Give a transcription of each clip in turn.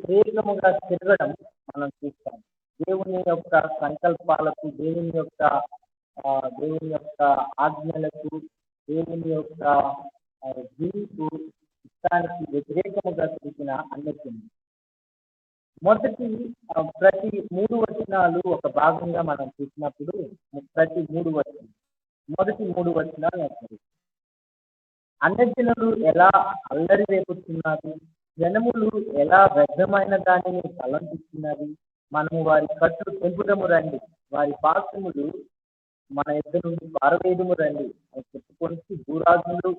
వ్యతిరేకముగా తిరగడం మనం చూస్తాం. దేవుని యొక్క సంకల్పాలకు, దేవుని యొక్క ఆజ్ఞలకు, దేవుని యొక్క జీవికు ఇష్టానికి వ్యతిరేకముగా తిరిగిన అన్యజనులు. మొదటి ప్రతి 3 వచనాలు ఒక భాగంగా మనం చూసినప్పుడు ప్రతి 3 వచనం మొదటి 3 వచనాలు అంటారు. అన్యజనులు ఎలా అల్లరి రేపుతున్నారు, జనములు ఎలా వ్యర్థమైన దానిని తలంపిస్తున్నది, మనము వారి కట్లు తెంపుదము రండి, వారి పాశములు మన ఇద్దరు నుండి పారవేయడము రండి అని చెప్పుకొని భూరాజులు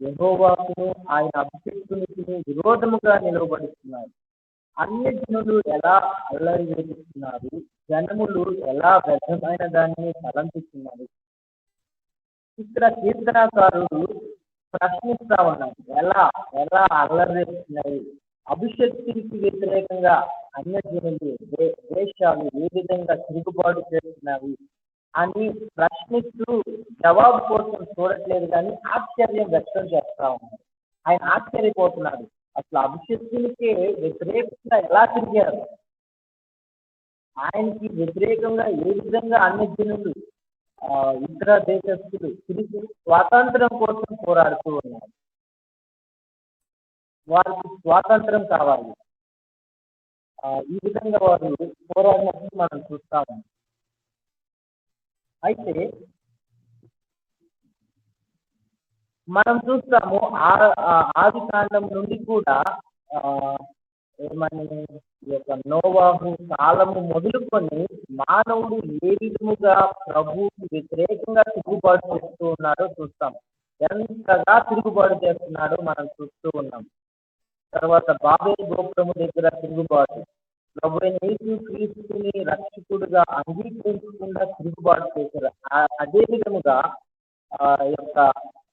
యెహోవాకును ఆయన అభిషేకునికి విరోధముగా నిలవబడుతున్నారు. అన్యజనులు ఎలా అల్లరి రేపుతున్నారు, జనములు ఎలా వ్యర్థమైన దానిని తలంపిస్తున్నారు. ఇక్కడ కీర్తనాకారుడు ప్రశ్నిస్తా ఉన్నాడు, ఎలా ఎలా అల్లరి రేపుతున్నాయి, అభిషక్తికి వ్యతిరేకంగా అన్యజనులు దేశాలు ఏ విధంగా తిరుగుబాటు చేస్తున్నవి అని ప్రశ్నిస్తూ జవాబు కోసం చూడట్లేదు, కానీ ఆశ్చర్యం వ్యక్తం చేస్తా ఉన్నాడు. ఆయన ఆశ్చర్యపోతున్నాడు, అసలు అభిషక్తునికే వ్యతిరేకంగా ఎలా తిరిగారు, ఆయనకి వ్యతిరేకంగా ఏ విధంగా అన్యజనులు ఇతర దేశస్తులు తిరిగి స్వాతంత్రం కోసం పోరాడుతూ ఉన్నారు. వారికి స్వాతంత్రం కావాలి, ఈ విధంగా వారు పోరాడినప్పుడు మనం చూస్తాము. అయితే మనం చూస్తాము ఆది కాండం నుండి కూడా ఏమని ఈ యొక్క నోవాహు కాలము మొదలుకొని మానవుడు ఏ విధముగా ప్రభువుకి వ్యతిరేకంగా తిరుగుబాటు చేస్తూ ఉన్నాడో చూస్తాం. ఎంతగా తిరుగుబాటు చేస్తున్నాడో మనం చూస్తూ ఉన్నాం. తర్వాత బాబేలు గోపురము దగ్గర తిరుగుబాటు, ప్రభు అయిన యేసుక్రీస్తుని రక్షకుడుగా అంగీకరించకుండా తిరుగుబాటు చేశారు. అదే విధముగా యొక్క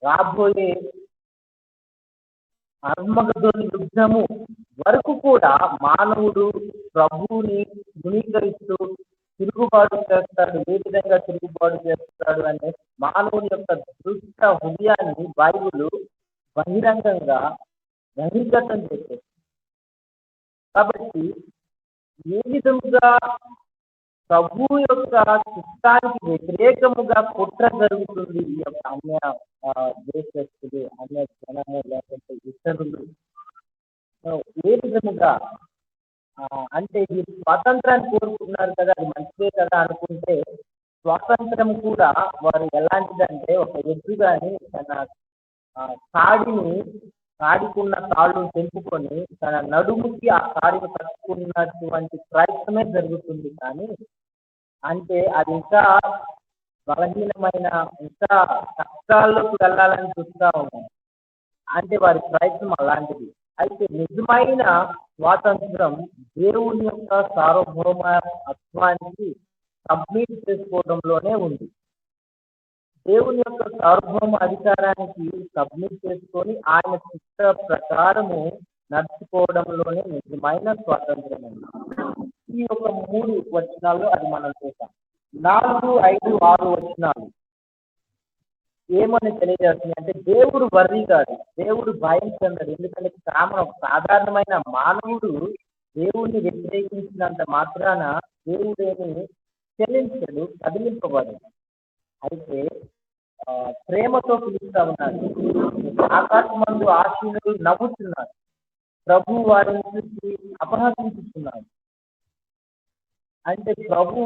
రాబోయే అర్మగదోని యుద్ధము వరకు కూడా మానవుడు ప్రభువుని గుణీకరిస్తూ తిరుగుబాటు చేస్తాడు. ఏ విధంగా తిరుగుబాటు చేస్తాడు అనే మానవుని యొక్క దుష్ట హృదయాన్ని బైబిల్ బహిరంగంగా బహిర్గతం చేసేది. కాబట్టి ఏ విధముగా ప్రభు యొక్క చిత్తానికి వ్యతిరేకముగా కుట్ర జరుగుతుంది ఈ యొక్క అన్య దేశస్తులు, అన్య జనము, లేకపోతే ఇతరులు ఏ విధముగా అంటే వీరు స్వాతంత్రాన్ని కోరుకున్నారు కదా, అది మంచిదే కదా అనుకుంటే, స్వాతంత్రం కూడా వారు ఎలాంటిదంటే ఒక ఎద్దు కానీ తన కాడికున్న తాళ్ళను తెంపుకొని తన నడుముకి ఆ కాడిని పట్టుకున్నటువంటి ప్రయత్నమే జరుగుతుంది. కానీ అంటే అది ఇంకా బలహీనమైన, ఇంకా కష్టాల్లోకి వెళ్ళాలని చూస్తూ ఉన్నాం. అంటే వారి ప్రయత్నం అలాంటిది. అయితే నిజమైన స్వాతంత్రం దేవుని యొక్క సార్వభౌమత్వానికి సబ్మిట్ చేసుకోవడంలోనే ఉంది. దేవుని యొక్క సార్వభౌమ అధికారానికి సబ్మిట్ చేసుకొని ఆయన చిత్త ప్రకారము నడుచుకోవడంలోనే నిజమైన స్వాతంత్రం ఉంది. ఈ యొక్క 3 వచనాల్లో అది మనం చూసాం. 4, 5, 6 వచనాలు ఏమని తెలియజేస్తుంది అంటే, దేవుడు వర్రీ కాదు, దేవుడు భయం చెందడు. ఎందుకంటే సాధారణమైన మానవుడు దేవుణ్ణి వ్యతిరేకించినంత మాత్రాన దేవుడేమి చెల్లించడు, కదిలింపబడు. అయితే ప్రేమతో పిలుస్తా ఉన్నాడు. ఆకాశమందు ఆశీనులు నవ్వుతున్నారు, ప్రభు వారిని చూసి అపహసించుతున్నారు. అంటే ప్రభు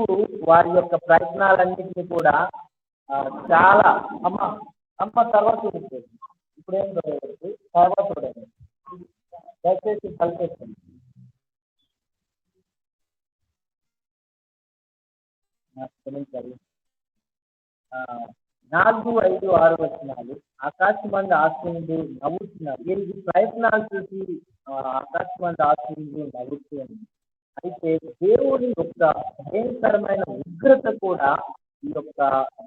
వారి యొక్క ప్రయత్నాలన్నింటినీ కూడా చాలా అమ్మ తర్వాత ఇప్పుడేం తర్వాత చూడండి, దయచేసి కలిపేస్తుంది. 4, 5, 6 వచనాలు ఆకాశమందు ఆశీనులు నవ్వుతున్నారు. వీరికి ప్రయత్నాలు చూసి ఆకాశమందు ఆశీనులు నవ్వుతుంది. అయితే దేవుని యొక్క భయంకరమైన ఉగ్రత కూడా ఈ యొక్క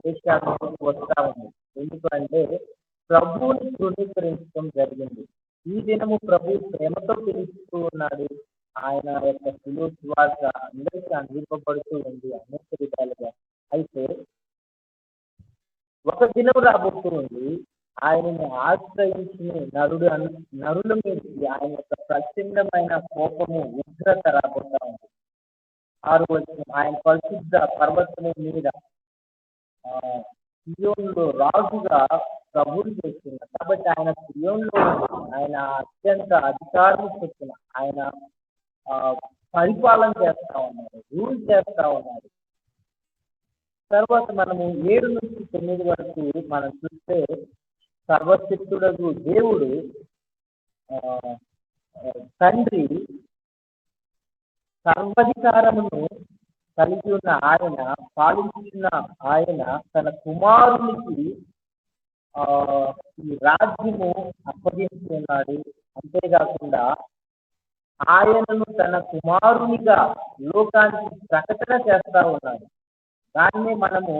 దేశానికి వస్తా ఉంది. ఎందుకంటే ప్రభువుని తృణీకరించడం జరిగింది. ఈ దినము ప్రభు ప్రేమతో పిలుస్తూ ఉన్నాడు. ఆయన యొక్క సులువు సువార్త అందరికీ అందింపబడుతూ ఉంది అనేక విధాలుగా. అయితే ఒక దినం రాబోతూ ఉంది, ఆయనను ఆశ్రయించిన నరుల మీదకి ఆయన యొక్క ప్రచండమైన కోపము ఉగ్రత రాబోతా ఉంది. 6వ వచనం, ఆయన పరిశుద్ధ పర్వతము మీద ఆ సియోనులో రాజుగా ప్రభువులు చేస్తున్నారు. కాబట్టి ఆయన సియోనులో ఆయన అత్యంత అధికారం చెప్పిన ఆయన ఆ పరిపాలన చేస్తా ఉన్నారు, రూల్ చేస్తా ఉన్నారు. తర్వాత మనము 7 నుంచి 9 వరకు మనం చూస్తే సర్వశక్తుడగు దేవుడు ఆ తండ్రి సర్వాధికారమును కలిగి ఉన్న ఆయన, పాలించిన ఆయన తన కుమారునికి ఆ ఈ రాజ్యము అప్పగిస్తున్నాడు. అంతేకాకుండా ఆయనను తన కుమారునిగా లోకానికి ప్రకటన చేస్తా ఉన్నాడు. దాన్ని మనము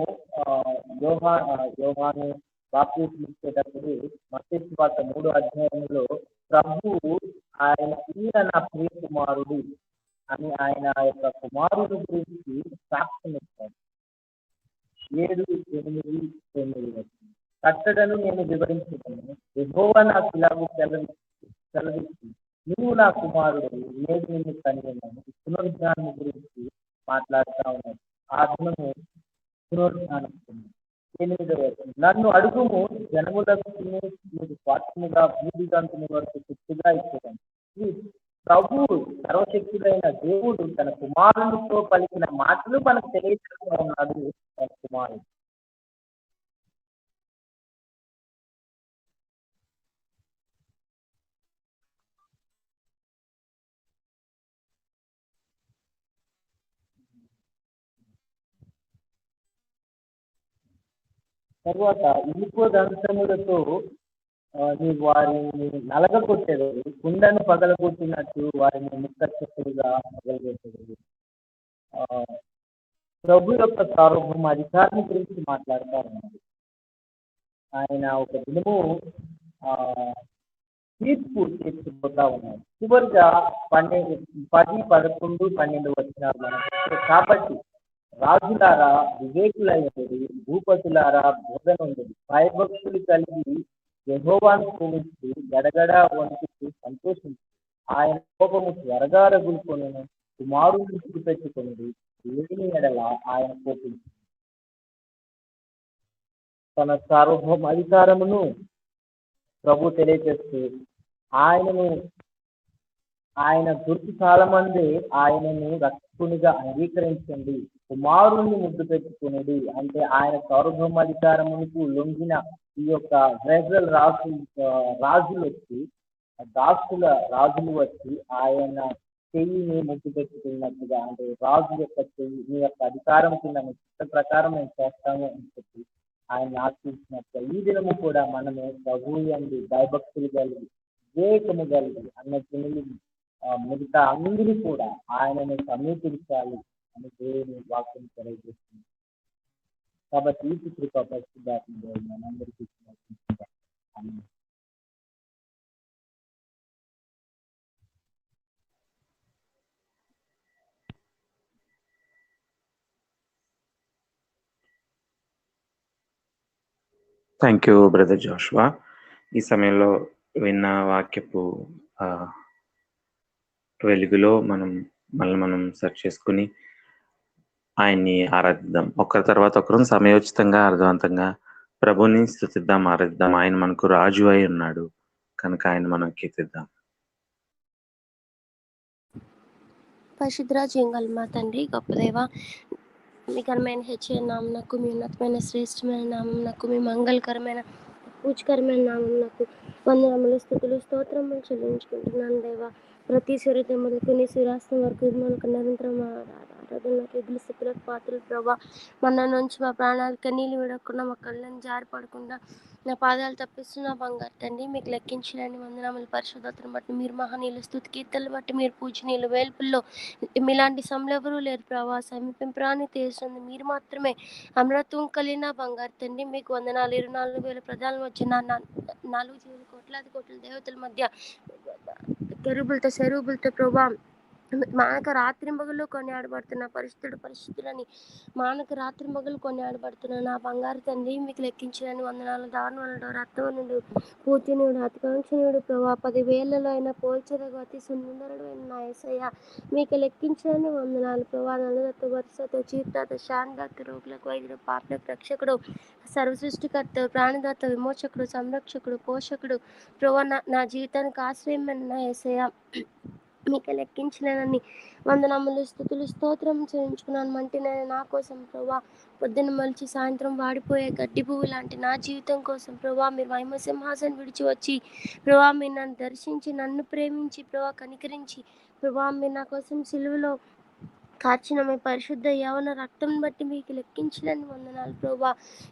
యోహాను బాప్తిస్మం ఇచ్చేటప్పుడు మత్తయి సువార్త 3వ అధ్యాయంలో ప్రభువు ఈయన నా ప్రియ కుమారుడు అని ఆయన యొక్క కుమారుడి గురించి సాక్ష్యం ఇస్తాడు. 7, 8, 9 కట్టడను నేను వివరించుకున్నాను. యెహోవా నాకు ఇలాగూ సెలవిచ్చి, నువ్వు నా కుమారుడు, నేను నిన్ను కని ఉన్నాను. పునరుద్ధానం గురించి మాట్లాడుతా ఉన్నాడు. ఆ దినము పునరుద్ధానం. 8వ వచనం, నన్ను అడుగుము, జనములకు నీకు స్వాస్థ్యముగా భూదిగంతుని వరకు గుర్తుగా ఇచ్చేదాన్ని. ఈ ప్రభు సర్వశక్తుడైన దేవుడు తన కుమారునితో పలికిన మాటలు మనకు తెలియజేస్తూ ఉన్నాడు. తన కుమారుడు తర్వాత ఇనుప దంతములతో నీవు వారిని నలగగొట్టెదవు, కుండను పగలగొట్టినట్టు వారిని ముక్క చెప్పులుగా పగలగొట్టెదవు. ప్రభు యొక్క సార్వభౌమ అధికారాన్ని గురించి మాట్లాడుతూ ఉన్నారు. ఆయన ఒక దినము తీర్పు తీసుకుపోతా ఉన్నారు. చివరిగా 10, 11, 12 వచనాలు మనం చూస్తే, కాబట్టి రాజులారా వివేకులైనది, భూపతులారా బోధనుండదు, భయభక్తులు కలిగి యెహోవాను పూజించి గడగడ వణుకుతూ సంతోషించి ఆయన కోపము త్వరగా రగులుకొనును, కుమారుని విడిచిపెట్టుకొనుడి, లేని ఎడల ఆయన కోపించి తన సార్వభౌమ అధికారమును ప్రభు తెలియజేస్తూ ఆయన గుర్తు చాలా మంది ఆయనను రక్షకునిగా అంగీకరించండి, కుమారుణ్ణి ముద్దు పెట్టుకునేది అంటే ఆయన సార్వభౌమాధికారమునకు లొంగిన ఈ యొక్క ఇజ్రాయేల్ రాజులు వచ్చి, దాసుల రాజులు వచ్చి ఆయన చెయ్యిని ముద్దు పెట్టుకున్నట్టుగా, అంటే రాజు యొక్క చెయ్యి, మీ యొక్క అధికారం కింద మీ చిత్త ప్రకారం మేము చేస్తాము అని చెప్పి ఆయన ఆశించినట్టుగా ఈ దినము కూడా మనము ప్రభువు యందు భయభక్తులు కలిగి వివేకము కలిగి అన్న జనులు మిగతా అందరూ కూడా ఆయనను సమీపించాలి అని దేవుని వాక్యం తెలియజేస్తుంది. కాబట్టి ఈ కృప పరిశుద్ధాత్మ మనందరికీ థ్యాంక్ యూ బ్రదర్ జోషువా. ఈ సమయంలో విన్న వాక్యపు వెలుగులో మనం సెర్చ్ చేసుకుని ఆయన్ని ఆరాధిద్దాం. ఒకరి తర్వాత ఒకరు సమయోచితంగా అర్థవంతంగా ప్రభుని స్తుతిద్దాం, ఆరాధిద్దాం. ఆయన మనకు రాజు అయి ఉన్నాడు కనుక ఆయన మనం కీర్తిద్దాం. పరిశుద్ధ జీంగల్ మా తండ్రి, గొప్ప దేవ, మీ ఘనమైన హెచ్చరిక నామమునకు, మీ ఉన్నతమైన శ్రేష్టమైన నామమునకు, మీ మంగళకరమైన పూజకరమైన నామమునకు వందనములు, స్తుతులు, స్తోత్రములు చెల్లించుకుంటున్నాను దేవా. ప్రతి సూర్యోదయములకు నీ సూర్యాస్తం వరకు మనకు నిరంతరం ఆరాధనలకు ఎగులు స్థితులకు పాత్రలు ప్రభా. మన నుంచి మా ప్రాణాలు కన్నీళ్ళు విడకుండా, మా కళ్ళని జారిపడకుండా నా పాదాలు తప్పిస్తున్న బంగారు తండ్రి, మీకు లెక్కించలేని వందనములు. పరిశుద్ధతను బట్టి మీరు మహనీయులు, స్తుతి కీర్తనలు బట్టి మీరు పూజనీయులు. వేల్పుల్లో మీలాంటి సమలు ఎవరూ లేరు ప్రభా. సమీపింపరాని తేజుంది మీరు మాత్రమే. అమరత్వం కలిగిన బంగారు తండ్రి, మీకు వందనాలు. 24,000 ప్రజల మధ్య 4 జీవులు, కోట్లాది కోట్ల దేవతల మధ్య కెరూబులతో, సెరూబులతో ప్రభా మానక రాత్రి మగలు కొనియాడబడుతున్న పరిశుద్ధులని మానక రాత్రి మగలు కొనియాడబడుతున్న నా బంగారు తండ్రి, మీకు లెక్కించలేని వందనాలు. దారుణుడు రత్వనుడు పూజనీయుడు అతికాంక్షణీయుడు ప్రభా, 10,000 అయినా పోల్చదగు అతి సుందరుడు అయిన నా యేసయ్య, మీకు లెక్కించలేని వందనాలు ప్రభా. నలుదత్త వరుసతో చీర్తాత శాంతాత రోగులకు వైద్యుడు, పాపలకు రక్షకుడు, సర్వ సృష్టికర్త, ప్రాణదాత, విమోచకుడు, సంరక్షకుడు, పోషకుడు ప్రభా, నా జీవితానికి ఆశ్రయమైన నా యేసయ్య, మీకు లెక్కించలేనని వందనములు, స్తుతులు, స్తోత్రం చేయించుకున్నాను. మంటి నేను నా కోసం ప్రభా, పొద్దున్న మలిచి సాయంత్రం వాడిపోయే గడ్డి పువ్వు లాంటి నా జీవితం కోసం ప్రభా, మీరు మహిమ సింహాసనం విడిచి వచ్చి ప్రభా, మీరు నన్ను దర్శించి, నన్ను ప్రేమించి ప్రభా, కనికరించి ప్రభా, మీరు నా కోసం సిలువలో కార్చిన మీ పరిశుద్ధ యవన రక్తం బట్టి మీకు లెక్కించలేని వందనాలు ప్రభా.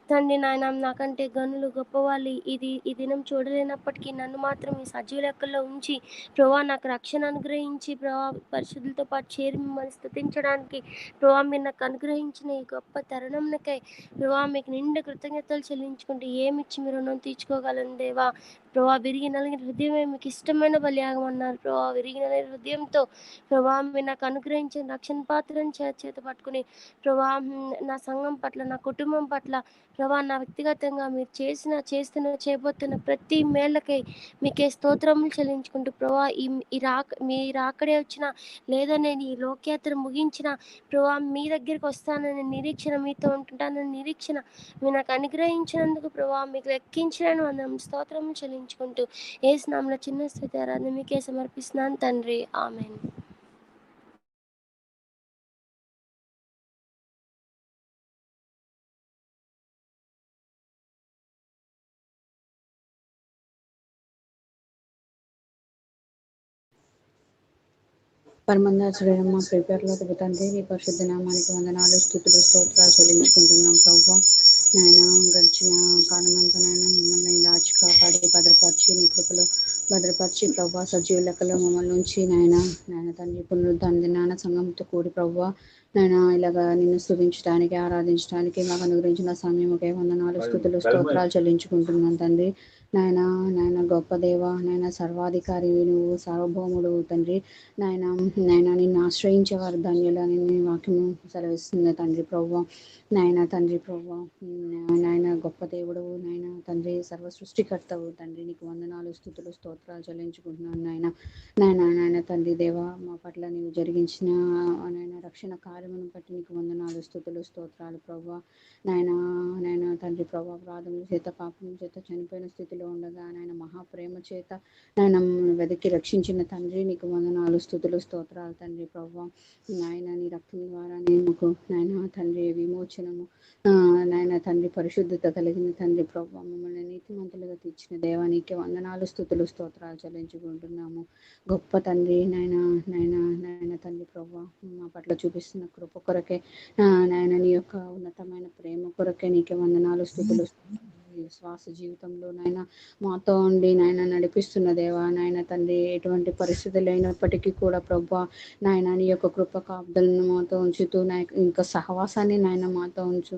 తండ్రి నాయన, నాకంటే గనులు గొప్పవాళ్ళు ఈ దినం చూడలేనప్పటికీ నన్ను మాత్రం ఈ సజీవ లెక్కల్లో ఉంచి ప్రభా, నాకు రక్షణ అనుగ్రహించి ప్రభా, పరిశుద్ధులతో పాటు చేరి మిమ్మల్ని స్తుతించడానికి ప్రభా, మీరు నాకు అనుగ్రహించిన ఈ గొప్ప తరుణంకై ప్రభా, మీకు నిండు కృతజ్ఞతలు చెల్లించుకుంటూ ఏమిచ్చి మీరు రుణం తీర్చుకోగలను దేవా. ప్రభా, విరిగి నలిగిన హృదయమే మీకు ఇష్టమైన బలియాగం అన్నారు ప్రభా. విరిగి నలిగిన హృదయంతో ప్రభా, మీరు నాకు అనుగ్రహించిన రక్షణ పాత్రను చేత పట్టుకుని ప్రభా, నా సంఘం పట్ల, నా కుటుంబం పట్ల ప్రభా, నా వ్యక్తిగతంగా మీరు చేస్తున్న చేయబోతున్న ప్రతి మేళ్ళకై మీకే స్తోత్రములు చెల్లించుకుంటూ ప్రభా, మీరు అక్కడే వచ్చిన లేదా నేను ఈ లోకయాత్ర ముగించిన ప్రభా, మీ దగ్గరికి వస్తానని నిరీక్షణ, మీతో ఉంటుంటానని నిరీక్షణ మీరు నాకు అనుగ్రహించినందుకు ప్రభా, మీకు లెక్కించలేని వందనం స్తోత్రములు చెల్లించుకుంటూ యేసు నామములో చిన్న స్తుతి ఆరాధన మీకే సమర్పిస్తున్నాను తండ్రి, ఆమేన్. పరమందాసుడైన మా ప్రిపేర్లకు తండ్రి, నీ పరిశుద్ధ నామానికి వందనాలు, స్తుతులు, స్తోత్రాలు చెల్లించుకుంటున్నాం ప్రభు. నాయన, గడిచిన కాలమంతా నాయన మిమ్మల్ని దాచి కాపాడి భద్రపరిచి నీ కృపలో భద్రపరిచి ప్రభా, సజీవ లెక్కలో మమ్మల్ని ఉంచి నాయన తండ్రి, పునరుద్ధరణ సంఘంతో కూడి ప్రభు నాయన ఇలాగా నిన్ను స్తుతించడానికి, ఆరాధించడానికి మాకు అనుగ్రహించిన సమయముకే వందనాలు, స్తుతులు, స్తోత్రాలు చెల్లించుకుంటున్నాను తండ్రి. నాయన గొప్ప దేవ, నాయన సర్వాధికారి నువ్వు, సార్వభౌముడు తండ్రి. నాయన నిన్ను ఆశ్రయించేవారు ధన్యులని నీ వాక్యము సెలవిస్తుంది తండ్రి ప్రభు. నాయన తండ్రి ప్రభు, నాయన గొప్ప దేవుడు, నాయన తండ్రి సర్వ సృష్టికర్తవు తండ్రి. నీకు వందనాలు, స్తుతులు, స్తోత్రాలు చెల్లించుకుంటున్నాను నాయన తండ్రి దేవ. మా పట్ల నీవు జరిగించిన నాయన రక్షణ కార్యమును బట్టి నీకు వందనాలు, స్తుతులు, స్తోత్రాలు ప్రభు. నాయన తండ్రి ప్రభు, అపరాధముల చేత పాపం చేత చనిపోయిన స్థితిలో ఉండగా నాయన మహాప్రేమ చేత నాయన వెదకి రక్షించిన తండ్రి, నీకు వందనాలు, స్తుతులు, స్తోత్రాలు తండ్రి ప్రభు. నాయన నీ రక్తం ద్వారా నాకు నాయన తండ్రి విమోచనము, నాయన తండ్రి పరిశుద్ధత కలిగిన తండ్రి ప్రభు, మమ్మల్ని నీతిమంతులుగా తీర్చిన దేవా, నీకే వందనాలు, స్తుతులు, స్తోత్రాలు చెల్లించుకుంటున్నాము. గొప్ప తండ్రి నాయన తండ్రి ప్రభు, మా పట్ల చూపిస్తున్న కృప కొరకే, నాయన నీ యొక్క ఉన్నతమైన ప్రేమ కొరకే నీకే వందనాలు, స్తుతులు, శ్వాస జీవితంలో నాయన మాతో ఉండి నాయన నడిపిస్తున్న దేవా. నాయన తండ్రి, ఎటువంటి పరిస్థితులు అయినప్పటికీ కూడా ప్రభా, నాయన నీ యొక్క కృప కాపుదలను మాతో ఉంచుతూ ఇంకా సహవాసాన్ని నాయన మాతో ఉంచు,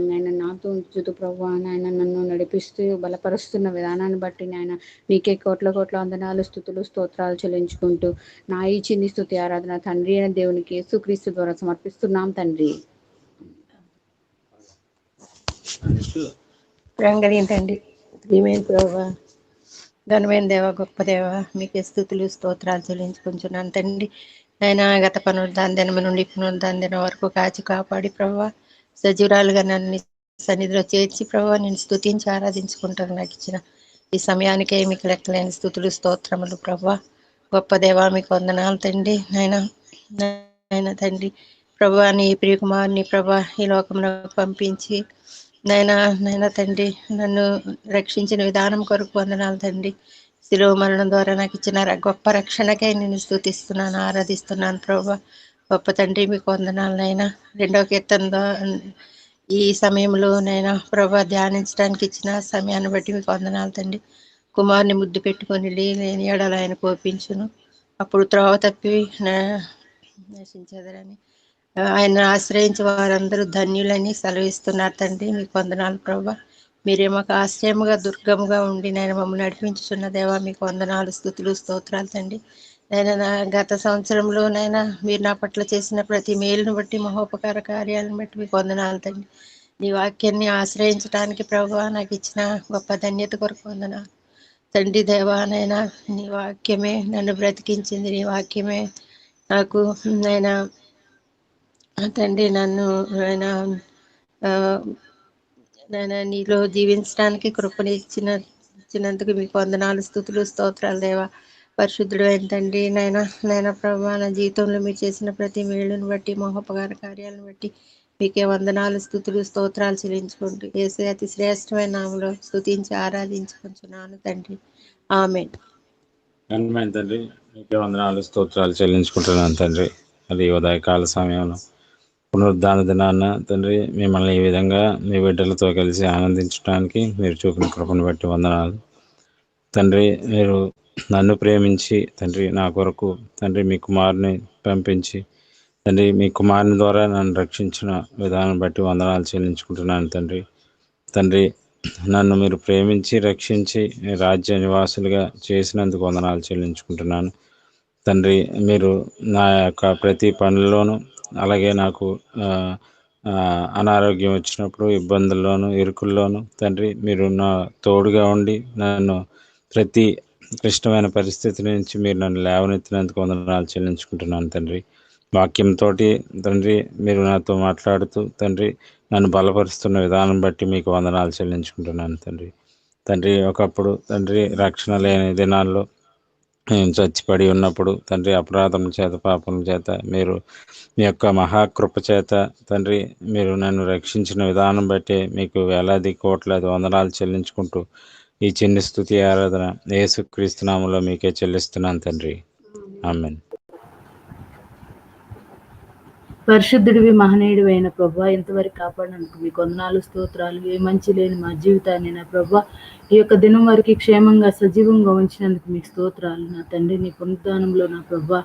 నాయన నాతో ఉంచుతూ ప్రభా, నాయన నన్ను నడిపిస్తూ బలపరుస్తున్న విధానాన్ని బట్టి నాయన నీకే కోట్ల వందనాలు, స్తుతులు, స్తోత్రాలు చెల్లించుకుంటూ నా ఈ చిన్ని స్తుతి ఆరాధన తండ్రి అయిన దేవునికి యేసుక్రీస్తు ద్వారా సమర్పిస్తున్నాం తండ్రి. రంగలింతండి ప్రియమైన ప్రభా, ఘనమైన దేవ, గొప్ప దేవ, మీకే స్తుతులు, స్తోత్రాలు చెల్లించుకుంటున్నాను తండ్రి. ఆయన గత పునరుద్ధాన నుండి పునరుద్ధాన వరకు కాచి కాపాడి ప్రభా, సజీవురాలుగా నన్ను సన్నిధిలో చేర్చి ప్రభా, నేను స్తుతించి ఆరాధించుకుంటాను. నాకు ఇచ్చిన ఈ సమయానికే మీకు లెక్కలేని స్తుతులు, స్తోత్రములు ప్రభా. గొప్ప దేవ, మీకు వందనాలు తండ్రి. నాయన తండ్రి ప్రభా, నీ ప్రియకుమారుని ప్రభా ఈ లోకంలో పంపించి నాయన తండ్రి నన్ను రక్షించిన విధానం కొరకు వందనాలు తండ్రి. శిలువ మరణం ద్వారా నాకు ఇచ్చిన గొప్ప రక్షణకై నేను స్తుతిస్తున్నాను, ఆరాధిస్తున్నాను ప్రభా. గొప్ప తండ్రి, మీకు వందనాలు నాయన. 2వ కీర్తనలో ఈ సమయంలో నైనా ప్రభా ధ్యానించడానికి ఇచ్చిన సమయాన్ని బట్టి మీకు వందనాలు తండ్రి. కుమారుని ముద్దు పెట్టుకొని లేని ఎడల ఆయన కోపించును, అప్పుడు త్రోవ తప్పి నశించదరని ఆయన ఆశ్రయించి వారందరూ ధన్యులని సెలవిస్తున్నారు తండ్రి. మీకు వందనాలు ప్రభా. మీరే మాకు ఆశ్రయముగా దుర్గముగా ఉండి నేను మమ్మల్ని నడిపించుచున్న దేవా, మీకు వందనాలు, స్తుతులు, స్తోత్రాలు తండ్రి. నా గత సంవత్సరంలోనైనా మీరు నా పట్ల చేసిన ప్రతి మేలును బట్టి మహోపకార కార్యాలను బట్టి మీకు వందనాలు తండ్రి. నీ వాక్యాన్ని ఆశ్రయించడానికి ప్రభువా నాకు ఇచ్చిన గొప్ప ధన్యత కొరకు వందనాలు తండ్రి. దేవానైనా నీ వాక్యమే నన్ను బ్రతికించింది. నీ వాక్యమే నాకు నైనా తండ్రి నన్ను ఆ, నీలో జీవించడానికి ఇచ్చినందుకు మీకు వందనాలు, స్తుతులు, స్తోత్రాలు దేవా. పరిశుద్ధుడు అయిన తండ్రి నైనా ప్రభా, నా జీవితంలో మీరు చేసిన ప్రతి మేలును బట్టి మహోపకార కార్యాలను బట్టి మీకే వందనాలు, స్తుతులు, స్తోత్రాలు చెల్లించుకుంటూ యేసయ్య అతి శ్రేష్టమైన నామములో స్తుతించి ఆరాధించుకుంటున్నాను తండ్రి. ఆమేన్. ఘనమైన తండ్రి, మీకే వందనాలు, స్తోత్రాలు చెల్లించుకుంటున్నాను తండ్రి. అది ఉదయకాల సమయంలో పునరుద్ధాన దినాన్న తండ్రి మిమ్మల్ని ఈ విధంగా మీ బిడ్డలతో కలిసి ఆనందించడానికి మీరు చూపిన కృపను బట్టి వందనాలు తండ్రి. మీరు నన్ను ప్రేమించి తండ్రి నా కొరకు తండ్రి మీ కుమారుని పంపించి తండ్రి మీ కుమారుని ద్వారా నన్ను రక్షించిన విధానం బట్టి వందనాలు చెల్లించుకుంటున్నాను తండ్రి. తండ్రి నన్ను మీరు ప్రేమించి రక్షించి రాజ్య నివాసులుగా చేసినందుకు వందనాలు చెల్లించుకుంటున్నాను తండ్రి. మీరు నా యొక్క ప్రతి పనుల్లోనూ అలాగే నాకు అనారోగ్యం వచ్చినప్పుడు ఇబ్బందుల్లోనూ ఇరుకుల్లోనూ తండ్రి మీరు నా తోడుగా ఉండి నన్ను ప్రతి క్లిష్టమైన పరిస్థితి నుంచి మీరు నన్ను లేవనెత్తినందుకు వందనాలు చెల్లించుకుంటున్నాను తండ్రి. వాక్యంతో తండ్రి మీరు నాతో మాట్లాడుతూ తండ్రి నన్ను బలపరుస్తున్న విధానం బట్టి మీకు వందనాలు చెల్లించుకుంటున్నాను తండ్రి. తండ్రి ఒకప్పుడు తండ్రి రక్షణ లేని దినాల్లో నేను చచ్చిపడి ఉన్నప్పుడు తండ్రి అపరాధముల చేత పాపముల చేత మీరు మీ యొక్క మహాకృప చేత తండ్రి మీరు నన్ను రక్షించిన విధానం బట్టి మీకు వేలాది కోట్లాది వందనాలు చెల్లించుకుంటూ ఈ చిన్న స్తుతి ఆరాధన యేసుక్రీస్తు నామములో మీకే చెల్లిస్తున్నాను తండ్రి. ఆమేన్. పరిశుద్ధుడివి మహనీయుడివి అయిన ప్రభా, ఇంతవరకు కాపాడినందుకు మీకు వందనాలు, స్తోత్రాలు. ఏ మంచి లేని మా జీవితాన్ని నా ప్రభా ఈ యొక్క దినం వరకు క్షేమంగా సజీవంగా ఉంచినందుకు మీకు స్తోత్రాలు నా తండ్రి. నీ పునరుద్ధానంలో నా ప్రభా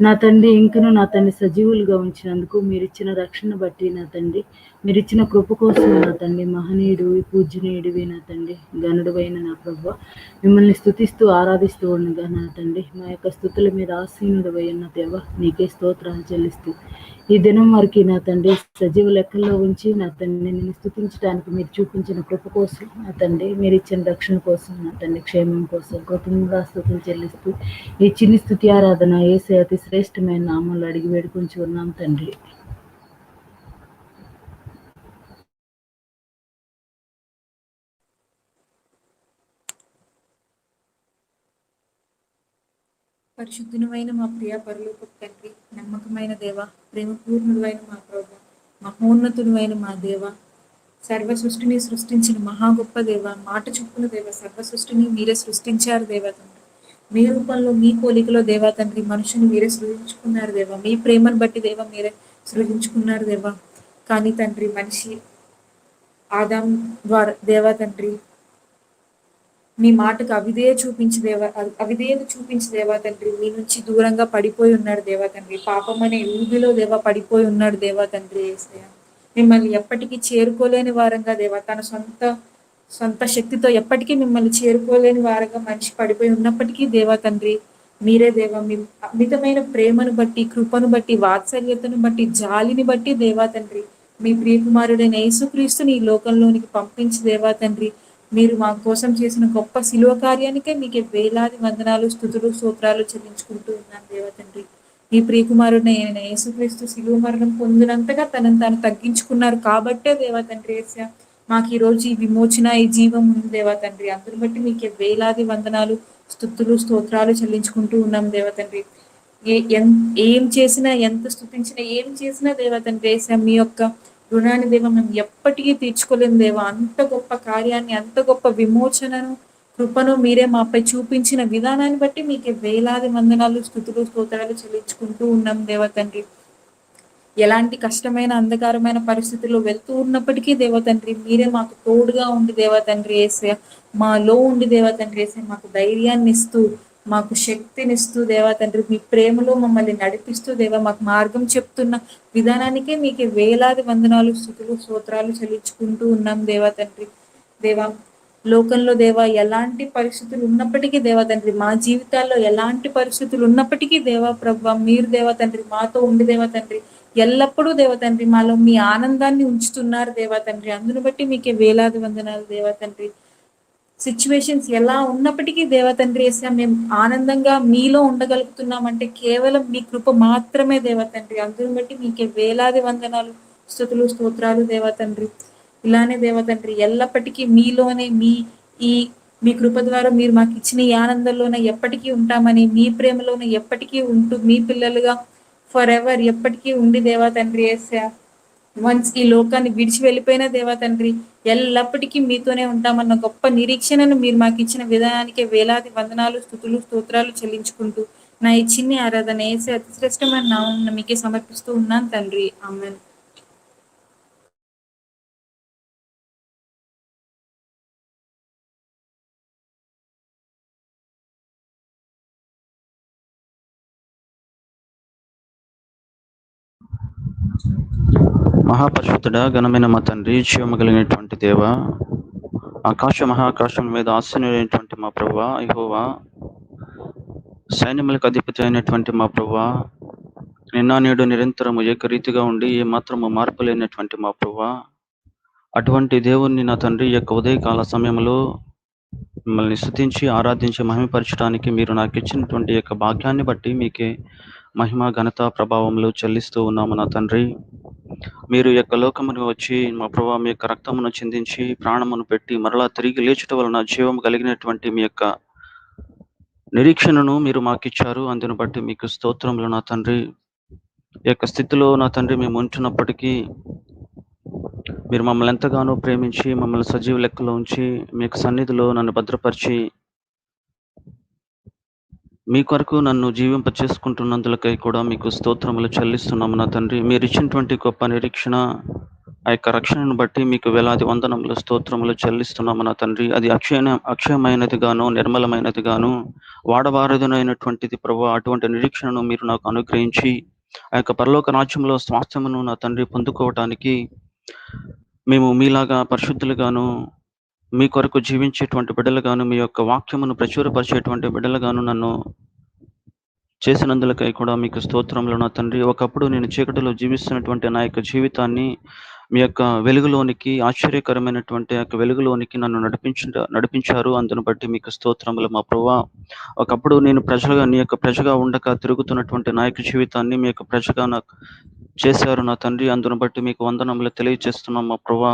నా తండ్రి ఇంకను నా తండ్రి సజీవులుగా ఉంచినందుకు మీరు ఇచ్చిన రక్షణ బట్టి నా తండ్రి మీరు ఇచ్చిన కృప కోసం నా తండ్రి మహనీయుడివి పూజనీయుడివి నా తండ్రి గనుడువైన నా ప్రభా మిమ్మల్ని స్తుతిస్తూ ఆరాధిస్తూ ఉండగా నా తండ్రి మా యొక్క స్తుతుల మీద ఆసీనుడివై ఉన్న దేవా నీకే స్తోత్రాలు చెల్లిస్తూ ఈ దినం వరకు నా తండ్రి సజీవ లెక్కల్లో ఉంచి నా తండ్రి నేను స్తుతించడానికి మీరు చూపించిన కృప కోసం నా తండ్రి మీరు ఇచ్చిన రక్షణ కోసం నా తండ్రి క్షేమం కోసం కృతజ్ఞతా స్తుతులు చెల్లిస్తూ ఈ చిన్ని స్తుతి ఆరాధన యేసయ్య అతి శ్రేష్టమైన నామంలో అడిగి వేడుకొని ఉన్నాం తండ్రి. పరిశుద్ధునివైన మా ప్రియ పరలోకపు తండ్రి, నమ్మకమైన దేవ, ప్రేమపూర్ణుడైన మా ప్రభు, మహోన్నతుడైన మా దేవ, సర్వ సృష్టిని సృష్టించిన మహా గొప్ప దేవ, మాట చొప్పున దేవ, సర్వ సృష్టిని మీరే సృష్టించారు దేవ తండ్రి. మీ రూపంలో మీ పోలికలో దేవా తండ్రి మనుషుని మీరే సృజించుకున్నారు దేవ. మీ ప్రేమను బట్టి దేవ మీరే సృజించుకున్నారు దేవ. కానీ తండ్రి మనిషి ఆదాం ద్వారా దేవా తండ్రి మీ మాటకు అవిధేయత చూపించి దేవా తండ్రి మీ నుంచి దూరంగా పడిపోయి ఉన్నాడు దేవా తండ్రి. పాపం అనే ఊబిలో దేవా పడిపోయి ఉన్నాడు దేవా తండ్రి. యేసయ్య మిమ్మల్ని ఎప్పటికీ చేరుకోలేని వారంగా దేవా తన సొంత శక్తితో ఎప్పటికీ మిమ్మల్ని చేరుకోలేని వారంగా మనిషి పడిపోయి ఉన్నప్పటికీ దేవా తండ్రి మీరే దేవా మీ అమితమైన ప్రేమను బట్టి కృపను బట్టి వాత్సల్యతను బట్టి జాలిని బట్టి దేవా తండ్రి మీ ప్రియకుమారుడైన యేసుక్రీస్తుని ఈ లోకంలోనికి పంపించి దేవా తండ్రి మీరు మా కోసం చేసిన గొప్ప శిలువ కార్యానికే మీకే వేలాది వందనాలు స్తుతులు స్తోత్రాలు చెల్లించుకుంటూ ఉన్నాను దేవా తండ్రి. మీ ప్రియకుమారుడైన యేసుక్రీస్తు శిలువ మరణం పొందినంతగా తనను తాను తగ్గించుకున్నారు కాబట్టే దేవా తండ్రి యేసయ్య మాకు ఈ రోజు ఈ విమోచన ఈ జీవం ఉంది దేవా తండ్రి. అందుని బట్టి మీకే వేలాది వందనాలు స్తుతులు స్తోత్రాలు చెల్లించుకుంటూ ఉన్నాం దేవా తండ్రి. ఏం చేసినా ఎంత స్తుతించినా ఏం చేసినా దేవా తండ్రి యేసయ్య మీ యొక్క రుణాన్ని దేవ మేము ఎప్పటికీ తీర్చుకోలేము దేవా. అంత గొప్ప కార్యాన్ని అంత గొప్ప విమోచనను కృపను మీరే మాపై చూపించిన విధానాన్ని బట్టి మీకే వేలాది వందనాలు స్తుతులు స్తోత్రాలు చెల్లించుకుంటూ ఉన్నాం దేవా తండ్రి. ఎలాంటి కష్టమైన అంధకారమైన పరిస్థితుల్లో వెళ్తూ ఉన్నప్పటికీ దేవా తండ్రి మీరే మాకు తోడుగా ఉండి దేవా తండ్రి యేసయ్య మాలో ఉండి దేవా తండ్రి యేసయ్య మాకు ధైర్యాన్ని ఇస్తూ మాకు శక్తినిస్తూ దేవా తండ్రి మీ ప్రేమలో మమ్మల్ని నడిపిస్తూ దేవా మాకు మార్గం చెప్తున్న విధానానికే మీకే వేలాది వందనాలు స్తుతులు స్తోత్రాలు చెల్లించుకుంటూ ఉన్నాం దేవా తండ్రి. దేవా లోకంలో దేవా ఎలాంటి పరిస్థితులు ఉన్నప్పటికీ దేవా తండ్రి, మా జీవితాల్లో ఎలాంటి పరిస్థితులు ఉన్నప్పటికీ దేవా ప్రభు మీరు దేవా తండ్రి మాతో ఉండి దేవా తండ్రి ఎల్లప్పుడూ దేవా తండ్రి మాలో మీ ఆనందాన్ని ఉంచుతున్నారు దేవా తండ్రి. అందును బట్టి మీకే వేలాది వందనాలు దేవా తండ్రి. సిచ్యువేషన్స్ ఎలా ఉన్నప్పటికీ దేవా తండ్రి యేసయ్యా మేము ఆనందంగా మీలో ఉండగలుగుతున్నామంటే కేవలం మీ కృప మాత్రమే దేవా తండ్రి. అందును బట్టి మీకే వేలాది వందనాలు, స్తుతులు, స్తోత్రాలు దేవా తండ్రి. ఇలానే దేవా తండ్రి ఎల్లప్పటికీ మీలోనే మీ కృప ద్వారా మీరు మాకు ఇచ్చిన ఈ ఆనందంలోనే ఎప్పటికీ ఉంటామని, మీ ప్రేమలోనే ఎప్పటికీ ఉంటూ మీ పిల్లలుగా ఫర్ ఎవర్ ఎప్పటికీ ఉండి దేవా తండ్రి యేసయ్యా వన్స్ ఈ లోకాన్ని విడిచి వెళ్ళిపోయిన దేవా తండ్రి ఎల్లప్పటికీ మీతోనే ఉంటామన్న గొప్ప నిరీక్షణను మీరు మాకు ఇచ్చిన విధానానికి వేలాది వందనాలు, స్తుతులు, స్తోత్రాలు చెల్లించుకుంటూ నా ఈ చిన్ని ఆరాధన యేసయ్య అతి శ్రేష్టమైన నామమున మీకే సమర్పిస్తూ ఉన్నాను తండ్రి. ఆమేన్. మహాపరిశుద్ధుడా, ఘనమైన మా తండ్రి, జీవము కలిగినటువంటి దేవ, ఆకాశ మహాకాశం మీద ఆసీనుడైనటువంటి మా ప్రభువా, యెహోవా, సైన్యములకు అధిపతి అయినటువంటి మా ప్రభువా, నిన్న నేడు నిరంతరము ఏకరీతిగా ఉండి ఏ మాత్రము మార్పు లేనటువంటి మా ప్రభువా, అటువంటి దేవుణ్ణి నా తండ్రి యొక్క ఉదయకాల సమయంలో మిమ్మల్ని స్తుతించి ఆరాధించి మహిమపరచడానికి మీరు నాకు ఇచ్చినటువంటి యొక్క భాగ్యాన్ని బట్టి మీకే మహిమ, ఘనత, ప్రభావములు చెల్లిస్తూ ఉన్నాము నా తండ్రి. మీరు యొక్క లోకమును వచ్చి మా ప్రభువా మీ యొక్క రక్తమును చిందించి ప్రాణమును పెట్టి మరలా తిరిగి లేచుట వలన జీవము కలిగినటువంటి మీ యొక్క నిరీక్షణను మీరు మాకిచ్చారు. అందును బట్టి మీకు స్తోత్రములు నా తండ్రి. ఈ యొక్క స్థితిలో నా తండ్రి మేము ఉంటున్నప్పటికీ మీరు మమ్మల్ని ఎంతగానో ప్రేమించి మమ్మల్ని సజీవ లెక్కలో ఉంచి మీ యొక్క సన్నిధిలో నన్ను భద్రపరిచి మీ కొరకు నన్ను జీవింప చేసుకుంటున్నందులకై కూడా మీకు స్తోత్రములు చెల్లిస్తున్నాము నా తండ్రి. మీరు ఇచ్చినటువంటి గొప్ప నిరీక్షణ, ఆ యొక్క రక్షణను బట్టి మీకు వేలాది వందనములు, స్తోత్రములు చెల్లిస్తున్నాము నా తండ్రి. అది అక్షయమైనది గాను, నిర్మలమైనది గాను, వాడబారదునైనటువంటిది ప్రభు. అటువంటి నిరీక్షణను మీరు నాకు అనుగ్రహించి ఆ యొక్క పరలోక రాజ్యంలో స్వాస్థ్యమును నా తండ్రి పొందుకోవటానికి మేము మీలాగా పరిశుద్ధులుగాను, మీ కొరకు జీవించేటువంటి బిడ్డలుగాను, మీ యొక్క వాక్యమును ప్రచురపరిచేటువంటి బిడ్డలుగాను నన్ను చేసినందులకై కూడా మీకు స్తోత్రములు నా తండ్రి. ఒకప్పుడు నేను చీకటిలో జీవిస్తున్నటువంటి నా యొక్క జీవితాన్ని మీ యొక్క వెలుగులోనికి, ఆశ్చర్యకరమైనటువంటి యొక్క వెలుగులోనికి నన్ను నడిపించారు. అందును బట్టి మీకు స్తోత్రములు మా ప్రభువా. ఒకప్పుడు నేను నీ యొక్క ప్రజగా ఉండక తిరుగుతున్నటువంటి నా యొక్క జీవితాన్ని మీ యొక్క ప్రజగా నాకు చేశారు నా తండ్రి. అందును బట్టి మీకు వందనములు తెలియజేస్తున్నాం మా ప్రభువా.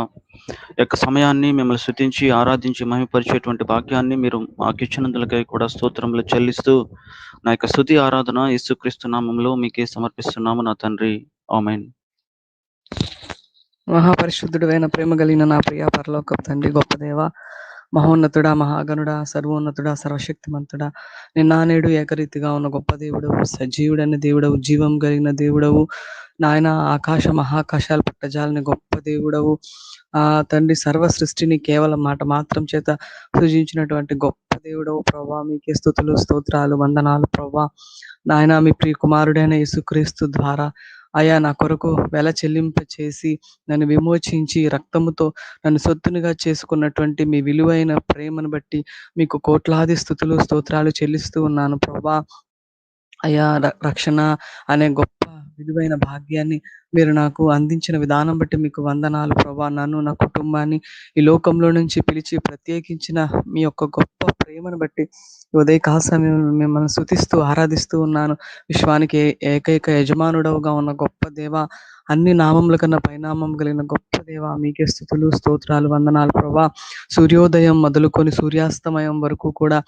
యొక్క సమయాన్ని మిమ్మల్ని స్తుతించి ఆరాధించి మహిమపరిచేటువంటి భాగ్యాన్ని మీరు మాకు ఇచ్చినందులకై కూడా స్తోత్రములు చెల్లిస్తూ నా యొక్క స్తుతి ఆరాధన యేసుక్రీస్తు నామములో మీకే సమర్పిస్తున్నాము నా తండ్రి. ఆమేన్. మహాపరిశుద్ధుడు అయిన ప్రేమ కలిగిన నా ప్రియ పరలోకపు తండ్రి, గొప్ప దేవ, మహోన్నతుడా, మహాగణుడా, సర్వోన్నతుడా, సర్వశక్తిమంతుడా, నిన్న నేడు ఏకరీతిగా ఉన్న గొప్ప దేవుడవు, సజీవుడైన దేవుడవు, జీవం కలిగిన దేవుడవు నాయన, ఆకాశ మహాకాశాలు పట్టజాలని గొప్ప దేవుడవు తండ్రి. సర్వ సృష్టిని కేవలం మాట మాత్రం చేత సృజించినటువంటి గొప్ప దేవుడవు ప్రభా. మీకే స్తుతులు, స్తోత్రాలు, వందనాలు ప్రభా. నాయన, మీ ప్రియ కుమారుడైన యేసుక్రీస్తు ద్వారా అయా నా కొరకు వెల చెల్లింప చేసి నన్ను విమోచించి రక్తముతో నన్ను సొత్తునుగా చేసుకున్నటువంటి మీ విలువైన ప్రేమను బట్టి మీకు కోట్లాది స్తుతులు, స్తోత్రాలు చెల్లిస్తూ ఉన్నాను ప్రభా. అయా, రక్షణ అనే గొప్ప విలువైన భాగ్యాన్ని మీరు నాకు అందించిన విధానం బట్టి మీకు వందనాలు ప్రభా. నన్ను, నా కుటుంబాన్ని ఈ లోకంలో నుంచి పిలిచి ప్రత్యేకించిన మీ యొక్క గొప్ప ప్రేమను బట్టి ఉదయకాల సమయంలో మిమ్మల్ని స్తుతిస్తూ ఆరాధిస్తూ ఉన్నాను. విశ్వానికి ఏకైక యజమానుడవుగా ఉన్న గొప్ప దేవ, అన్ని నామముల కన్నా పైనామం కలిగిన గొప్ప దేవ, మీకే స్తుతులు, స్తోత్రాలు, వందనాలు ప్రభా. సూర్యోదయం మొదలుకొని సూర్యాస్తమయం వరకు కూడా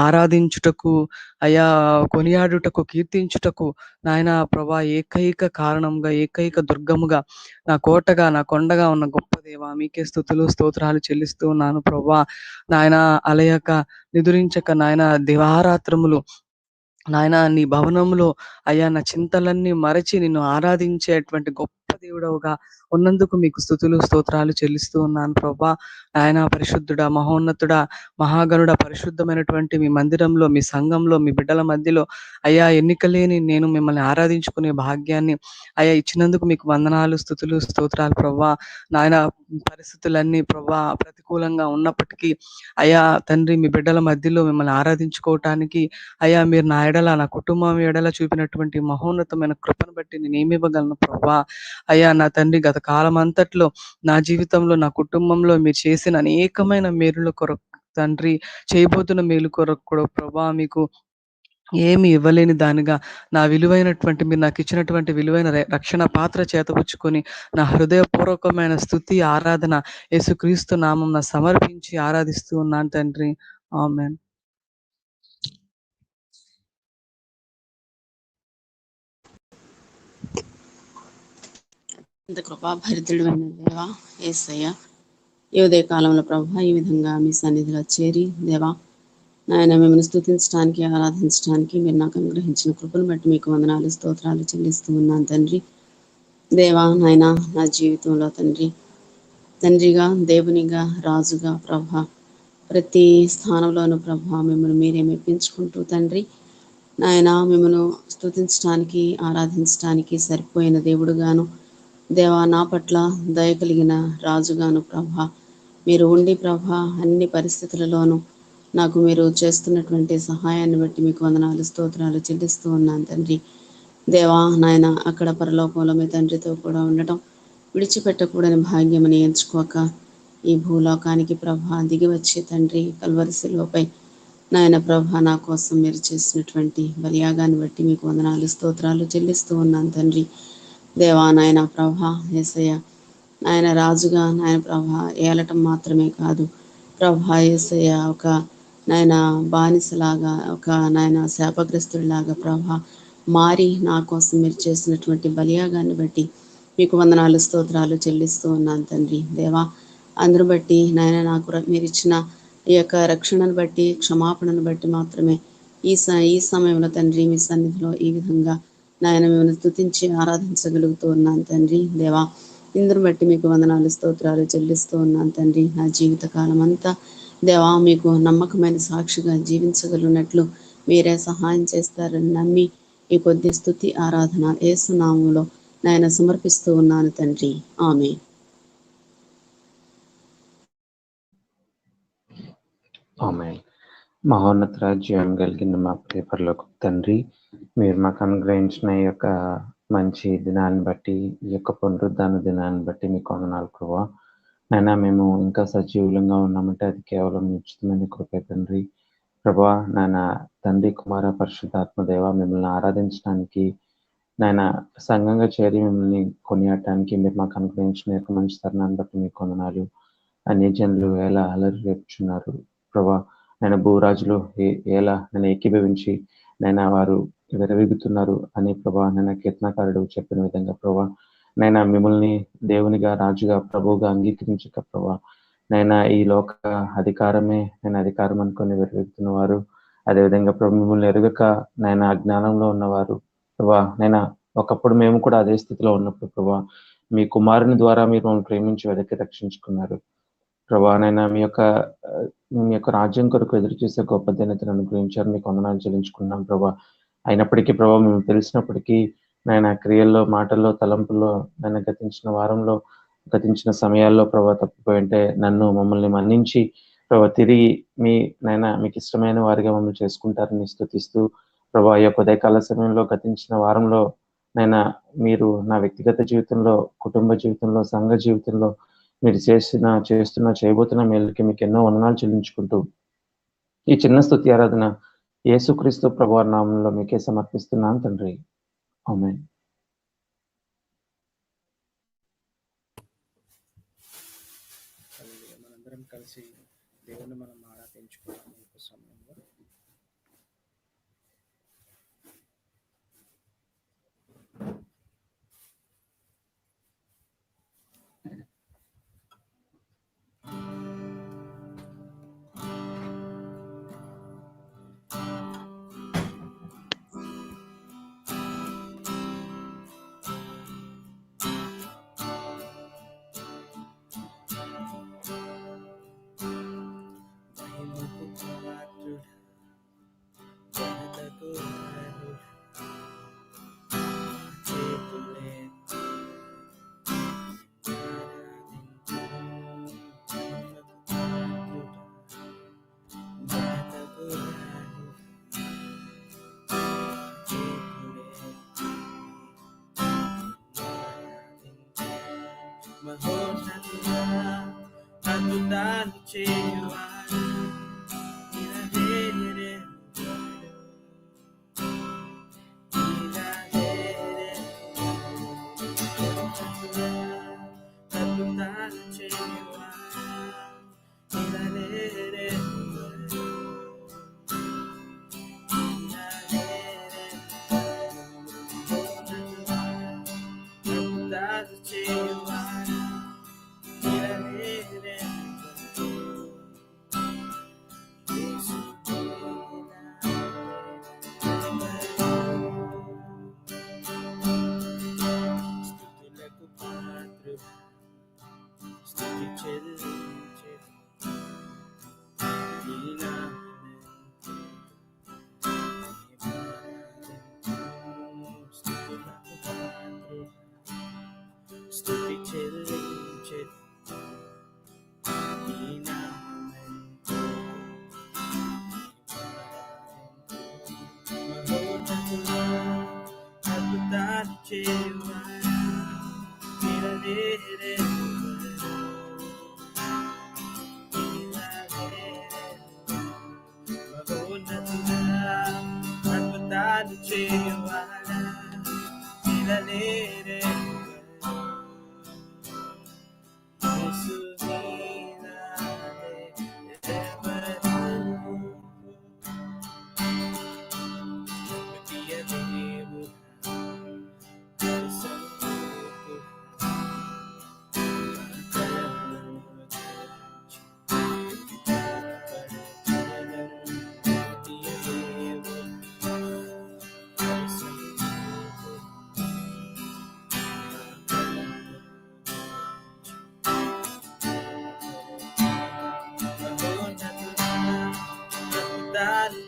ఆరాధించుటకు, అయా కొనియాడుటకు, కీర్తించుటకు నాయన ప్రభా ఏకైక కారణంగా, ఏకైక దుర్గముగా, నా కోటగా, నా కొండగా ఉన్న గొప్ప దేవ, మీకే స్తుతులు, స్తోత్రాలు చెల్లిస్తూ ఉన్నాను ప్రభా. నాయన, అలయక నిదురించక నాయన దివారాత్రములు నాయన నీ భవనంలో అయ్యా నా చింతలన్నీ మరచి నిన్ను ఆరాధించేటువంటి గొప్ప దేవుడవుగా ఉన్నందుకు మీకు స్తుతులు స్తోత్రాలు చెల్లిస్తూ ఉన్నాను ప్రభా. ఆయన పరిశుద్ధుడా, మహోన్నతుడా, మహాగణుడ, పరిశుద్ధమైనటువంటి మీ మందిరంలో, మీ సంఘంలో, మీ బిడ్డల మధ్యలో అయ్యా ఎన్నికలేని నేను మిమ్మల్ని ఆరాధించుకునే భాగ్యాన్ని అయ్యా ఇచ్చినందుకు మీకు వందనాలు, స్తుతులు స్తోత్రాలు ప్రభా. నాయన పరిస్థితులన్నీ ప్రభా ప్రతికూలంగా ఉన్నప్పటికీ అయ్యా తండ్రి మీ బిడ్డల మధ్యలో మిమ్మల్ని ఆరాధించుకోవటానికి అయ్యా మీరు నా ఎడల, నా కుటుంబం ఎడల చూపినటువంటి మహోన్నతమైన కృపను బట్టి నేను ఏమి ఇవ్వగలను ప్రభా. అయ్యా నా తండ్రి గత కాలం అంతట్లో నా జీవితంలో, నా కుటుంబంలో మీరు చేసిన అనేకమైన మేలుల కొరకు తండ్రి, చేయబోతున్న మేలు కొరకు కూడా ప్రభా మీకు ఏమి ఇవ్వలేని దానిగా నా విలువైనటువంటి మీరు నాకు ఇచ్చినటువంటి విలువైన రక్షణ పాత్ర చేతపుచ్చుకొని నా హృదయపూర్వకమైన స్తుతి ఆరాధన యేసుక్రీస్తు నామం సమర్పించి ఆరాధిస్తూ ఉన్నాను తండ్రి. ఆమేన్. ఇంత కృపాభరితుడైన దేవా యేసయ్య, ఈ ఉదయ కాలంలో ప్రభా ఈ విధంగా మీ సన్నిధిలో చేరి దేవా నాయన మిమ్మల్ని స్తుతించడానికి, ఆరాధించడానికి మీరు నాకు అనుగ్రహించిన కృపను బట్టి మీకు వందనాలు, స్తోత్రాలు చెల్లిస్తూ ఉన్నాను తండ్రి. దేవా నాయన నా జీవితంలో తండ్రిగా, దేవునిగా, రాజుగా ప్రభా ప్రతి స్థానంలోనూ ప్రభా మిమ్మల్ని మీరే మెప్పించుకుంటూ తండ్రి నాయన మిమ్మల్ని స్తుతించడానికి, ఆరాధించడానికి సరిపోయిన దేవుడుగాను దేవా నా పట్ల దయ కలిగిన రాజుగాను ప్రభా మీరు ఉండి ప్రభా అన్ని పరిస్థితులలోనూ నాకు మీరు చేస్తున్నటువంటి సహాయాన్ని బట్టి మీకు వందనాలు, స్తోత్రాలు చెల్లిస్తూ ఉన్నాను తండ్రి. దేవా నాయన అక్కడ పరలోకంలో మీ తండ్రితో కూడా ఉండటం విడిచిపెట్టకూడని భాగ్యమని ఎంచుకోక ఈ భూలోకానికి ప్రభా దిగి వచ్చి తండ్రి కల్వరి శిలువపై నాయన ప్రభా నా కోసం మీరు చేసినటువంటి బలియాగాన్ని బట్టి మీకు వందనాలు, స్తోత్రాలు చెల్లిస్తూ ఉన్నాను తండ్రి. దేవా నాయన ప్రభా యేసయ్య నాయన రాజుగా నాయన ప్రభా ఏలటం మాత్రమే కాదు ప్రభా యేసయ్య ఒక నాయన బానిసలాగా, ఒక నాయన శాపగ్రస్తుడిలాగా ప్రభా మారి నా కోసం మీరు చేసినటువంటి బలియాగాన్ని బట్టి మీకు వందనాలు, స్తోత్రాలు చెల్లిస్తూ ఉన్నాను తండ్రి. దేవా అందరూ బట్టి నాయన నాకు మీరు ఇచ్చిన ఈ యొక్క రక్షణను బట్టి, క్షమాపణను బట్టి మాత్రమే ఈ సమయంలో తండ్రి మీ సన్నిధిలో ఈ విధంగా నాయన మిమ్మల్ని స్తుతించి ఆరాధించగలుగుతూ ఉన్నాను తండ్రి. దేవా ఇందును బట్టి మీకు వందనాలు, స్తోత్రాలు చెల్లిస్తూ ఉన్నాను తండ్రి. నా జీవిత కాలం అంతా దేవా మీకు నమ్మకమైన సాక్షిగా జీవించగలిగినట్లు మీరే సహాయం చేస్తారని నమ్మి ఈ కొద్ది స్తుతి ఆరాధన యేసు నామములో నాయన సమర్పిస్తూ ఉన్నాను తండ్రి. ఆమేన్. ఆమేన్. మహోన్నత జీవం కలిగిన మా ప్రియ పరలోకపు తండ్రి, మీరు మాకు అనుగ్రహించిన ఈ యొక్క మంచి దినాన్ని బట్టి, ఈ యొక్క పునరుద్ధాన దినాన్ని బట్టి మీకు వందనాలు ప్రభువా. నాయనా మేము ఇంకా సజీవులంగా ఉన్నామంటే అది కేవలం ఉచితమైన కృపే తండ్రి. ప్రభువా నాయన తండ్రి, కుమార, పరిశుద్ధాత్మ దేవ మిమ్మల్ని ఆరాధించడానికి నాయన సంఘంగా చేరి మిమ్మల్ని కొనియాడటానికి మీరు మాకు అనుగ్రహించిన యొక్క మంచి తరుణాన్ని బట్టి మీకు వందనాలు. అన్యజనులు ఎలా అలరి రేపుచున్నారు ప్రభా, నేను భూరాజులు ఎలా నేను ఏకీభవించి నైనా వారు విరవీగుతున్నారు అని ప్రభా నేను కీర్తనకారుడు చెప్పిన విధంగా ప్రభా నైనా మిమ్మల్ని దేవునిగా, రాజుగా, ప్రభువుగా అంగీకరించక ప్రభా నైనా ఈ లోక అధికారమే నేను అధికారం అనుకొని విరవీగుతున్న వారు, అదేవిధంగా ప్రభు మిమ్మల్ని ఎరుగక నైనా అజ్ఞానంలో ఉన్నవారు ప్రభా నైనా ఒకప్పుడు మేము కూడా అదే స్థితిలో ఉన్నప్పుడు ప్రభా మీ కుమారుని ద్వారా మీరు మమ్మల్ని ప్రేమించి వెదకి రక్షించుకున్నారు ప్రభా. నైనా మీ యొక్క రాజ్యం కొరకు ఎదురు చూసే గొప్ప దినతను అనుగ్రహించారు, మీకు వందనాలు చెల్లించుకున్నాం ప్రభా. అయినప్పటికీ ప్రభా మేము తెలిసినప్పటికీ నాయన క్రియల్లో, మాటల్లో, తలంపుల్లో నన్ను గతించిన సమయాల్లో ప్రభా తప్పిపోయి ఉంటే నన్ను మమ్మల్ని మన్నించి ప్రభా తిరిగి మీకు ఇష్టమైన వారిగా మమ్మల్ని చేసుకుంటారని స్తుతిస్తూ ప్రభా ఈ యొక్క ఉదయకాల సమయంలో గతించిన వారంలో నైనా మీరు నా వ్యక్తిగత జీవితంలో, కుటుంబ జీవితంలో, సంఘ జీవితంలో మీరు చేయబోతున్న మేలుకి మీకు ఎన్నో వందనాలు చెల్లించుకుంటూ ఈ చిన్న స్తుతి ఆరాధన యేసుక్రీస్తు ప్రభువారి నామంలో మీకే సమర్పిస్తున్నాను తండ్రి. ఆమేన్. మనందరం కలిసి దేవుని మనం ఆరాధించుకోవడం సమయంలో మహోన్నతుడా అద్భుతాలు చేయువాడా ఇలాగే అద్భుతాలు చేయువాడా ఇలాగే స్తుతి చెల్లించే మహోన్నతుడా అద్భుతాలు చేయువాడా ఇలాగే మహోన్నతుడా అద్భుతాలు చేయువాడా ఇలాగే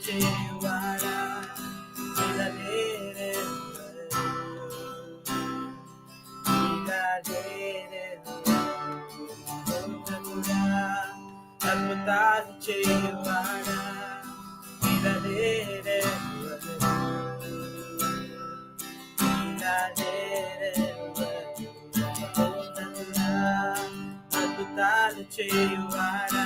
చేయువాడా అద్భుతాలు చేయువాడా అద్భుతాలు చేయువాడా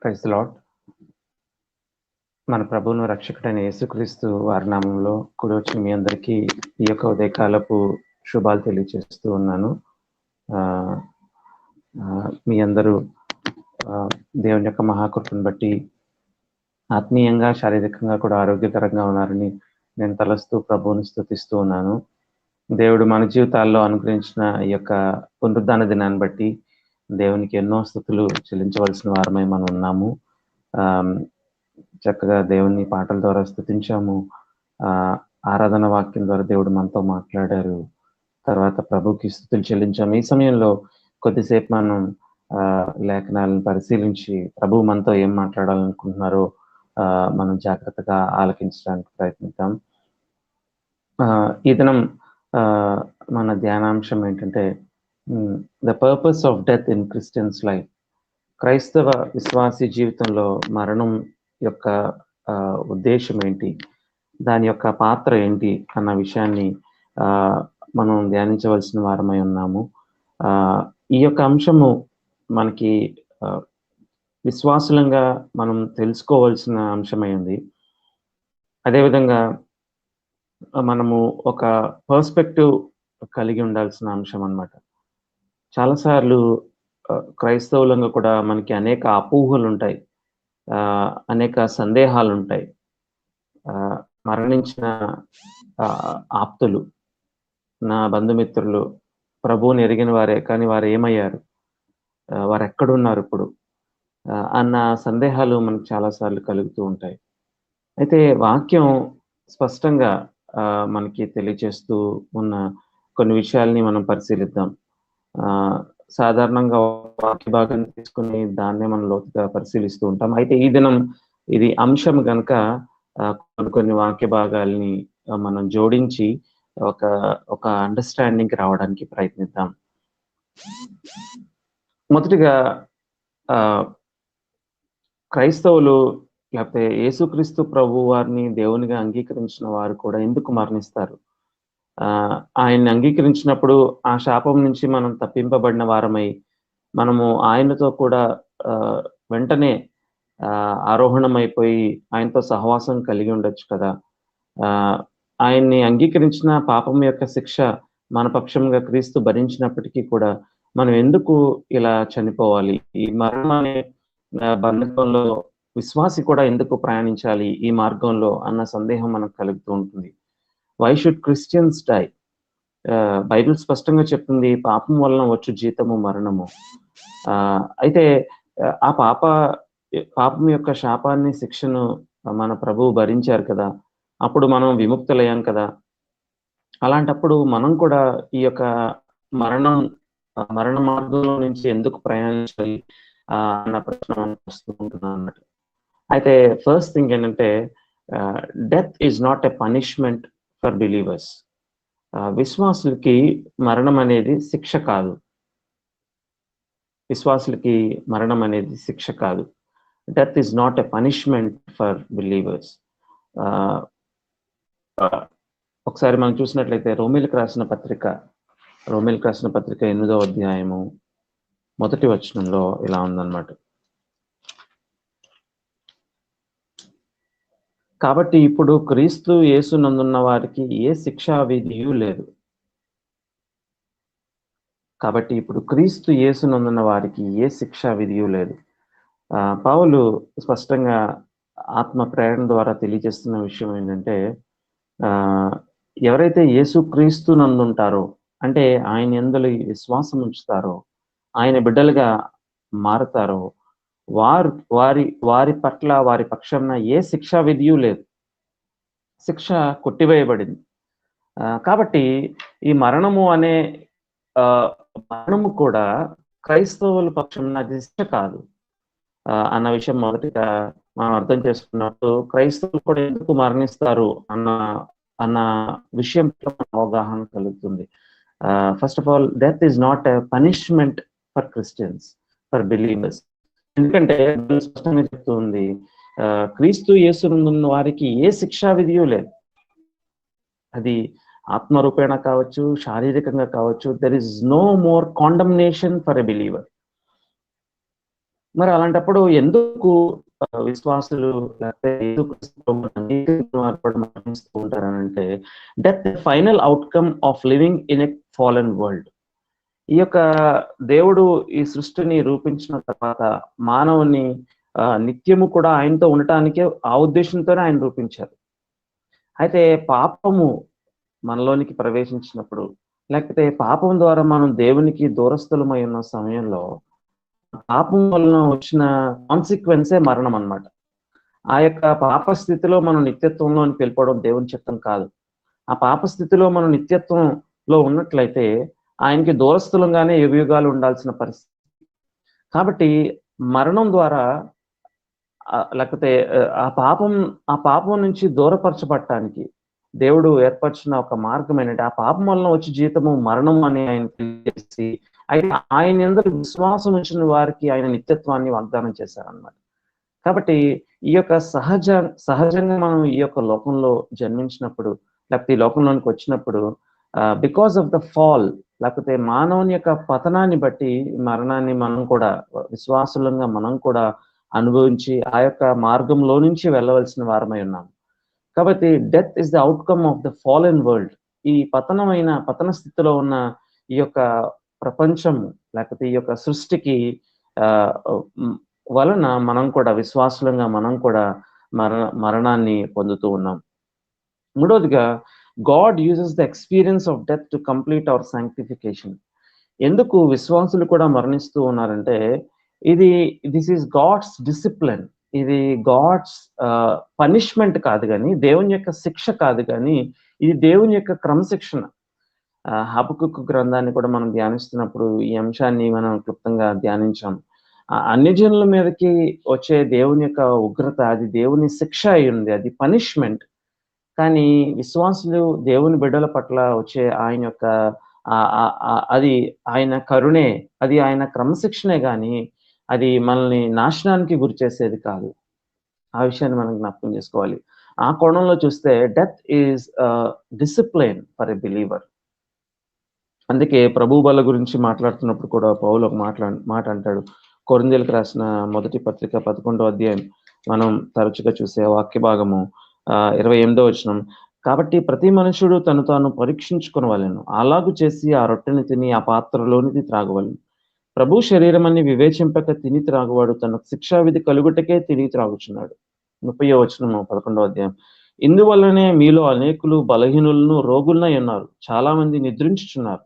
ప్రైజ్ ది లార్డ్. మన ప్రభువును రక్షకుడైన యేసుక్రీస్తు వారి నామంలో కూడి వచ్చిన మీ అందరికీ ఈ యొక్క ఉదయకాలపు శుభాలు తెలియజేస్తూ ఉన్నాను. మీ అందరూ దేవుని యొక్క మహాకృపను బట్టి ఆత్మీయంగా శారీరకంగా కూడా ఆరోగ్యకరంగా ఉన్నారని నేను తలస్తూ ప్రభువుని స్తుతిస్తూ ఉన్నాను. దేవుడు మన జీవితాల్లో అనుగ్రహించిన ఈ యొక్క పునరుద్ధాన దినాన్ని బట్టి దేవునికి ఎన్నో స్తుతులు చెల్లించవలసిన వారమై మనం ఉన్నాము. చక్కగా దేవుని పాటల ద్వారా స్తుతించాము. ఆరాధన వాక్యం ద్వారా దేవుడు మనతో మాట్లాడారు. తర్వాత ప్రభుకి స్తుతులు చెల్లించాము. ఈ సమయంలో కొద్దిసేపు మనం లేఖనాలను పరిశీలించి ప్రభువు మనతో ఏం మాట్లాడాలనుకుంటున్నారో మనం జాగ్రత్తగా ఆలకించడానికి ప్రయత్నిద్దాం. ఈ దినం మన ధ్యానాంశం ఏంటంటే the purpose of death in Christians life. క్రైస్తవ విశ్వాసీ జీవితంలో మరణం యొక్క ఉద్దేశం ఏంటి, దాని యొక్క పాత్ర ఏంటి అన్న విషయాన్ని మనం ధ్యానించవలసిన వారమై ఉన్నాము. ఈ యొక్క అంశము మనకి విశ్వాసులంగా మనం తెలుసుకోవాల్సిన అంశమైంది. అదేవిధంగా మనము ఒక పర్స్పెక్టివ్ కలిగి ఉండాల్సిన అంశం అన్నమాట. చాలాసార్లు క్రైస్తవులంగా కూడా మనకి అనేక అపోహలుంటాయి, అనేక సందేహాలుంటాయి. మరణించిన ఆప్తులు, నా బంధుమిత్రులు ప్రభువుని ఎరిగిన వారే, కానీ వారు ఏమయ్యారు, వారు ఎక్కడున్నారు ఇప్పుడు అన్న సందేహాలు మనకు చాలాసార్లు కలుగుతూ ఉంటాయి. అయితే వాక్యం స్పష్టంగా మనకి తెలియజేస్తూ ఉన్న కొన్ని విషయాల్ని మనం పరిశీలిద్దాం. సాధారణంగా వాక్య భాగాన్ని తీసుకుని దాన్నే మనం లోతుగా పరిశీలిస్తూ ఉంటాం. అయితే ఈ దినం ఇది అంశం గనుక కొన్ని వాక్య భాగాల్ని మనం జోడించి ఒక అండర్స్టాండింగ్కి రావడానికి ప్రయత్నిద్దాం. మొదటిగా క్రైస్తవులు లేకపోతే యేసుక్రీస్తు ప్రభు వారిని దేవునిగా అంగీకరించిన వారు కూడా ఎందుకు మరణిస్తారు? ఆయన్ని అంగీకరించినప్పుడు ఆ శాపం నుంచి మనం తప్పింపబడిన వారమై మనము ఆయనతో కూడా వెంటనే ఆరోహణమైపోయి ఆయనతో సహవాసం కలిగి ఉండొచ్చు కదా. ఆయన్ని అంగీకరించిన పాపం యొక్క శిక్ష మన పక్షంగా క్రీస్తు భరించినప్పటికీ కూడా మనం ఎందుకు ఇలా చనిపోవాలి? ఈ మరణం అనే బంధకంలో విశ్వాసి కూడా ఎందుకు ప్రయాణించాలి ఈ మార్గంలో అన్న సందేహం మనకు కలుగుతూ ఉంటుంది. Why should Christians die? Bible స్పష్టంగా చెప్తుంది, పాపం వలన వచ్చు జీతము మరణము. అయితే ఆ పాపం యొక్క శాపాన్ని, శిక్షను మన ప్రభువు భరించారు కదా, అప్పుడు మనం విముక్తులయ్యాం కదా. అలాంటప్పుడు మనం కూడా ఈ యొక్క మరణ మార్గంలో నుంచి ఎందుకు ప్రయాణించాలి అన్న ప్రశ్న మనకు వస్తూ ఉంటుంది అన్నట్టు. అయితే ఫస్ట్ థింగ్ ఏంటంటే, death is not a punishment for believers. విశ్వాసులకి మరణం అనేది శిక్ష కాదు. విశ్వాసులకి మరణం అనేది శిక్ష కాదు. Death is not a punishment for believers. ఒకసారి మనం చూసినట్లయితే రోమీలకు రాసిన పత్రిక 8వ అధ్యాయము 1వ వచనంలో ఇలా ఉందన్నమాట. కాబట్టి ఇప్పుడు క్రీస్తు యేసునందున్న వారికి ఏ శిక్షా విధియు లేదు. కాబట్టి ఇప్పుడు క్రీస్తు యేసునందున్న వారికి ఏ శిక్షా విధియు లేదు. పౌలు స్పష్టంగా ఆత్మ ప్రేరణ ద్వారా తెలియజేస్తున్న విషయం ఏంటంటే, ఎవరైతే యేసు క్రీస్తు నందుంటారో, అంటే ఆయన యందు విశ్వాసం ఉంచుతారో, ఆయన బిడ్డలుగా మారుతారో, వారి పట్ల, వారి పక్షాన ఏ శిక్షా విధియు లేదు. శిక్ష కొట్టివేయబడింది. కాబట్టి ఈ మరణము కూడా క్రైస్తవుల పక్షాన అది శిక్ష కాదు అన్న విషయం మొదటిగా మనం అర్థం చేసుకున్నప్పుడు, క్రైస్తవులు కూడా ఎందుకు మరణిస్తారు అన్న విషయం అవగాహన కలుగుతుంది. First of all, death is not a punishment for Christians, for believers. ఎందుకంటే స్పష్టంగా చెప్తుంది, క్రీస్తు యేసునందున్న వారికి ఏ శిక్షా విధియు లేదు. అది ఆత్మరూపేణ కావచ్చు, శారీరకంగా కావచ్చు. There is no more condemnation for a believer. మరి అలాంటప్పుడు ఎందుకు విశ్వాసులు మరణిస్తూ ఉంటారనంటే, death final outcome of living in a fallen world. ఈ యొక్క దేవుడు ఈ సృష్టిని రూపించిన తర్వాత మానవుని నిత్యము కూడా ఆయనతో ఉండటానికే ఆ ఉద్దేశంతోనే ఆయన రూపించారు. అయితే పాపము మనలోనికి ప్రవేశించినప్పుడు, లేకపోతే పాపం ద్వారా మనం దేవునికి దూరస్థులమై ఉన్న సమయంలో, పాపం వలన వచ్చిన కాన్సిక్వెన్సే మరణం అన్నమాట. ఆ యొక్క పాప స్థితిలో మనం నిత్యత్వంలోనికి వెళ్ళిపోవడం దేవుని చిత్తం కాదు. ఆ పాప స్థితిలో మనం నిత్యత్వంలో ఉన్నట్లయితే ఆయనకి దూరస్థులంగానే యుగయుగాలు ఉండాల్సిన పరిస్థితి. కాబట్టి మరణం ద్వారా లేకపోతే ఆ పాపం నుంచి దూరపరచబడటానికి దేవుడు ఏర్పరిచిన ఒక మార్గం ఏంటంటే, ఆ పాపం వలన వచ్చి జీతము మరణం అని ఆయన తెలియజేసి, ఆయన యందు విశ్వాసం ఉంచిన వారికి ఆయన నిత్యత్వాన్ని వాగ్దానం చేశారన్నమాట. కాబట్టి ఈ యొక్క సహజంగా మనం ఈ యొక్క లోకంలో జన్మించినప్పుడు, లేకపోతే ఈ లోకంలోనికి వచ్చినప్పుడు బికాస్ ఆఫ్ ద ఫాల్, లేకపోతే మానవుని యొక్క పతనాన్ని బట్టి మరణాన్ని మనం కూడా విశ్వాసులంగా మనం కూడా అనుభవించి ఆ యొక్క మార్గంలో నుంచి వెళ్ళవలసిన వారమై ఉన్నాం. కాబట్టి death is the outcome of the fallen world. ఈ పతన స్థితిలో ఉన్న ఈ యొక్క ప్రపంచం లేకపోతే ఈ యొక్క సృష్టికి వలన మనం కూడా విశ్వాసులంగా మనం కూడా మరణాన్ని పొందుతూ ఉన్నాం. మూడవదిగా, God uses the experience of death to complete hour sanctification. ఎందుకు విశ్వాసులు కూడా మరణిస్తూ ఉన్నారంటే, దిస్ ఈస్ గాడ్స్ డిసిప్లిన్. ఇది గాడ్స్ పనిష్మెంట్ కాదు కానీ, దేవుని యొక్క శిక్ష కాదు కానీ, ఇది దేవుని యొక్క క్రమశిక్షణ. హబకుక్కు గ్రంథాన్ని కూడా మనం ధ్యానిస్తున్నప్పుడు ఈ అంశాన్ని మనం క్లుప్తంగా ధ్యానించాం. అన్ని జనుల మీదకి వచ్చే దేవుని యొక్క ఉగ్రత అది దేవుని శిక్ష అయి ఉంది, అది పనిష్మెంట్. కానీ విశ్వాసులు దేవుని బిడ్డల పట్ల వచ్చే ఆయన యొక్క అది ఆయన కరుణే, అది ఆయన క్రమశిక్షణే కానీ అది మనల్ని నాశనానికి గురి చేసేది కాదు. ఆ విషయాన్ని మనం జ్ఞాపకం చేసుకోవాలి. ఆ కోణంలో చూస్తే death is discipline for a believer. అందుకే ప్రభు బల గురించి మాట్లాడుతున్నప్పుడు కూడా పౌలు ఒక మాట అంటాడు. కొరింథీయులకు రాసిన మొదటి పత్రిక 11వ అధ్యాయం మనం తరచుగా చూసే వాక్య భాగము 28వ వచనం. కాబట్టి ప్రతి మనుషుడు తను తాను పరీక్షించుకొనవలెను, అలాగు చేసి ఆ రొట్టెని తిని ఆ పాత్రలోనిది త్రాగవలెను. ప్రభు శరీరం అని వివేచింపక తిని త్రాగువాడు తన శిక్షావిధి కలుగుటకే తిని త్రాగుచున్నాడు. 30వ వచనము 11వ అధ్యాయం. ఇందువల్లనే మీలో అనేకులు బలహీనులను రోగులనై ఉన్నారు, చాలా మంది నిద్రించుచున్నారు.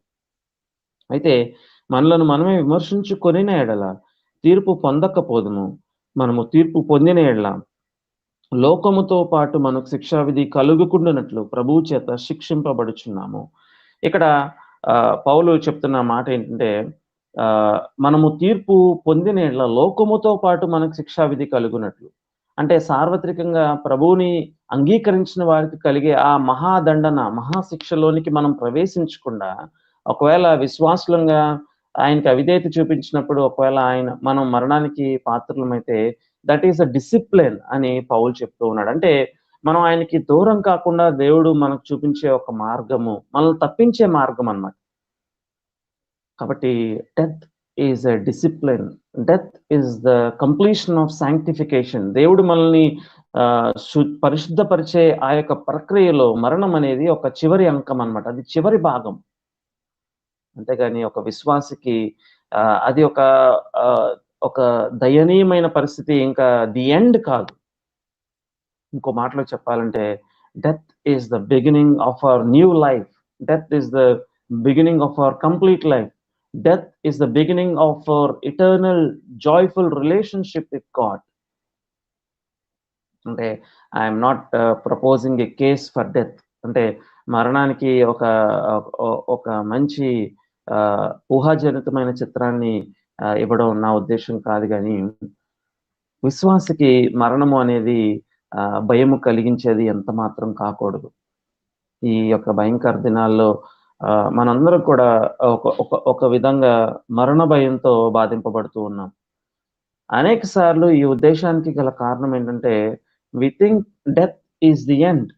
అయితే మనలను మనమే విమర్శించుకొనిన ఎడల తీర్పు పొందకపోదుము. మనము తీర్పు పొందిన ఎడల లోకముతో పాటు మనకు శిక్షావిధి కలుగుకుండానట్లు ప్రభువు చేత శిక్షింపబడుచున్నాము. ఇక్కడ పౌలు చెప్తున్న మాట ఏంటంటే, మనము తీర్పు పొందిన ఎడల లోకముతో పాటు మనకు శిక్షావిధి కలుగునట్లు. అంటే సార్వత్రికంగా ప్రభువుని అంగీకరించిన వారికి కలిగే ఆ మహాదండన మహాశిక్షలోనికి మనం ప్రవేశించకుండా, ఒకవేళ విశ్వాసులంగా ఆయనకి అవిధేయత చూపించినప్పుడు ఒకవేళ మనం మరణానికి పాత్రలమైతే దట్ ఈస్ అ డిసిప్లిన్ అని పౌలు చెప్తూ ఉన్నాడు. అంటే మనం ఆయనకి దూరం కాకుండా దేవుడు మనకు చూపించే ఒక మార్గము, మనల్ని తప్పించే మార్గం అన్నమాట. కాబట్టి death is a discipline. Death is the completion of sanctification. దేవుడు మనల్ని పరిశుద్ధపరిచే ఆ యొక్క ప్రక్రియలో మరణం అనేది ఒక చివరి అంకం అన్నమాట, అది చివరి భాగం. అంతేగాని ఒక విశ్వాసికి అది ఒక దయనీయమైన పరిస్థితి, ఇంకా ది ఎండ్ కాదు. ఇంకో మాటలో చెప్పాలంటే death is the beginning of our new life. Death is the beginning of our complete life. Death is the beginning of our eternal joyful relationship with God. అంటే I'm not proposing a case for death. అంటే మరణానికి ఒక మంచి ఊహాజనితమైన చిత్రాన్ని ఇవ్వడం నా ఉద్దేశం కాదు. కానీ విశ్వాసికి మరణము అనేది భయము కలిగించేది ఎంత మాత్రం కాకూడదు. ఈ యొక్క భయంకర దినాల్లో మనందరం కూడా ఒక విధంగా మరణ భయంతో బాధింపబడుతూ ఉన్నాం. అనేక సార్లు ఈ ఉద్దేశానికి గల కారణం ఏంటంటే, we think death is the end.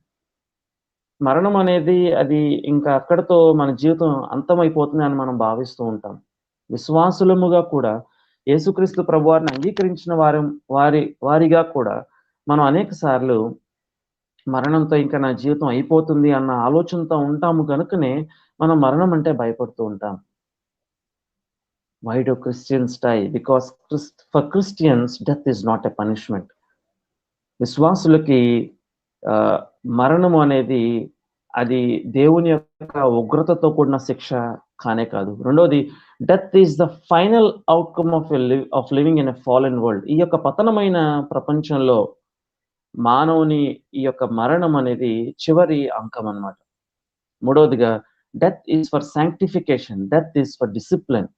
మరణం అనేది అది ఇంకా అక్కడతో మన జీవితం అంతమైపోతుంది అని మనం భావిస్తూ ఉంటాం. విశ్వాసులముగా కూడా యేసుక్రీస్తు ప్రభువారిని అంగీకరించిన వారిగా కూడా మనం అనేక సార్లు మరణంతో ఇంకా నా జీవితం అయిపోతుంది అన్న ఆలోచనతో ఉంటాము కనుకనే మనం మరణం అంటే భయపడుతూ ఉంటాం. Why do Christians die? Because for Christians death is not a punishment. విశ్వాసులకి మరణము అనేది అది దేవుని యొక్క ఉగ్రతతో కూడిన శిక్ష కానే కాదు. రెండోది, death is the final outcome of living in a fallen world. ఈ యొక్క పతనమైన ప్రపంచంలో మానవుని ఈ యొక్క మరణం అనేది చివరి అంకం అన్నమాట. మూడవదిగా, death is for sanctification. Death is for discipline.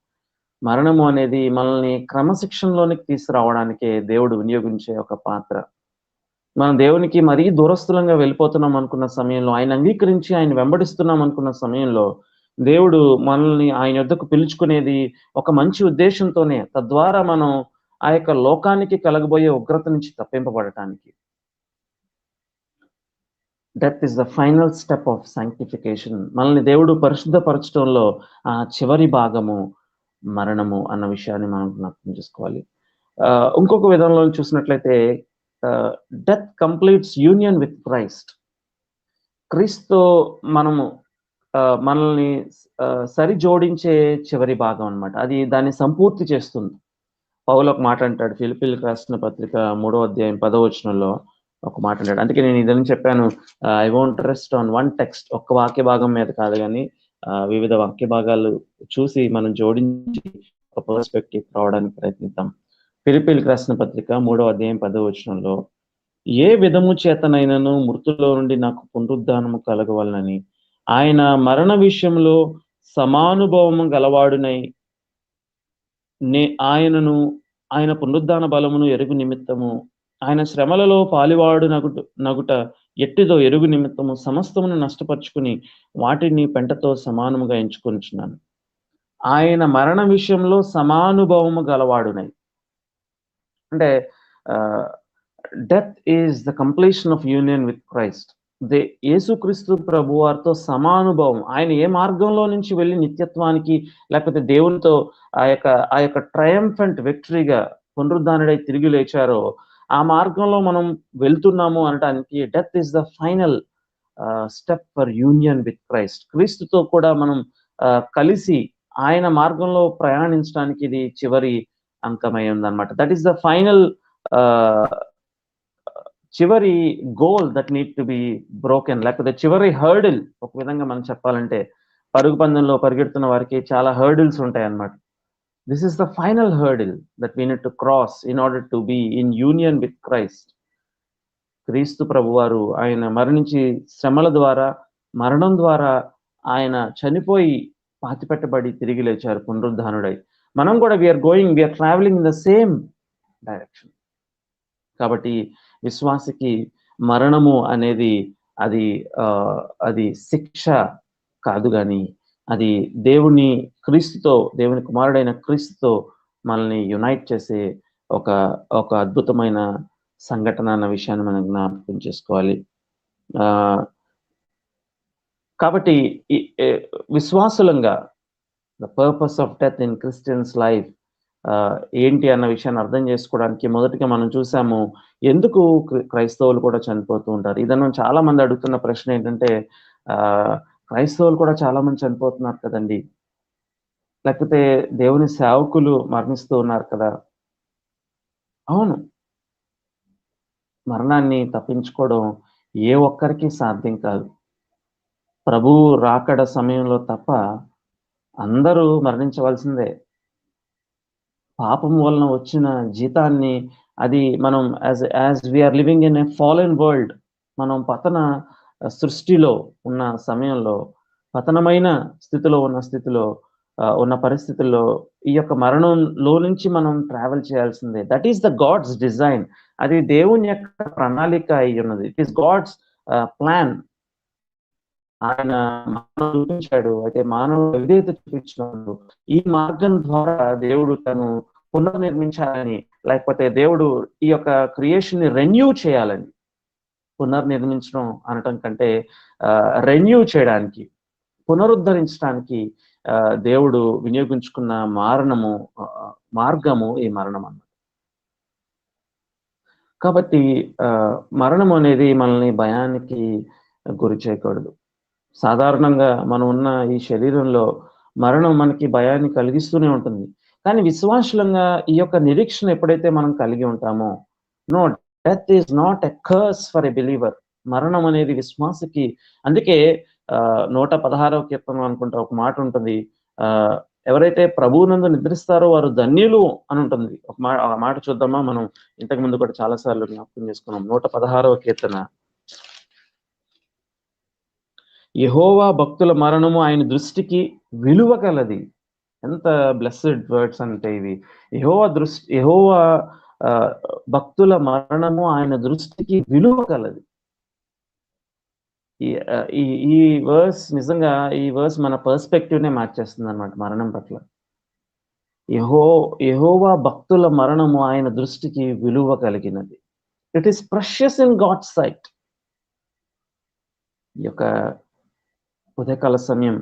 మరణము అనేది మనల్ని క్రమశిక్షణలోనికి తీసుకురావడానికే దేవుడు వినియోగించే ఒక పాత్ర. మనం దేవునికి మరీ దూరస్థులంగా వెళ్ళిపోతున్నాం అనుకున్న సమయంలో, ఆయన అంగీకరించి ఆయన వెంబడిస్తున్నాం అనుకున్న సమయంలో దేవుడు మనల్ని ఆయన యొద్దకు పిలుచుకునేది ఒక మంచి ఉద్దేశంతోనే, తద్వారా మనం ఆ యొక్క లోకానికి కలగబోయే ఉగ్రత నుంచి తప్పింపబడటానికి. Death is the final step of sanctification. మనల్ని దేవుడు పరిశుద్ధపరచడంలో ఆ చివరి భాగము మరణము అన్న విషయాన్ని మనం జ్ఞాపకం చేసుకోవాలి. ఇంకొక విధంలో చూసినట్లయితే death completes union with Christ. క్రీస్తు మనము మనల్ని సరి జోడించే చివరి భాగం అన్నమాట. అది దాన్ని సంపూర్తి చేస్తుంది. పౌలు ఒక మాట అంటాడు, ఫిలిప్పీయులకు రాసిన పత్రిక 3వ అధ్యాయం 10వ వచనంలో ఒక మాట అంటాడు. అందుకే నేను ఇదని చెప్పాను, I won't rest on one text, ఒక్క వాక్య భాగం మీద కాదు కానీ వివిధ వాక్య భాగాలు చూసి మనం జోడించి ఒక పర్స్పెక్టివ్ రావడానికి ప్రయత్నిద్దాం. ఫిలిప్పీయులకు రాసిన పత్రిక 3వ అధ్యాయం 10వ వచనంలో, ఏ విధము చేతనైనను మృతుల్లో నుండి నాకు పునరుద్ధానము కలగవలనని ఆయన మరణ విషయంలో సమానుభవము గలవాడునై ఆయన పునరుద్ధాన బలమును ఎరుగు నిమిత్తము, ఆయన శ్రమలలో పాలివాడు నగుట ఎట్టిదో ఎరుగు నిమిత్తము సమస్తమును నష్టపరుచుకుని వాటిని పెంటతో సమానముగా ఎంచుకొనిచున్నాను. ఆయన మరణ విషయంలో సమానుభవము గలవాడునై అంటే death is the completion of union with Christ. యేసుక్రీస్తు ప్రభు వారితో సమానుభవం. ఆయన ఏ మార్గంలో నుంచి వెళ్ళి నిత్యత్వానికి లేకపోతే దేవునితో ఆ యొక్క ట్రయంఫెంట్ విక్టరీగా పునరుద్ధానుడై తిరిగి లేచారో ఆ మార్గంలో మనం వెళ్తున్నాము అనడానికి death is the final step for union with Christ. క్రీస్తుతో కూడా మనం కలిసి ఆయన మార్గంలో ప్రయాణించడానికి ఇది చివరి అంకమై ఉందన్నమాట. దట్ ఈస్ ద ఫైనల్ చివరి goal that need to be broken, లేకపోతే చివరి హర్డిల్. ఒక విధంగా మనం చెప్పాలంటే పరుగు పందెంలో పరిగెడుతున్న వారికి చాలా హర్డిల్స్ ఉంటాయి అన్నమాట. This is the final hurdle that we need to cross in order to be in union with Christ. క్రీస్తు ప్రభు వారు ఆయన మరణించి శ్రమల ద్వారా మరణం ద్వారా ఆయన చనిపోయి పాతిపెట్టబడి తిరిగి లేచారు పునరుద్ధానుడై. మనం కూడా we are travelling in the same direction. కాబట్టి విశ్వాసికి మరణము అనేది అది శిక్ష కాదు, కానీ అది దేవుని కుమారుడైన క్రీస్తుతో మనల్ని యునైట్ చేసే ఒక అద్భుతమైన సంఘటన అన్న విషయాన్ని మనం జ్ఞాపకం చేసుకోవాలి. కాబట్టి విశ్వాసులంగా the purpose of death in Christians life ఏంటి అన్న విషయాన్ని అర్థం చేసుకోవడానికి మొదటిగా మనం చూసాము, ఎందుకు క్రైస్తవులు కూడా చనిపోతూ ఉంటారు. ఇదನ್ನು చాలా మంది అడుగుతున్న ప్రశ్న ఏంటంటే, క్రైస్తవులు కూడా చాలా మంది చనిపోతున్నారు కదండి, లేకపోతే దేవుని సేవకులు మరణిస్తూ ఉన్నారు కదా. అవును, మరణాన్ని తప్పించుకోవడం ఏ ఒక్కరికి సాధ్యం కాదు. ప్రభు రాకడ సమయంలో తప్ప అందరూ మరణించవలసిందే. పాపం వలన వచ్చిన జీతాన్ని అది మనం as we are living in a fallen world, మనం పతన సృష్టిలో ఉన్న సమయంలో, పతనమైన స్థితిలో ఉన్న పరిస్థితుల్లో ఈ యొక్క మరణంలో నుంచి మనం ట్రావెల్ చేయాల్సిందే. That is the God's design. అది దేవుని యొక్క ప్రణాళిక అయి ఉన్నది. It is God's plan. ఆయన మానవుడు చూపించాడు, అయితే మానవుడు విధేయత చూపించినప్పుడు ఈ మార్గం ద్వారా దేవుడు తను పునర్నిర్మించాలని, లేకపోతే దేవుడు ఈ యొక్క క్రియేషన్ ని రెన్యూ చేయాలని, పునర్నిర్మించడం అనటం కంటే రెన్యూ చేయడానికి, పునరుద్ధరించడానికి దేవుడు వినియోగించుకున్న మార్గము ఈ మరణం అన్నమాట. కాబట్టి మరణం అనేది మనల్ని భయానికి గురి చేయకూడదు. సాధారణంగా మనం ఉన్న ఈ శరీరంలో మరణం మనకి భయాన్ని కలిగిస్తూనే ఉంటుంది. కానీ విశ్వాసులంగా ఈ యొక్క నిరీక్షణ ఎప్పుడైతే మనం కలిగి ఉంటామో, no, death is not a curse for a believer. మరణం అనేది విశ్వాసకి, అందుకే 116వ కీర్తన అనుకుంటా ఒక మాట ఉంటుంది, ఎవరైతే ప్రభువునందు నిద్రిస్తారో వారు ధన్యులు అని ఉంటుంది. ఆ మాట చూద్దామా? మనం ఇంతకు ముందు కూడా చాలా సార్లు జ్ఞాపకం చేసుకున్నాం. 116వ కీర్తన, యెహోవా భక్తుల మరణము ఆయన దృష్టికి విలువ కలది. ఎంత బ్లెస్డ్ వర్డ్స్ అంటే ఇవి. యెహోవా భక్తుల మరణము ఆయన దృష్టికి విలువ కలది. ఈ వర్స్ నిజంగా, ఈ వర్స్ మన పర్స్పెక్టివ్ నే మార్చేస్తుంది అన్నమాట మరణం పట్ల. యెహోవా భక్తుల మరణము ఆయన దృష్టికి విలువ కలిగినది. It is precious in God's sight. ఈ యొక్క ఉదయకాల సమయం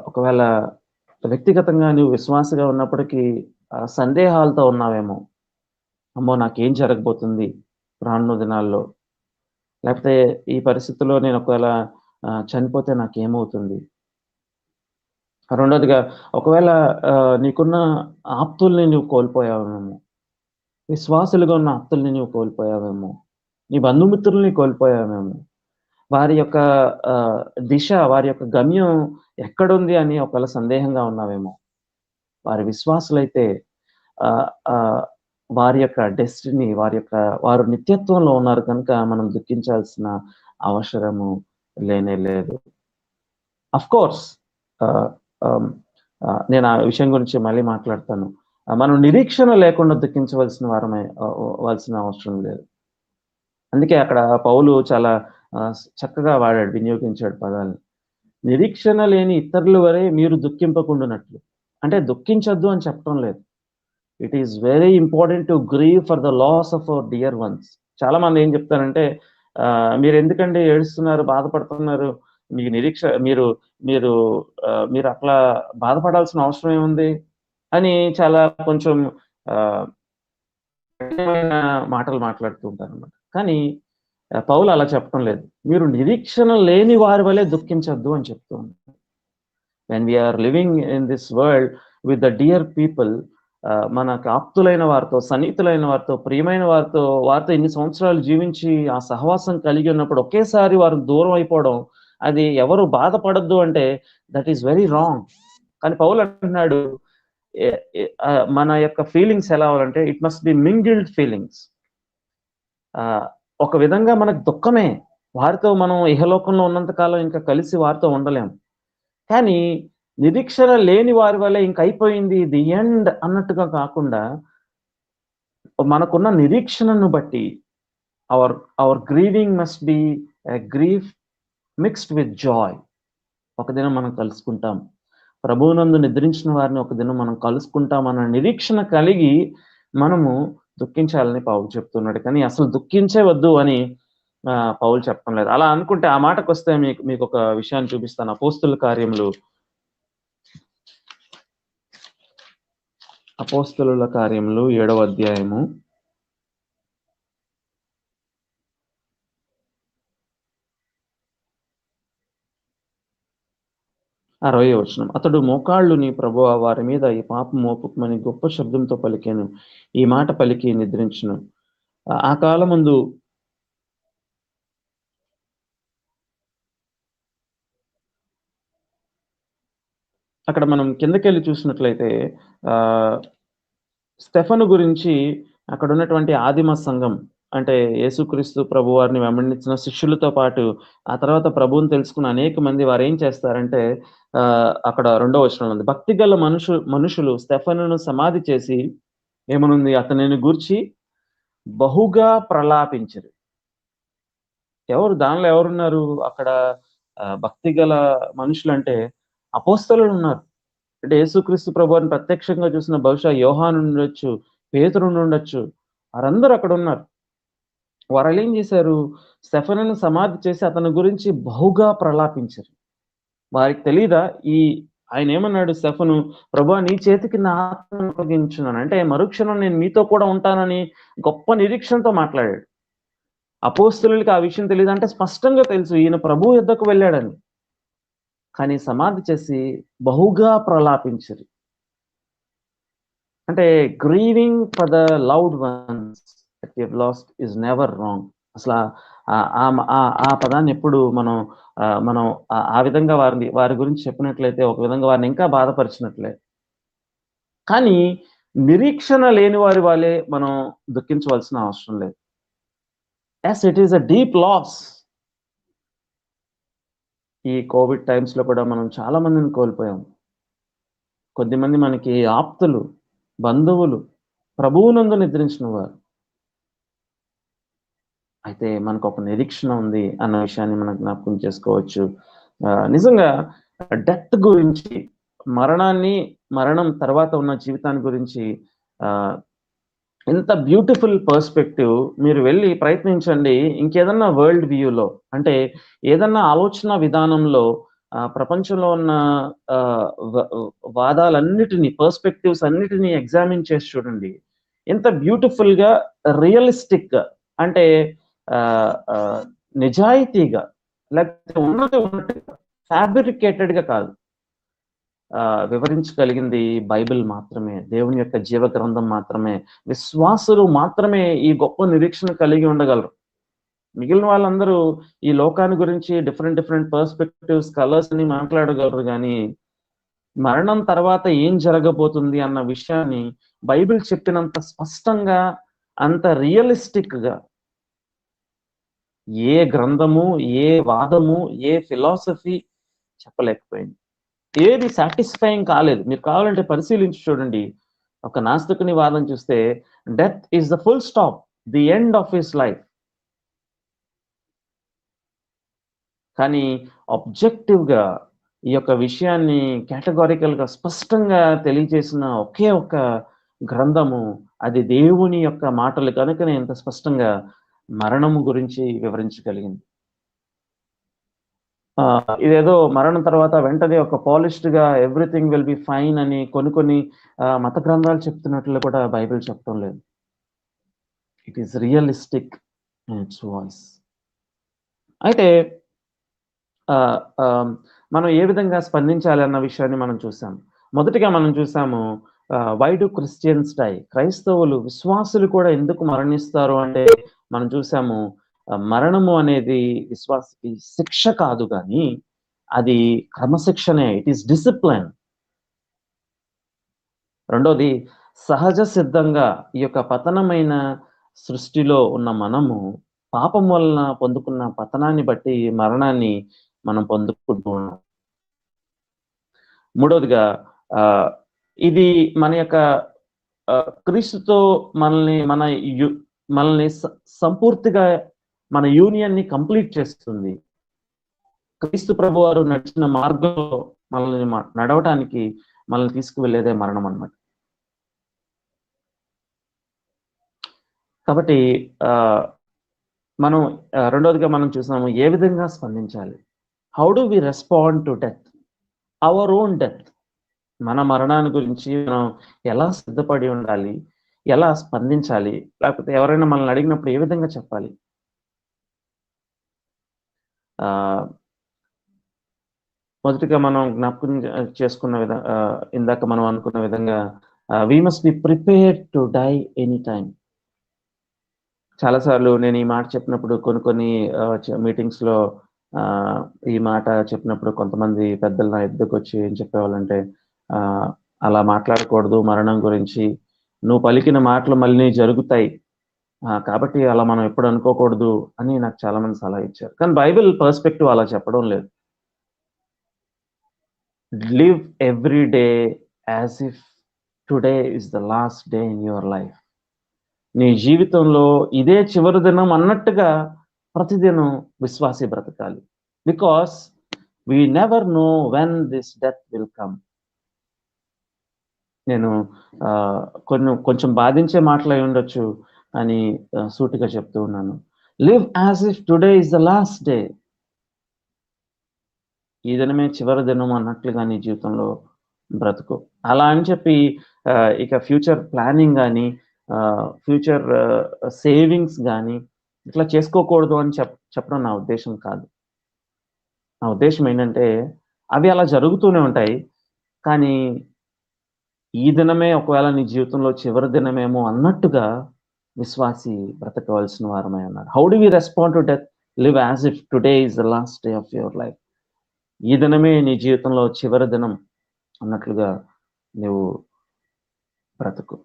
ఒకవేళ వ్యక్తిగతంగా నువ్వు విశ్వాసగా ఉన్నప్పటికీ సందేహాలతో ఉన్నావేమో. అమ్మో, నాకేం జరగబోతుంది రానున్న దినాల్లో, లేకపోతే ఈ పరిస్థితుల్లో నేను ఒకవేళ చనిపోతే నాకేమవుతుంది. రెండోదిగా ఒకవేళ నీకున్న ఆప్తుల్ని నువ్వు కోల్పోయావేమో, విశ్వాసులుగా ఉన్న ఆప్తుల్ని నువ్వు కోల్పోయావేమో, నీ బంధుమిత్రుల్ని కోల్పోయావేమో, వారి యొక్క దిశ, వారి యొక్క గమ్యం ఎక్కడుంది అని ఒకవేళ సందేహంగా ఉన్నావేమో. వారి విశ్వాసులైతే వారి యొక్క డెస్టినీ, వారు నిత్యత్వంలో ఉన్నారు కనుక మనం దుఃఖించాల్సిన అవసరము లేనే లేదు. అఫ్ కోర్స్ నేను ఆ విషయం గురించి మళ్ళీ మాట్లాడతాను. మనం నిరీక్షణ లేకుండా దుఃఖించవలసిన అవసరం లేదు. అందుకే అక్కడ పౌలు చాలా చక్కగా వాడాడు, వినియోగించాడు పదాలను. నిరీక్షణ లేని ఇతరుల వరే మీరు దుఃఖింపకుండానట్లు. అంటే దుఃఖించొద్దు అని చెప్పడం లేదు. It is very important to grieve for the loss of our dear ones. చాలా మంది ఏం చెప్తారంటే, మీరు ఎందుకండి ఏడుస్తున్నారు, బాధపడుతున్నారు, మీకు మీరు అట్లా బాధపడాల్సిన అవసరం ఏముంది అని చాలా కొంచెం మాటలు మాట్లాడుతూ ఉంటారు అన్నమాట. కానీ పౌలు అలా చెప్పడం లేదు. మీరు నిరీక్షణ లేని వారి వలె దుఃఖించొద్దు అని చెప్తూ ఉంటారు. When we are living in this world with the dear people, మనకు ఆప్తులైన వారితో, సన్నిహితులైన వారితో, ప్రియమైన వారితో ఇన్ని సంవత్సరాలు జీవించి ఆ సహవాసం కలిగి ఉన్నప్పుడు ఒకేసారి వారు దూరం అయిపోవడం, అది ఎవరు బాధపడద్దు అంటే దట్ ఈస్ వెరీ రాంగ్. కానీ పౌలు అంటున్నాడు, మన యొక్క ఫీలింగ్స్ ఎలా అవ్వాలంటే it must be mingled feelings. ఒక విధంగా మనకు దుఃఖమే, వారితో మనం ఇహలోకంలో ఉన్నంత కాలం ఇంకా కలిసి వారితో ఉండలేం. కానీ నిరీక్షణ లేని వారి వల్ల ఇంక అయిపోయింది, ది ఎండ్ అన్నట్టుగా కాకుండా, మనకున్న నిరీక్షణను బట్టి our grieving must be grief mixed with joy. ఒక దినం మనం కలుసుకుంటాం, ప్రభువునందు నిద్రించిన వారిని ఒక దినం మనం కలుసుకుంటాం అన్న నిరీక్షణ కలిగి మనము దుఃఖించాలని పౌలు చెప్తున్నాడు. కానీ అసలు దుఃఖించే వద్దు అని పౌలు చెప్పడం లేదు. అలా అనుకుంటే ఆ మాటకు వస్తే మీకు ఒక విషయాన్ని చూపిస్తాను. అపోస్తుల కార్యములు 7వ అధ్యాయము 60వ వచనం. అతడు మోకాళ్ళు, నీ ప్రభువా వారి మీద ఈ పాపం మోపుమని గొప్ప శబ్దంతో పలికాను. ఈ మాట పలికి నిద్రించును. ఆ కాలమందు అక్కడ మనం కిందకెళ్ళి చూసినట్లయితే స్టెఫను గురించి అక్కడ ఉన్నటువంటి ఆదిమ సంఘం, అంటే యేసుక్రీస్తు ప్రభు వారిని వెంబడించిన శిష్యులతో పాటు ఆ తర్వాత ప్రభువుని తెలుసుకున్న అనేక మంది వారు ఏం చేస్తారంటే, అక్కడ 2వ వచనం ఉంది, భక్తి గల మనుషులు స్టెఫనును సమాధి చేసి ఏమనుంది, అతనిని గూర్చి బహుగా ప్రలాపించరు. దానిలో ఎవరున్నారు అక్కడ? భక్తి గల మనుషులు అంటే అపోస్తలులు ఉన్నారు. అంటే యేసుక్రీస్తు ప్రభువారిని ప్రత్యక్షంగా చూసిన బహుశా యోహాను ఉండొచ్చు, పేతురు ఉండొచ్చు, వారందరూ అక్కడ ఉన్నారు. వారు ఏం చేశారు? స్టెఫనును సమాధి చేసి అతని గురించి బహుగా ప్రలాపించారు. వారికి తెలీదా? ఆయన ఏమన్నాడు స్టెఫను, ప్రభువా నీ చేతికి నా ఆత్మను అప్పగించున్నాను అంటే మరుక్షణం నేను మీతో కూడా ఉంటానని గొప్ప నిరీక్షణతో మాట్లాడాడు. అపోస్తలులకి ఆ విషయం తెలియదు అంటే స్పష్టంగా తెలుసు ఈయన ప్రభు యుద్ధకు వెళ్ళాడని. కానీ సమాధి చేసి బహుగా ప్రలాపించరు. అంటే grieving for the loved ones that you have lost is never wrong. అసలు ఆ పదాన్ని ఎప్పుడు మనం ఆ విధంగా వారి గురించి చెప్పినట్లయితే ఒక విధంగా వారిని ఇంకా బాధపరిచినట్లే. కానీ నిరీక్షణ లేని వారి వాళ్ళే మనం దుఃఖించవలసిన అవసరం లేదు. Yes, it is a deep loss. ఈ కోవిడ్ టైమ్స్ లో కూడా మనం చాలా మందిని కోల్పోయాం. కొద్దిమంది మనకి ఆప్తులు, బంధువులు, ప్రభువునందు నిద్రించిన వారు. అయితే మనకు ఒక నిరీక్షణ ఉంది అన్న విషయాన్ని మనం జ్ఞాపకం చేసుకోవచ్చు. నిజంగా డెత్ గురించి, మరణం తర్వాత ఉన్న జీవితాన్ని గురించి ఎంత బ్యూటిఫుల్ పర్స్పెక్టివ్. మీరు వెళ్ళి ప్రయత్నించండి. ఇంకేదన్నా వరల్డ్ వ్యూలో అంటే ఏదన్నా ఆలోచన విధానంలో ప్రపంచంలో ఉన్న వాదాలన్నిటినీ, పర్స్పెక్టివ్స్ అన్నిటినీ ఎగ్జామిన్ చేసి చూడండి. ఎంత బ్యూటిఫుల్గా, రియలిస్టిక్గా, అంటే నిజాయితీగా, లేకపోతే ఉన్నట్టుగా, ఫ్యాబ్రికేటెడ్గా కాదు, వివరించగలిగింది బైబిల్ మాత్రమే, దేవుని యొక్క జీవ గ్రంథం మాత్రమే. విశ్వాసులు మాత్రమే ఈ గొప్ప నిరీక్షణ కలిగి ఉండగలరు. మిగిలిన వాళ్ళందరూ ఈ లోకాన్ని గురించి డిఫరెంట్ పర్స్పెక్టివ్స్, కలర్స్ అని మాట్లాడగలరు, కానీ మరణం తర్వాత ఏం జరగబోతుంది అన్న విషయాన్ని బైబిల్ చెప్పినంత స్పష్టంగా, అంత రియలిస్టిక్గా ఏ గ్రంథము, ఏ వాదము, ఏ ఫిలాసఫీ చెప్పలేకపోయింది. ఏది సాటిస్ఫైయింగ్ కాలేదు. మీరు కావాలంటే పరిశీలించి చూడండి. ఒక నాస్తికుని వాదం చూస్తే death is the full stop, the end of his life. కానీ ఆబ్జెక్టివ్గా ఈ యొక్క విషయాన్ని కేటగారికల్గా స్పష్టంగా తెలియజేసిన ఒకే ఒక గ్రంథము, అది దేవుని యొక్క మాటలు కనుకనే ఇంత స్పష్టంగా మరణము గురించి వివరించగలిగింది. ఇదేదో మరణం తర్వాత వెంటనే ఒక పాలిష్డ్గా ఎవ్రీథింగ్ విల్ బి ఫైన్ అని కొన్ని మత గ్రంథాలు చెప్తున్నట్లు కూడా బైబిల్ చెప్పడం లేదు. It is realistic in it's voice. అయితే మనం ఏ విధంగా స్పందించాలి అన్న విషయాన్ని మనం చూసాం. మొదటిగా మనం చూసాము, వై డు క్రిస్టియన్స్ డై? క్రైస్తవులు, విశ్వాసులు కూడా ఎందుకు మరణిస్తారు అంటే మనం చూసాము, మరణము అనేది విశ్వాసకి శిక్ష కాదు, కానీ అది క్రమశిక్షణే. It is discipline. రెండోది, సహజ సిద్ధంగా ఈ యొక్క పతనమైన సృష్టిలో ఉన్న మనము పాపం వలన పొందుకున్న పతనాన్ని బట్టి మరణాన్ని మనం పొందుకుంటూ ఉన్నాం. మూడోదిగా, ఇది మన యొక్క క్రీస్తుతో మనల్ని సంపూర్తిగా మన యూనియన్ని కంప్లీట్ చేస్తుంది. క్రీస్తు ప్రభు వారు నడిచిన మార్గంలో మనల్ని నడవటానికి మనల్ని తీసుకువెళ్ళేదే మరణం అన్నమాట. కాబట్టి మనం రెండోదిగా మనం చూసాము, ఏ విధంగా స్పందించాలి. How do we respond to death, our own death? మన మరణాన్ని గురించి మనం ఎలా సిద్ధపడి ఉండాలి, ఎలా స్పందించాలి, లేకపోతే ఎవరైనా మనల్ని అడిగినప్పుడు ఏ విధంగా చెప్పాలి? మొదటిగా మనం జ్ఞాపకం చేసుకున్న విధంగా, ఇందాక మనం అనుకున్న విధంగా, we must be prepared to die any time. చాలాసార్లు నేను ఈ మాట చెప్పినప్పుడు కొన్ని మీటింగ్స్లో ఈ మాట చెప్పినప్పుడు కొంతమంది పెద్దలు నా ఎద్దుకు వచ్చి ఏం చెప్పేవాళ్ళంటే, అలా మాట్లాడకూడదు మరణం గురించి, నువ్వు పలికిన మాటలు మళ్ళీ జరుగుతాయి, కాబట్టి అలా మనం ఎప్పుడు అనుకోకూడదు అని నాకు చాలా మంది సలహా ఇచ్చారు. కానీ బైబిల్ పర్స్పెక్టివ్ అలా చెప్పడం లేదు. Live every day as if today is the last day in your life. నీ జీవితంలో ఇదే చివరి దినం అన్నట్టుగా ప్రతిదినం విశ్వాసి బ్రతకాలి. Because we never know when this death will come. నేను కొంచెం బాధించే మాటలై ఉండొచ్చు అని సూటిగా చెప్తూ ఉన్నాను. Live as if today is the last day. ఈ దినమే చివరి దినం అన్నట్లుగా నీ జీవితంలో బ్రతుకు. అలా అని చెప్పి ఇక ఫ్యూచర్ ప్లానింగ్ కానీ, ఫ్యూచర్ సేవింగ్స్ కానీ ఇట్లా చేసుకోకూడదు అని చెప్పడం నా ఉద్దేశం కాదు. నా ఉద్దేశం ఏంటంటే, అవి అలా జరుగుతూనే ఉంటాయి, కానీ ఈ దినమే ఒకవేళ నీ జీవితంలో చివరి దినమేమో అన్నట్టుగా విశ్వాసి బ్రతకవలసిన వారమై ఉన్నారు. How do we respond to death? Live as if today is the last day of your life. ఈ దినమే నీ జీవితంలో చివరి దినం అన్నట్లుగా నువ్వు బ్రతుకు.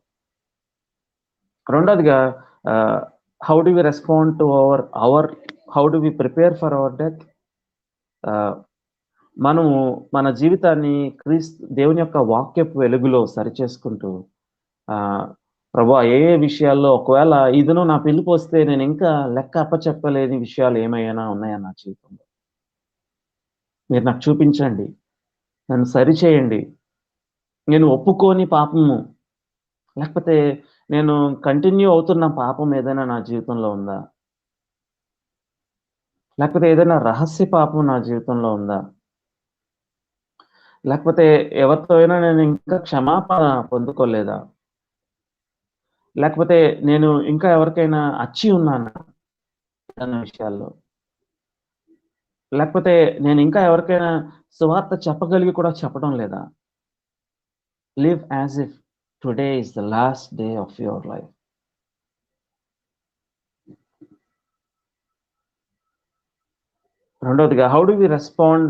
రెండోదిగా, how do we respond to how do we prepare for our death? మనము మన జీవితాన్ని దేవుని యొక్క వాక్యపు వెలుగులో సరిచేసుకుంటూ, ప్రభువా, ఏ విషయాల్లో ఒకవేళ ఈ దినం నా పిలుపు వస్తే నేను ఇంకా లెక్క అప్పచెప్పలేని విషయాలు ఏమైనా ఉన్నాయా నా జీవితంలో? మీరు నాకు చూపించండి, నన్ను సరిచేయండి. నేను ఒప్పుకోని పాపము, లేకపోతే నేను కంటిన్యూ అవుతున్న పాపం ఏదైనా నా జీవితంలో ఉందా? లేకపోతే ఏదైనా రహస్య పాపం నా జీవితంలో ఉందా? లేకపోతే ఎవరితో అయినా నేను ఇంకా క్షమాపణ పొందుకోలేదా? లేకపోతే నేను ఇంకా ఎవరికైనా అచ్చి ఉన్నానా ఏదైనా విషయాల్లో? లేకపోతే నేను ఇంకా ఎవరికైనా సువార్త చెప్పగలిగి కూడా చెప్పడం లేదా? Live as if today is the last day of your life. రెండోదిగా, how do we respond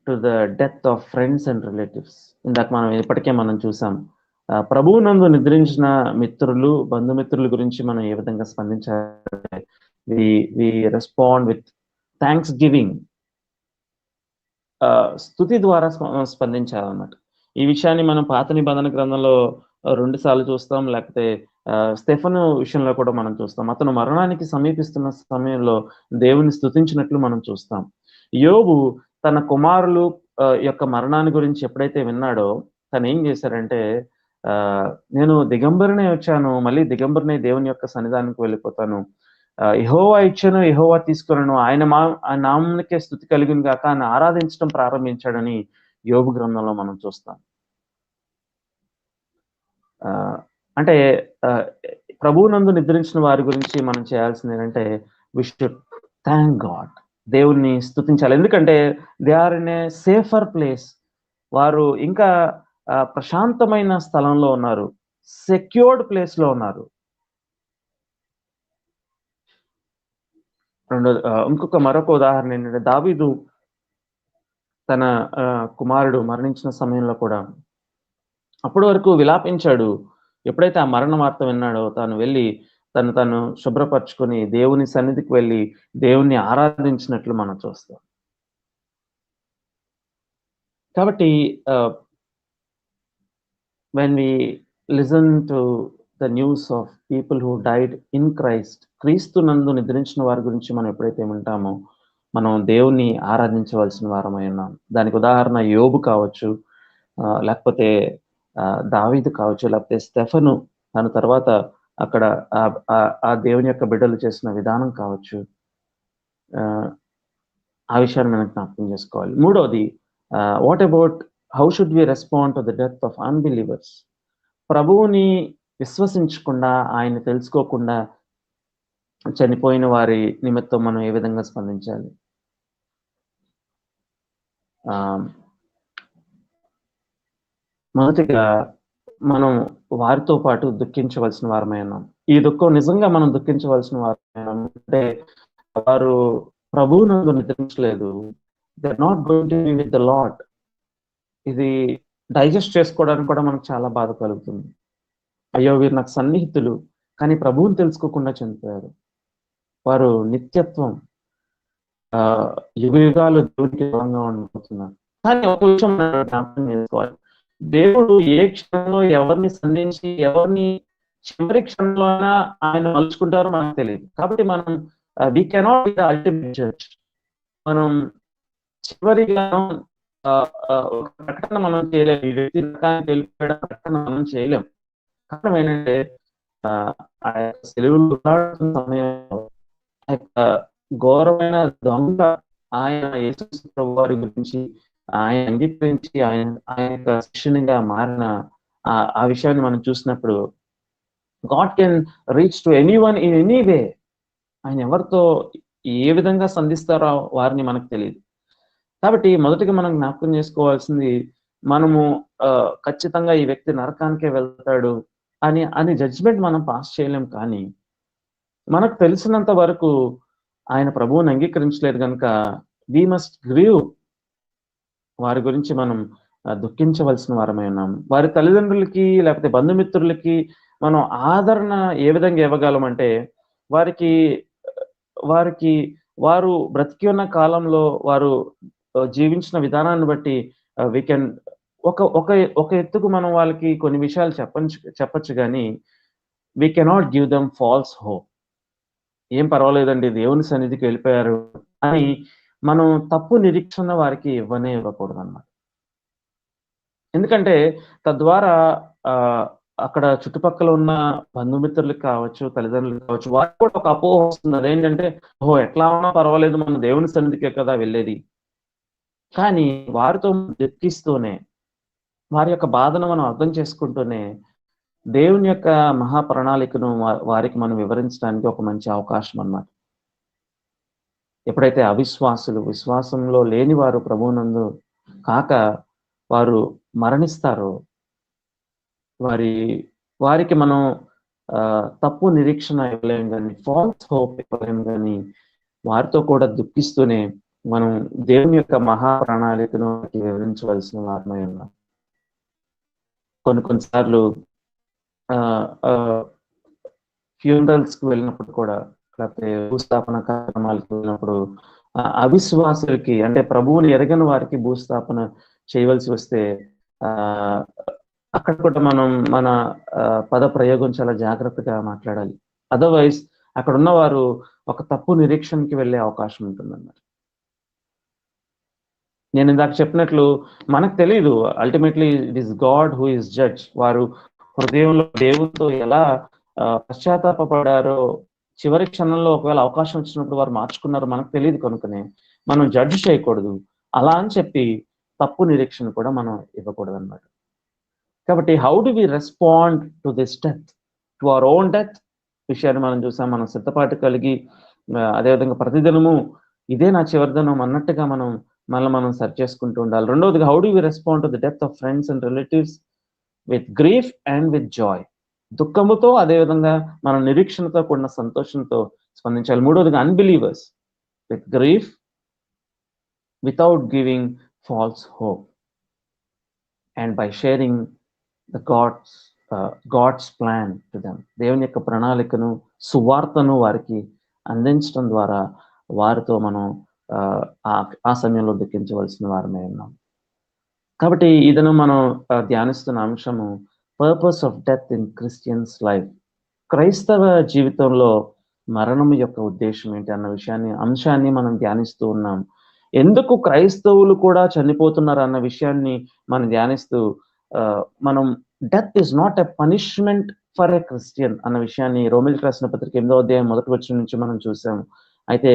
to the death of friends and relatives? ఇందాక మనం చూసాం. ప్రభువునందు నిద్రించిన మిత్రులు, బంధుమిత్రుల గురించి మనం ఏ విధంగా స్పందించాలి? వి రెస్పాండ్ విత్ థ్యాంక్స్ గివింగ్, స్తుతి ద్వారా స్పందించాలన్నమాట. ఈ విషయాన్ని మనం పాత నిబంధన గ్రంథంలో 2 సార్లు చూస్తాం. లేకపోతే స్టెఫను విషయంలో కూడా మనం చూస్తాం. అతను మరణానికి సమీపిస్తున్న సమయంలో దేవుని స్తుతించినట్లు మనం చూస్తాం. యోబు తన కుమారులు యొక్క మరణాన్ని గురించి ఎప్పుడైతే విన్నాడో తను ఏం చేశారంటే, నేను దిగంబరినే వచ్చాను, మళ్ళీ దిగంబరినే దేవుని యొక్క సన్నిధానానికి వెళ్ళిపోతాను. యెహోవా ఇచ్చెను, యెహోవా తీసుకొనెను, ఆయన నామమునకే స్తుతి కలుగును గాక అని ఆరాధించడం ప్రారంభించాడని యోబు గ్రంథంలో మనం చూస్తాం. అంటే ప్రభువునందు నిద్రించిన వారి గురించి మనం చేయాల్సింది ఏంటంటే, వి షుడ్ థాంక్ గాడ్. దేవుణ్ణి స్తుతించాలి. ఎందుకంటే they are in a safer place. వారు ఇంకా ప్రశాంతమైన స్థలంలో ఉన్నారు, సెక్యూర్డ్ ప్లేస్‌లో ఉన్నారు. మరొక ఉదాహరణ ఏంటంటే, దావీదు తన కుమారుడు మరణించిన సమయంలో కూడా అప్పటి వరకు విలాపించాడు. ఎప్పుడైతే ఆ మరణ వార్త విన్నాడో తాను వెళ్ళి తను శుభ్రపరచుకొని దేవుని సన్నిధికి వెళ్ళి దేవుణ్ణి ఆరాధించినట్లు మనం చూస్తాం. కాబట్టి when we listen to the news of people who died in Christ, క్రీస్తునందు నిద్రించిన వారి గురించి మనం ఎప్పుడైతే వింటామో మనం దేవుణ్ణి ఆరాధించవలసిన వారమై ఉన్నాం. దానికి ఉదాహరణ యోబు కావచ్చు, లేకపోతే దావీదు కావచ్చు, లేకపోతే స్టెఫను దాని తర్వాత అక్కడ ఆ దేవుని యొక్క బిడ్డలు చేసిన విధానం కావచ్చు. ఆ విషయాన్ని మనం జ్ఞాపకం చేసుకోవాలి. మూడోది, what about how should we respond to the death of unbelievers? ప్రభువుని విశ్వసించకుండా, ఆయన తెలుసుకోకుండా చనిపోయిన వారి నిమిత్తం మనం ఏ విధంగా స్పందించాలి? మొదటిగా మనం వారితో పాటు దుఃఖించవలసిన వారమై ఉన్నాం. ఈ దుఃఖం నిజంగా మనం దుఃఖించవలసిన వారమై ఉన్నాం. అంటే వారు ప్రభువునందు నిద్రించలేదు. They are not going to be with the Lord. ఇది డైజెస్ట్ చేసుకోవడానికి కూడా మనకు చాలా బాధ కలుగుతుంది. అయ్యో, వీరు నాకు సన్నిహితులు, కానీ ప్రభువుని తెలుసుకోకుండా చనిపోయారు. వారు నిత్యత్వం, యుగ యుగాలు దేవునికి దూరంగా ఉండిపోతున్నారు. కానీ ఒక విషయం మనం జ్ఞాపకం చేసుకోవాలి, దేవుడు ఏ క్షణంలో ఎవరిని సంధించి ఎవరిని చివరి క్షణంలో అయినా ఆయన మలుచుకుంటారో మనకు తెలియదు. కాబట్టి మనం we cannot be the ultimate judge. మనం చివరిగా ఒక ప్రకటన మనం చేయలేము. ఈ వ్యక్తి రకానికి వెళ్ళిపోయడం ప్రకటన మనం చేయలేం. కారణం ఏంటంటే ఆ యొక్క సెలవులు సమయంలో ఆ యొక్క ఘోరమైన దొంగ ఆయన యేసు ప్రభు వారి గురించి ఆయన అంగీకరించి ఆయన యొక్క శిష్యునిగా మారిన ఆ విషయాన్ని మనం చూసినప్పుడు, God can reach to anyone in any way. ఆయన ఎవరితో ఏ విధంగా సంధిస్తారో వారిని మనకు తెలియదు. కాబట్టి మొదటిగా మనం జ్ఞాపకం చేసుకోవాల్సింది, మనము ఖచ్చితంగా ఈ వ్యక్తి నరకానికే వెళ్తాడు అని జడ్జిమెంట్ మనం పాస్ చేయలేం. కానీ మనకు తెలిసినంత వరకు ఆయన ప్రభువుని అంగీకరించలేదు కనుక వి మస్ట్ గ్రీవ్. వారి గురించి మనం దుఃఖించవలసిన వారమై ఉన్నాం. వారి తల్లిదండ్రులకి లేకపోతే బంధుమిత్రులకి మనం ఆదరణ ఏ విధంగా ఇవ్వగలం అంటే, వారికి వారు బ్రతికి ఉన్న కాలంలో వారు జీవించిన విధానాన్ని బట్టి వి కెన్ ఒక ఎత్తుకు మనం వాళ్ళకి కొన్ని విషయాలు చెప్పచ్చు కానీ we cannot give them false hope. ఏం పర్వాలేదండి, దేవుని సన్నిధికి వెళ్ళిపోయారు అని మనం తప్పు నిరీక్షణ వారికి ఇవ్వకూడదు అన్నమాట. ఎందుకంటే తద్వారా అక్కడ చుట్టుపక్కల ఉన్న బంధుమిత్రులకు కావచ్చు, తల్లిదండ్రులకు కావచ్చు, వారికి కూడా ఒక అపోహ వస్తుంది. అదేంటంటే, ఓహో ఎట్లా ఉన్నా పర్వాలేదు, మన దేవుని సన్నిధికే కదా వెళ్ళేది. కానీ వారితో దుఃఖిస్తూనే, వారి యొక్క బాధను మనం అర్థం చేసుకుంటూనే, దేవుని యొక్క మహా ప్రణాళికను వారికి మనం వివరించడానికి ఒక మంచి అవకాశం అన్నమాట. ఎప్పుడైతే అవిశ్వాసులు, విశ్వాసంలో లేని వారు ప్రభువునందు కాక వారు మరణిస్తారో, వారికి మనం తప్పు నిరీక్షణ ఇవ్వలేం కానీ, ఫాల్స్ హోప్ ఇవ్వలేం కానీ, వారితో కూడా దుఃఖిస్తూనే మనం దేవుని యొక్క మహా ప్రణాళికను వివరించవలసిన వారమై ఉన్నాం. కొన్నిసార్లు ఫ్యూనరల్స్కి వెళ్ళినప్పుడు కూడా, లేకపోతే భూస్థాపన కార్యక్రమాలకు వెళ్ళినప్పుడు అవిశ్వాసులకి, అంటే ప్రభువుని ఎరగని వారికి భూస్థాపన చేయవలసి వస్తే అక్కడ కూడా మనం మన పద ప్రయోగం చాలా జాగ్రత్తగా మాట్లాడాలి. అదర్వైజ్ అక్కడ ఉన్నవారు ఒక తప్పు నిరీక్షణకి వెళ్ళే అవకాశం ఉంటుందన్నమాట. నేను ఇందాక చెప్పినట్లు మనకు తెలియదు, ultimately it is God who is judge. వారు హృదయంలో దేవునితో ఎలా పశ్చాత్తాపపడారో, చివరి క్షణంలో ఒకవేళ అవకాశం వచ్చినప్పుడు వారు మార్చుకున్నారో మనకు తెలియదు. కనుకనే మనం జడ్జ్ చేయకూడదు. అలా అని చెప్పి తప్పు నిరీక్షణ కూడా మనం ఇవ్వకూడదు అన్నమాట. కాబట్టి how do we respond to this death, to our own death విషయాన్ని మనం చూసాం. మనం సిద్ధపాటు కలిగి, అదేవిధంగా ప్రతిదినము ఇదే నా చివరిదనం అన్నట్టుగా మనం సర్చ్ చేసుకుంటూ ఉండాలి. రెండవదిగా, how do we respond to the death of friends and relatives with grief and with joy. దుఃఖముతో, అదేవిధంగా మన నిరీక్షణతో కూడిన సంతోషంతో స్పందించాలి. మూడవదిగా, unbelievers with grief without giving false hope and by sharing the God's plan to them. దేవుని యొక్క ప్రణాళికను, సువార్తను వారికి అందించడం ద్వారా వారితో మనం ఆ సమయంలో దుఃఖించవలసిన వారమే ఉన్నాం. కాబట్టి ఇదను మనం ధ్యానిస్తున్న అంశము purpose of death in Christians life. క్రైస్తవ జీవితంలో మరణం యొక్క ఉద్దేశం ఏంటి అన్న అంశాన్ని మనం ధ్యానిస్తూ ఉన్నాం. ఎందుకు క్రైస్తవులు కూడా చనిపోతున్నారు అన్న విషయాన్ని మనం ధ్యానిస్తూ మనం death is not a punishment for a Christian అన్న విషయాన్ని రోమిలికి రాసిన పత్రిక 8వ అధ్యాయం 1వ వచనం నుంచి మనం చూసాం. అయితే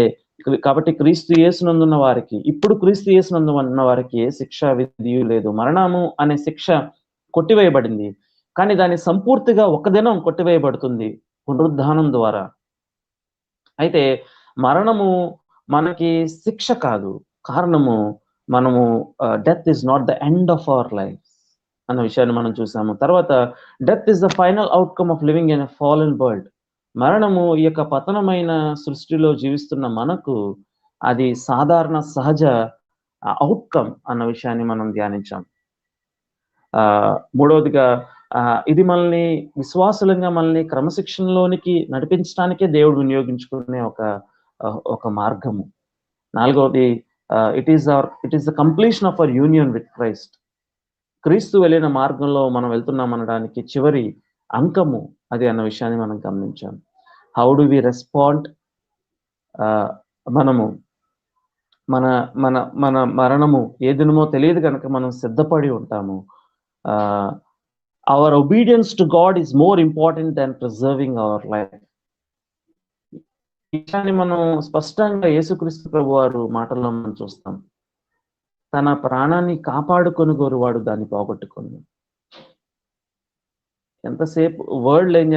కాబట్టి క్రీస్తు యేసునందున్న వారికి, ఇప్పుడు క్రీస్తు యేసునందు ఉన్న వారికి ఏ శిక్షా విధియు లేదు. మరణము అనే శిక్ష కొట్టివేయబడింది, కానీ దాన్ని సంపూర్తిగా ఒక దినం కొట్టివేయబడుతుంది పునరుద్ధానం ద్వారా. అయితే మరణము మనకి శిక్ష కాదు, కారణము మనము death is not the end of our life అన్న విషయాన్ని మనం చూసాము. తర్వాత, death is the final outcome of living in a fallen world. మరణము ఈ యొక్క పతనమైన సృష్టిలో జీవిస్తున్న మనకు అది సాధారణ సహజ అవుట్కమ్ అన్న విషయాన్ని మనం ధ్యానించాం. మూడవదిగా, ఇది మనల్ని విశ్వాసులంగా మనల్ని క్రమశిక్షణలోనికి నడిపించడానికే దేవుడు వినియోగించుకునే ఒక మార్గము. నాలుగవది, it is the completion of our union with Christ. క్రీస్తు వెళ్ళిన మార్గంలో మనం వెళ్తున్నాం అనడానికి చివరి అంకము అది అన్న విషయాన్ని మనం గమనించాం. How do we respond? మనము మన మన మన మరణము ఏ దినమో తెలియదు కనుక మనం సిద్ధపడి ఉంటాము. Our obedience to God is more important than preserving our life. ఈ విషయాన్ని మనం స్పష్టంగా యేసుక్రీస్తు ప్రభు వారు మాటల్లో మనం చూస్తాం. తన ప్రాణాన్ని కాపాడుకొని గోరువాడు దాన్ని పోగొట్టుకుంది. ఎంతసేపు వరల్డ్ ఏం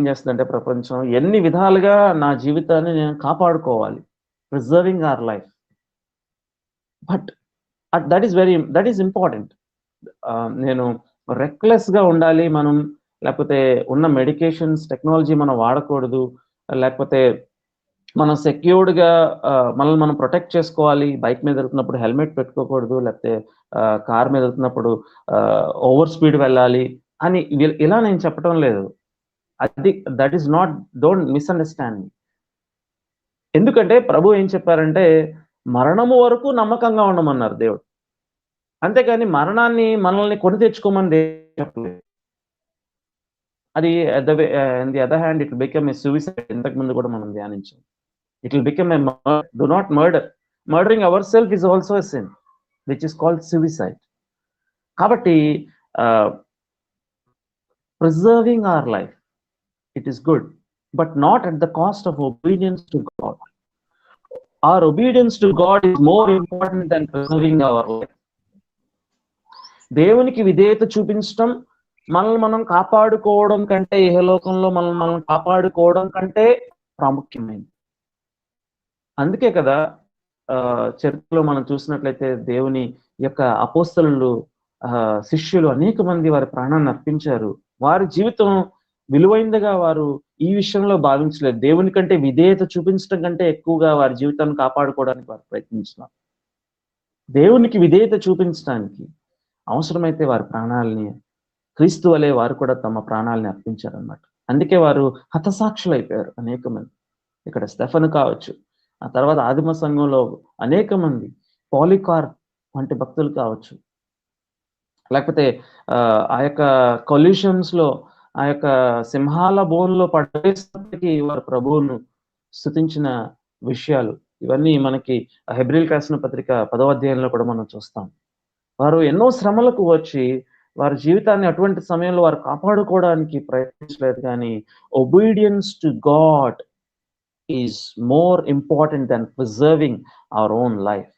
చేస్తుందంటే ప్రపంచం ఎన్ని విధాలుగా నా జీవితాన్ని నేను కాపాడుకోవాలి, preserving our life. But that is important. నేను రెక్లెస్ గా ఉండాలి మనం, లేకపోతే ఉన్న మెడికేషన్స్, టెక్నాలజీ మనం వాడకూడదు, లేకపోతే మనం సెక్యూర్డ్గా మనల్ని మనం ప్రొటెక్ట్ చేసుకోవాలి. బైక్ మీద వెళ్తున్నప్పుడు హెల్మెట్ పెట్టుకోకూడదు, లేకపోతే కార్ మీద వెళ్తున్నప్పుడు ఓవర్ స్పీడ్ వెళ్ళాలి అని ఇలా నేను చెప్పడం లేదు. That is not, don't misunderstand మీ. ఎందుకంటే ప్రభు ఏం చెప్పారంటే మరణము వరకు నమ్మకంగా ఉండమన్నారు దేవుడు. అంతేకాని మరణాన్ని మనల్ని కొని తెచ్చుకోమని చెప్పలేదు. అది the other hand it will become a suicide. ఇంతకు ముందు కూడా మనం ధ్యానించాం. It will become a murder. Do not murder. Murdering ourselves is also a sin, which is called suicide. కాబట్టి preserving our life, it is good, but not at the cost of obedience to God. Our obedience to God is more important than preserving our life. దేవునికి విధేయత చూపించడం, మనల్ని మనం కాపాడుకోవడం కంటే, ఇహలోకంలో మనల్ని మనం కాపాడుకోవడం కంటే ప్రాముఖ్యమైనది. అందుకే కదా చరిత్రలో మనం చూసినట్లయితే దేవుని యొక్క అపోస్తలులు, శిష్యులు అనేక మంది వారి ప్రాణాన్ని అర్పించారు. వారి జీవితం విలువైందిగా వారు ఈ విషయంలో భావించలేదు. దేవుని కంటే విధేయత చూపించడం కంటే ఎక్కువగా వారి జీవితాన్ని కాపాడుకోవడానికి వారు ప్రయత్నించినారు. దేవునికి విధేయత చూపించడానికి అవసరమైతే వారి ప్రాణాలని, క్రీస్తు వలె వారు కూడా తమ ప్రాణాలని అర్పించారన్నమాట. అందుకే వారు హతసాక్షులు అయిపోయారు అనేక మంది. ఇక్కడ స్టెఫను కావచ్చు, ఆ తర్వాత ఆదిమ సంఘంలో అనేక మంది, పాలికార్ప్ వంటి భక్తులు కావచ్చు, లేకపోతే ఆ యొక్క కొల్యూషన్స్ లో, ఆ యొక్క సింహాల బోన్లో పడేసినప్పటికీ వారు ప్రభువును స్తుతించిన విషయాలు ఇవన్నీ మనకి హెబ్రీయులకు రాసిన పత్రిక 10వ అధ్యాయంలో కూడా మనం చూస్తాం. వారు ఎన్నో శ్రమలకు వచ్చి వారి జీవితాన్ని అటువంటి సమయంలో వారు కాపాడుకోవడానికి ప్రయత్నించలేదు. కానీ obedience to God is more important than preserving our own life.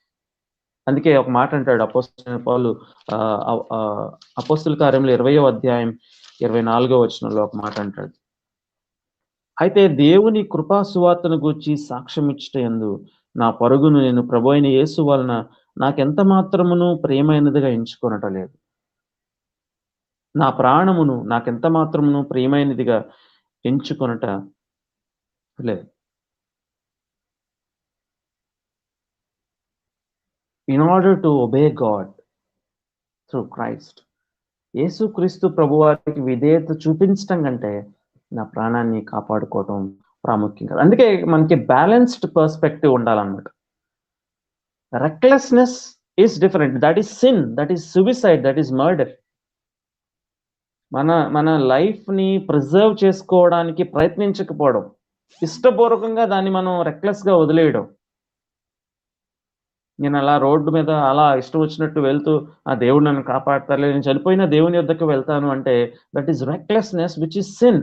అందుకే ఒక మాట అంటాడు అపోస్తలుడైన పౌలు, అపోస్తల కార్యములు 20వ అధ్యాయం 24వ వచనంలో ఒక మాట అంటాడు, అయితే దేవుని కృపా సువార్తను గూర్చి సాక్ష్యం ఇచ్చుటయందు నా పరుగును నేను ప్రభు అయిన యేసు వలన నాకెంత మాత్రమును ప్రియమైనదిగా ఎంచుకొనటలేదు. నా ప్రాణమును నాకెంత మాత్రమును ప్రియమైనదిగా ఎంచుకొనట లేదు. In order to obey God through Christ, యేసుక్రీస్తు ప్రభువారికి విధేయత చూపించడం కంటే నా ప్రాణాన్ని కాపాడుకోవటం ప్రాముఖ్యం కాదు. అందుకే మనకి బ్యాలెన్స్డ్ పర్స్పెక్టివ్ ఉండాలన్నమాట. Recklessness is different, that is sin, that is suicide, that is murder. మన లైఫ్ ని ప్రిజర్వ్ చేసుకోవడానికి ప్రయత్నించకపోవడం, ఇష్టపూర్వకంగా దాన్ని మనం రెక్లెస్ గా వదిలేయడం. నేను అలా రోడ్డు మీద అలా ఇష్టం వచ్చినట్టు వెళ్తూ ఆ దేవుడు నన్ను కాపాడతారు, నేను చనిపోయిన దేవుని యొద్దకు వెళ్తాను అంటే that is recklessness which is sin.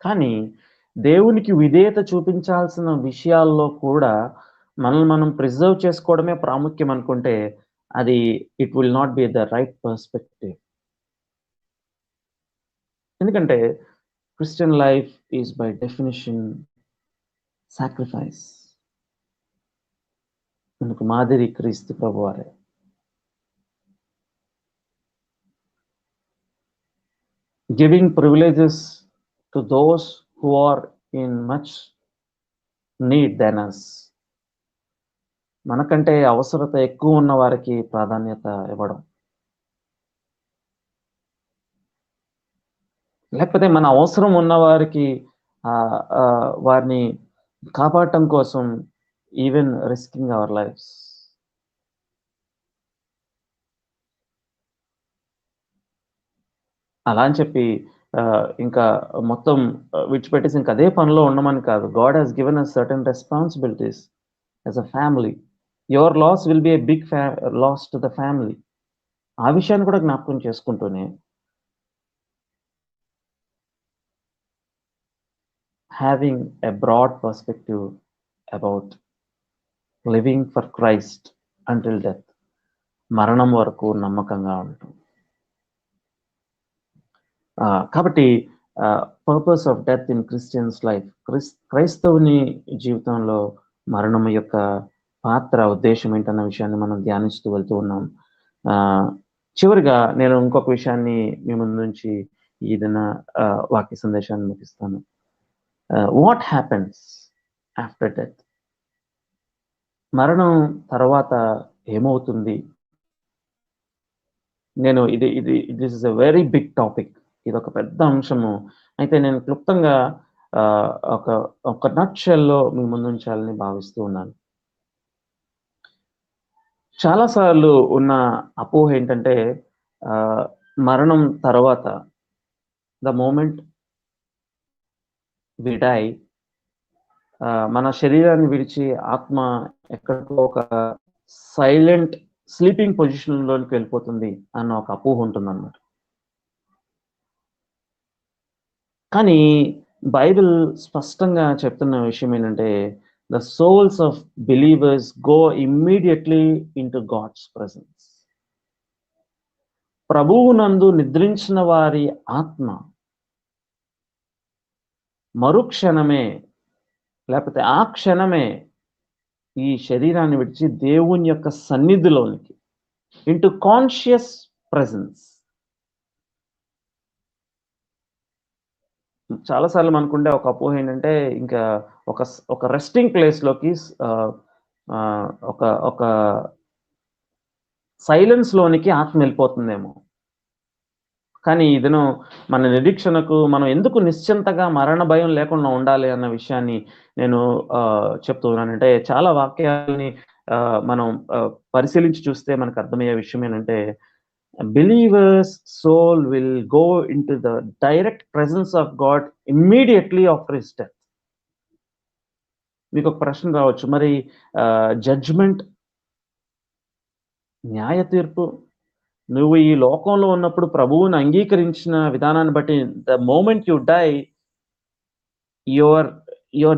కానీ దేవునికి విధేయత చూపించాల్సిన విషయాల్లో కూడా మనల్ని మనం ప్రిజర్వ్ చేసుకోవడమే ప్రాముఖ్యం అనుకుంటే అది it will not be the right perspective. ఎందుకంటే Christian life is by definition sacrifice. మనకు మాదిరి క్రీస్తు ప్రభువారే. Giving privileges to those who are in much need then us. మనకంటే అవసరత ఎక్కువ ఉన్న వారికి ప్రాధాన్యత ఇవ్వడం, లేకపోతే మన అవసరం ఉన్న వారికి వారిని కాపాడటం కోసం ఈవెన్ రిస్కింగ్ అవర్ లైఫ్స్. అలా అని చెప్పి ఇంకా మొత్తం విడిచిపెట్టేసి ఇంకా అదే పనిలో ఉండమని కాదు. God has given us certain responsibilities as a family. Your loss will be a big loss to the family. ఆ విషయాన్ని కూడా జ్ఞాపకం చేసుకుంటూనే having a broad perspective about living for Christ until death, మరణం వరకు నమ్మకంగా ఉండటం. కాబట్టి purpose of death in Christians life, క్రైస్తవుని జీవితంలో మరణం యొక్క పాత్ర, ఉద్దేశం ఏంటన్న విషయాన్ని మనం ధ్యానిస్తూ వెళ్తూ ఉన్నాం. చివరిగా నేను ఇంకొక విషయాన్ని మీ ముందు నుంచి ఏదైనా వాక్య సందేశాన్ని ముగిస్తాను. What happens after death? మరణం తర్వాత ఏమవుతుంది? నేను this is a very big topic, ఇది ఒక పెద్ద అంశము. అయితే నేను క్లుప్తంగా ఒక నట్షెల్లో మీ ముందు ఉంచాలని భావిస్తూ ఉన్నాను. చాలాసార్లు ఉన్న అపోహ ఏంటంటే మరణం తర్వాత, ద మూమెంట్ వి డై, మన శరీరాన్ని విడిచి ఆత్మ ఎక్కడికో ఒక సైలెంట్ స్లీపింగ్ పొజిషన్లోకి వెళ్ళిపోతుంది అన్న ఒక అపోహ ఉంటుందన్నమాట. కానీ బైబిల్ స్పష్టంగా చెప్తున్న విషయం ఏంటంటే, the souls of believers go immediately into God's presence. ప్రభువునందు నిద్రించిన వారి ఆత్మ మరుక్షణమే, లేకపోతే ఆ క్షణమే ఈ శరీరాన్ని విడిచి దేవుని యొక్క సన్నిధిలోనికి, ఇంటూ కాన్షియస్ ప్రెసెన్స్. చాలాసార్లు మనకుండే ఒక అపోహ ఏంటంటే, ఇంకా ఒక రెస్టింగ్ ప్లేస్లోకి, ఒక ఒక సైలెన్స్లోనికి ఆత్మ వెళ్ళిపోతుందేమో. కానీ ఇదను మన నిరీక్షణకు మనం ఎందుకు నిశ్చింతగా మరణ భయం లేకుండా ఉండాలి అన్న విషయాన్ని నేను చెప్తూ ఉన్నానంటే, చాలా వాక్యాలని మనం పరిశీలించి చూస్తే మనకు అర్థమయ్యే విషయం ఏంటంటే, believers soul will go into the direct presence of God immediately after his death. మీకు ఒక ప్రశ్న రావచ్చు, మరి జడ్జ్మెంట్, న్యాయ తీర్పు, నువ్వు ఈ లోకంలో ఉన్నప్పుడు ప్రభువుని అంగీకరించిన విధానాన్ని బట్టి the moment you die your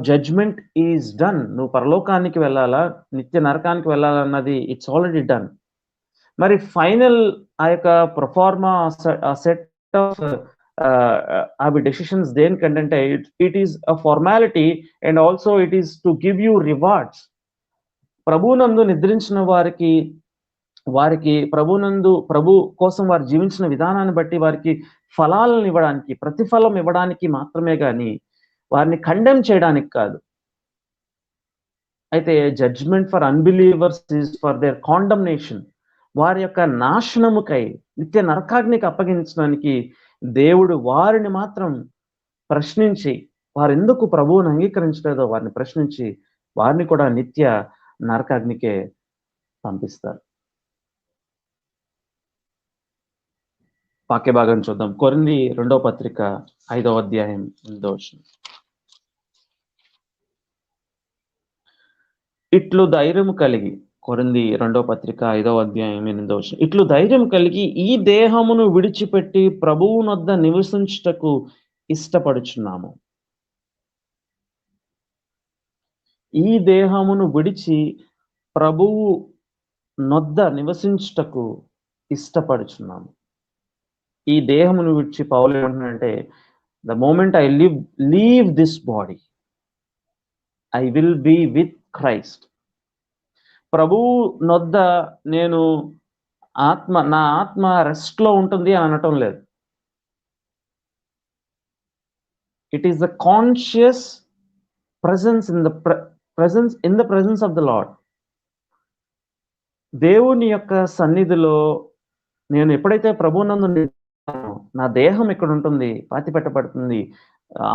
judgment is done. నువ్వు పరలోకానికి వెళ్ళాలా, నిత్య నరకానికి వెళ్ళాలన్నది ఇట్స్ ఆల్రెడీ డన్. మరి ఫైనల్ ఆ యొక్క ప్రొఫార్మా సెట్ ఆఫ్ అవి డెసిషన్స్ దేనికంటే, it is a formality and also it is to give you rewards. ప్రభువునందు నిద్రించిన వారికి ప్రభు కోసం వారు జీవించిన విధానాన్ని బట్టి వారికి ఫలాలను ఇవ్వడానికి, ప్రతిఫలం ఇవ్వడానికి మాత్రమే కానీ వారిని కండెమ్ చేయడానికి కాదు. అయితే judgment for unbelievers is for their condemnation. వారి యొక్క నాశనముకై, నిత్య నరకాగ్నికి అప్పగించడానికి దేవుడు వారిని మాత్రం ప్రశ్నించి, వారు ఎందుకు ప్రభువుని అంగీకరించలేదో వారిని ప్రశ్నించి వారిని కూడా నిత్య నరకాగ్నికే పంపిస్తారు. వాక్య భాగం చూద్దాం. కొరింథీ 2వ పత్రిక 5వ అధ్యాయం 8వ వచనం. ఇట్లు ధైర్యం కలిగి, కొరింథీ 2వ పత్రిక 5వ అధ్యాయం 8వ వచనం. ఇట్లు ధైర్యం కలిగి ఈ దేహమును విడిచిపెట్టి ప్రభువునొద్ద నివసించుటకు ఇష్టపడుచున్నాము. ఈ దేహమును విడిచి ప్రభువు నొద్ద నివసించుటకు ఇష్టపడుచున్నాము. ఈ దేహమును విడిచి పౌలు ఏమంటున్నాడంటే, the moment I leave this body I will be with Christ. ప్రభువు నొద్ద నేను నా ఆత్మ రెస్ట్ లో ఉంటుంది అని అనటం లేదు. It is the conscious presence in the presence of the Lord. దేవుని యొక్క సన్నిధిలో నేను ఎప్పుడైతే ప్రభువునందు నా దేహం ఇక్కడ ఉంటుంది, పాతి పెట్టబడుతుంది,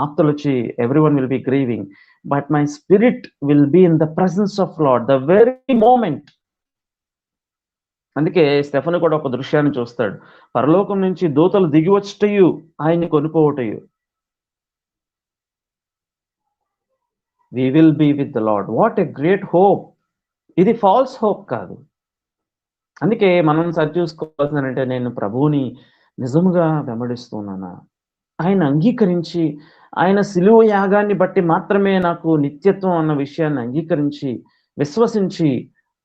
ఆప్తులు వచ్చి everyone will be grieving, but my spirit will be in the presence of lord the very moment. అందుకే స్టెఫను కూడా ఒక దృశ్యాన్ని చూస్తాడు. పరలోకం నుంచి దూతలు దిగి వచ్చటయు ఆయన్ని కొనుపోవటయు. We will be with the Lord. What a great hope. ఇది ఫాల్స్ హోప్ కాదు. అందుకే మనం సరి చూసుకోవాల్సిందంటే, నేను ప్రభువుని నిజముగా వెంబడిస్తున్నానా, ఆయన అంగీకరించి, ఆయన సిలువ యాగాన్ని బట్టి మాత్రమే నాకు నిత్యత్వం అన్న విషయాన్ని అంగీకరించి విశ్వసించి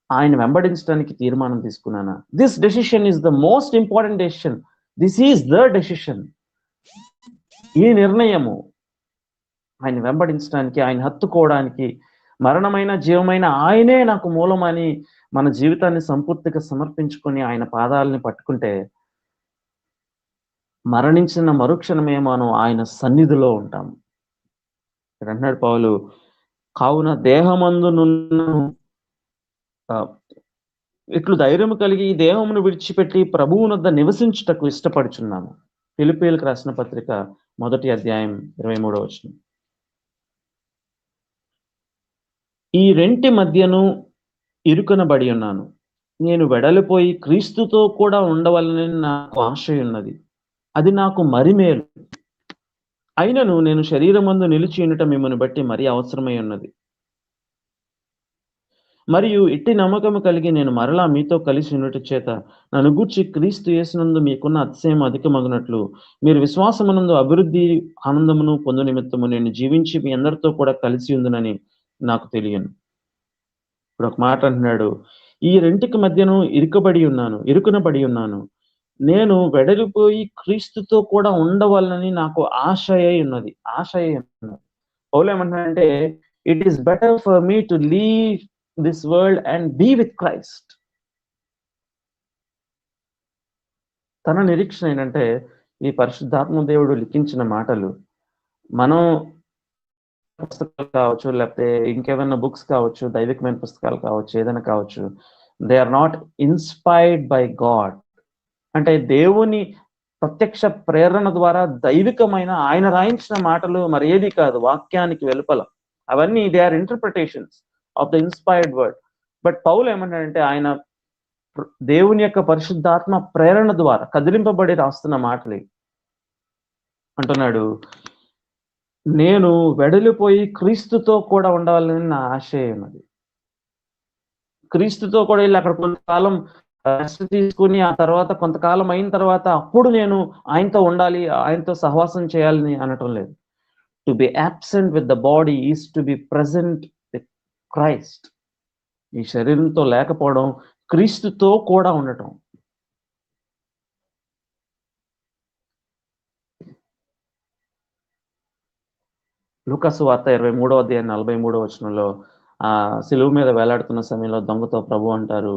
ఆయన వెంబడించడానికి తీర్మానం తీసుకున్నానా. This decision is the most important decision. This is the decision. ఈ నిర్ణయము ఆయన వెంబడించడానికి, ఆయన హత్తుకోవడానికి, మరణమైన జీవమైన ఆయనే నాకు మూలమని మన జీవితాన్ని సంపూర్తిగా సమర్పించుకొని ఆయన పాదాలని పట్టుకుంటే, మరణించిన మరుక్షణమే మనం ఆయన సన్నిధిలో ఉంటాం. అన్నాడు పౌలు, కావున దేహమందునున్న ఇట్లు ధైర్యం కలిగి ఈ దేహమును విడిచిపెట్టి ప్రభువునొద్ద నివసించుటకు ఇష్టపడుచున్నాము. ఫిలిప్పీయులకు రాసిన పత్రిక 1వ అధ్యాయం 23వ వచనం. ఈ రెంటి మధ్యను ఇరుకనబడి ఉన్నాను. నేను వెడలిపోయి క్రీస్తుతో కూడా ఉండవలనని నాకు ఆశ ఉన్నది. అది నాకు మరి మేలు. అయినను నేను శరీరమందు నిలిచి ఉండటం మిమ్మల్ని బట్టి మరీ అవసరమై ఉన్నది. మరియు ఇట్టి నమ్మకము కలిగి నేను మరలా మీతో కలిసి ఉన్నట్టు చేత నన్ను గూర్చి క్రీస్తు యేసునందు మీకున్న అతిశయం అధికమగినట్లు మీరు విశ్వాసమునందు అభివృద్ధి ఆనందమును పొందు నిమిత్తము నేను జీవించి మీ అందరితో కూడా కలిసి ఉందునని నాకు తెలియను. ఇప్పుడు ఒక మాట అంటున్నాడు, ఈ రెంటికి మధ్యను ఇరుకునబడి ఉన్నాను. నేను వెడలిపోయి క్రీస్తుతో కూడా ఉండవాలని నాకు ఆశయై ఉన్నది. పౌలు ఏమంటున్నాడంటే, it is better for me to leave this world and be with Christ. తన నిరీక్షణ ఏంటంటే, ఈ పరిశుద్ధాత్మ దేవుడు లిఖించిన మాటలు మనం పుస్తకాలు కావచ్చు, లేకపోతే ఇంకేమైనా బుక్స్ కావచ్చు, దైవికమైన పుస్తకాలు కావచ్చు, ఏదైనా కావచ్చు, they are not inspired by God. అంటే దేవుని ప్రత్యక్ష ప్రేరణ ద్వారా దైవికమైన ఆయన రాయించిన మాటలు మరి ఏది కాదు, వాక్యానికి వెలుపల. అవన్నీ they are interpretations of the inspired word. But పౌలు ఏమంటాడంటే, ఆయన దేవుని యొక్క పరిశుద్ధాత్మ ప్రేరణ ద్వారా కదిలింపబడి రాస్తున్న మాటలు అంటున్నాడు, నేను వెడలిపోయి క్రీస్తుతో కూడా ఉండాలని నా ఆశయం అది. క్రీస్తుతో కూడా వెళ్ళి అక్కడ కొంతకాలం రెస్ట్ తీసుకుని ఆ తర్వాత కొంతకాలం అయిన తర్వాత అప్పుడు నేను ఆయనతో ఉండాలి, ఆయనతో సహవాసం చేయాలని అనటం లేదు. To be absent with the body is to be present with Christ. ఈ శరీరంతో లేకపోవడం, క్రీస్తుతో కూడా ఉండటం. లూకాసు వార్త 23వ అధ్యాయం 43వ వచనంలో ఆ సిలువ మీద వేలాడుతున్న సమయంలో దొంగతో ప్రభు అంటారు,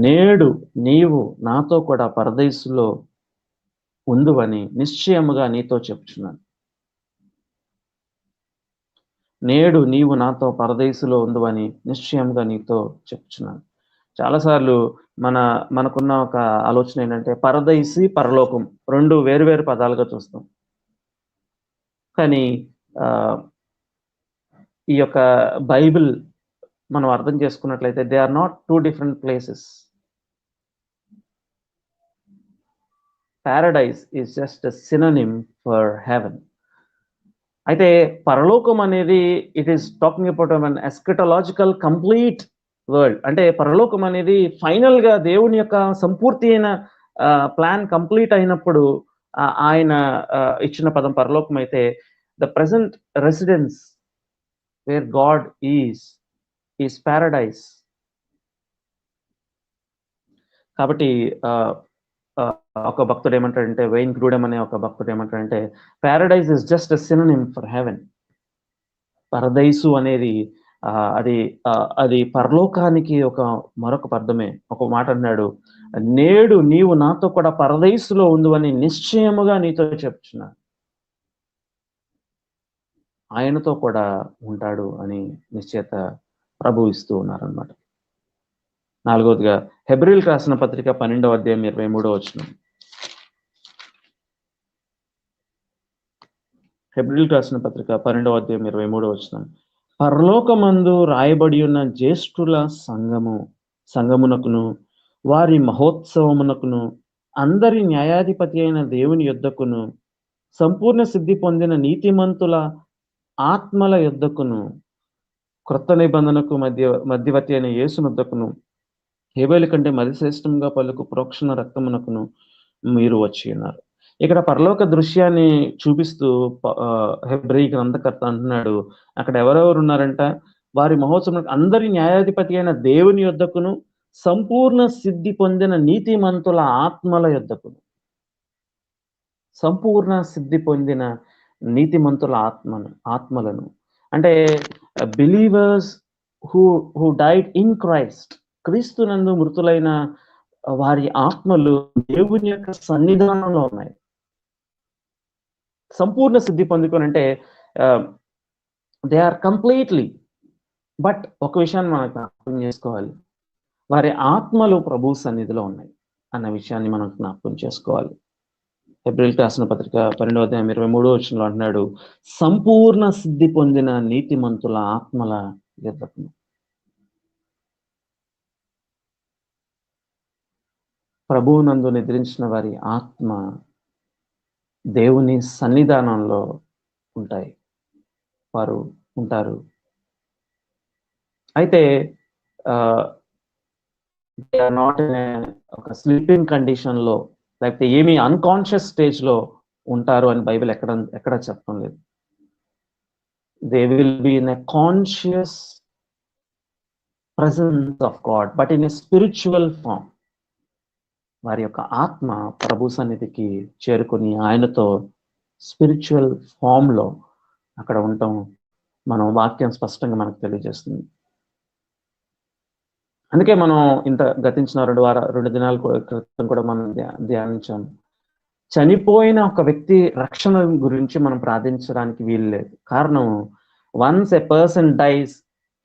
నేడు నీవు నాతో కూడా పరదేశులో ఉందువని నిశ్చయముగా నీతో చెప్పుచున్నాను. నేడు నీవు నాతో పరదేశులో ఉందువని నిశ్చయంగా నీతో చెప్పుచున్నాను. చాలాసార్లు మనకున్న ఒక ఆలోచన ఏంటంటే, పరదేశి, పరలోకం రెండు వేరు పదాలుగా చూస్తాం. కానీ ఈ యొక్క బైబిల్ మనం అర్థం చేసుకున్నట్లయితే they are not two different places. Paradise is just a synonym for heaven. అయితే పరలోకం అనేది it is talking about an eschatological complete world. అంటే పరలోకం అనేది ఫైనల్ గా దేవుని యొక్క సంపూర్తి అయిన ప్లాన్ కంప్లీట్ అయినప్పుడు ఆయన ఇచ్చిన పదం పరలోకం అయితే, the present residence where God is paradise. కాబట్టి ఒక భక్తుడు ఏమంటాడంటే, వెయిన్ గ్రూడెమ్ అనే ఒక భక్తుడు ఏమంటాడంటే, paradise is just a synonym for heaven. పరదైసు అనేది అది పరలోకానికి ఒక మరొక పదమే. ఒక మాట అన్నాడు, నేడు నీవు నాతో కూడా పరదైసులో ఉందని నిశ్చయముగా నీతో చెప్తున్నా. ఆయనతో కూడా ఉంటాడు అని నిశ్చయత ప్రభు ఇస్తూ ఉన్నారనమాట. నాలుగవదిగా హెబ్రీయులకు రాసిన పత్రిక 12వ అధ్యాయం 23వ వచనం. హెబ్రీయులకు రాసిన పత్రిక 12వ అధ్యాయం 23వ వచనం. పరలోకమందు రాయబడి ఉన్న జ్యేష్ఠుల సంఘమునకును వారి మహోత్సవమునకును అందరి న్యాయాధిపతి అయిన దేవుని యొద్దకును సంపూర్ణ సిద్ధి పొందిన నీతిమంతుల ఆత్మల యొద్దకును క్రొత్త నిబంధనకు మధ్యవర్తి అయిన యేసునొద్దకును హేబేలు కంటే మరి శ్రేష్టంగా పలుకు ప్రోక్షణ రక్తమునకును మీరు వచ్చి ఉన్నారు. ఇక్కడ పరలోక దృశ్యాన్ని చూపిస్తూ హెబ్రీ గ్రంథకర్త అంటున్నాడు, అక్కడ ఎవరెవరు ఉన్నారంట, వారి మహోత్సవం అందరి న్యాయాధిపతి అయిన దేవుని యొద్దకును సంపూర్ణ సిద్ధి పొందిన నీతిమంతుల ఆత్మల యొద్దకును. సంపూర్ణ సిద్ధి పొందిన నీతిమంతుల ఆత్మలను అంటే believers who died in Christ. క్రీస్తునందు మృతులైన వారి ఆత్మలు దేవుని యొక్క సన్నిధానంలో ఉన్నాయి. సంపూర్ణ సిద్ధి పొందుకొని అంటే దే ఆర్ కంప్లీట్లీ. బట్ ఒక విషయాన్ని మనకు అర్థం చేసుకోవాలి, వారి ఆత్మలు ప్రభు సన్నిధిలో ఉన్నాయి అన్న విషయాన్ని మనం జ్ఞాపకం చేసుకోవాలి. హెబ్రీయులకు రాసిన పత్రిక 12వ అధ్యాయం 23వ వచనంలో అంటున్నాడు, సంపూర్ణ సిద్ధి పొందిన నీతిమంతుల ఆత్మల యొద్దకును. ప్రభువునందు నిద్రించిన వారి ఆత్మ దేవుని సన్నిధానంలో వారు ఉంటారు. అయితే దే ఆర్ నాట్ ఇన్ ఒక స్లీపింగ్ కండిషన్లో, లేకపోతే ఏమీ అన్కాన్షియస్ స్టేజ్లో ఉంటారు అని బైబిల్ ఎక్కడ చెప్పడం లేదు. They will be in a conscious presence of God, but in a spiritual form. వారి యొక్క ఆత్మ ప్రభు సన్నిధికి చేరుకుని ఆయనతో స్పిరిచువల్ ఫామ్లో అక్కడ ఉండటం మనం వాక్యం స్పష్టంగా మనకు తెలియజేస్తుంది. అందుకే మనం ఇంత గతించిన 2 దినాల క్రితం కూడా మనం ధ్యానించాం. చనిపోయిన ఒక వ్యక్తి రక్షణ గురించి మనం ప్రార్థించడానికి వీలు లేదు. కారణం, once a person dice,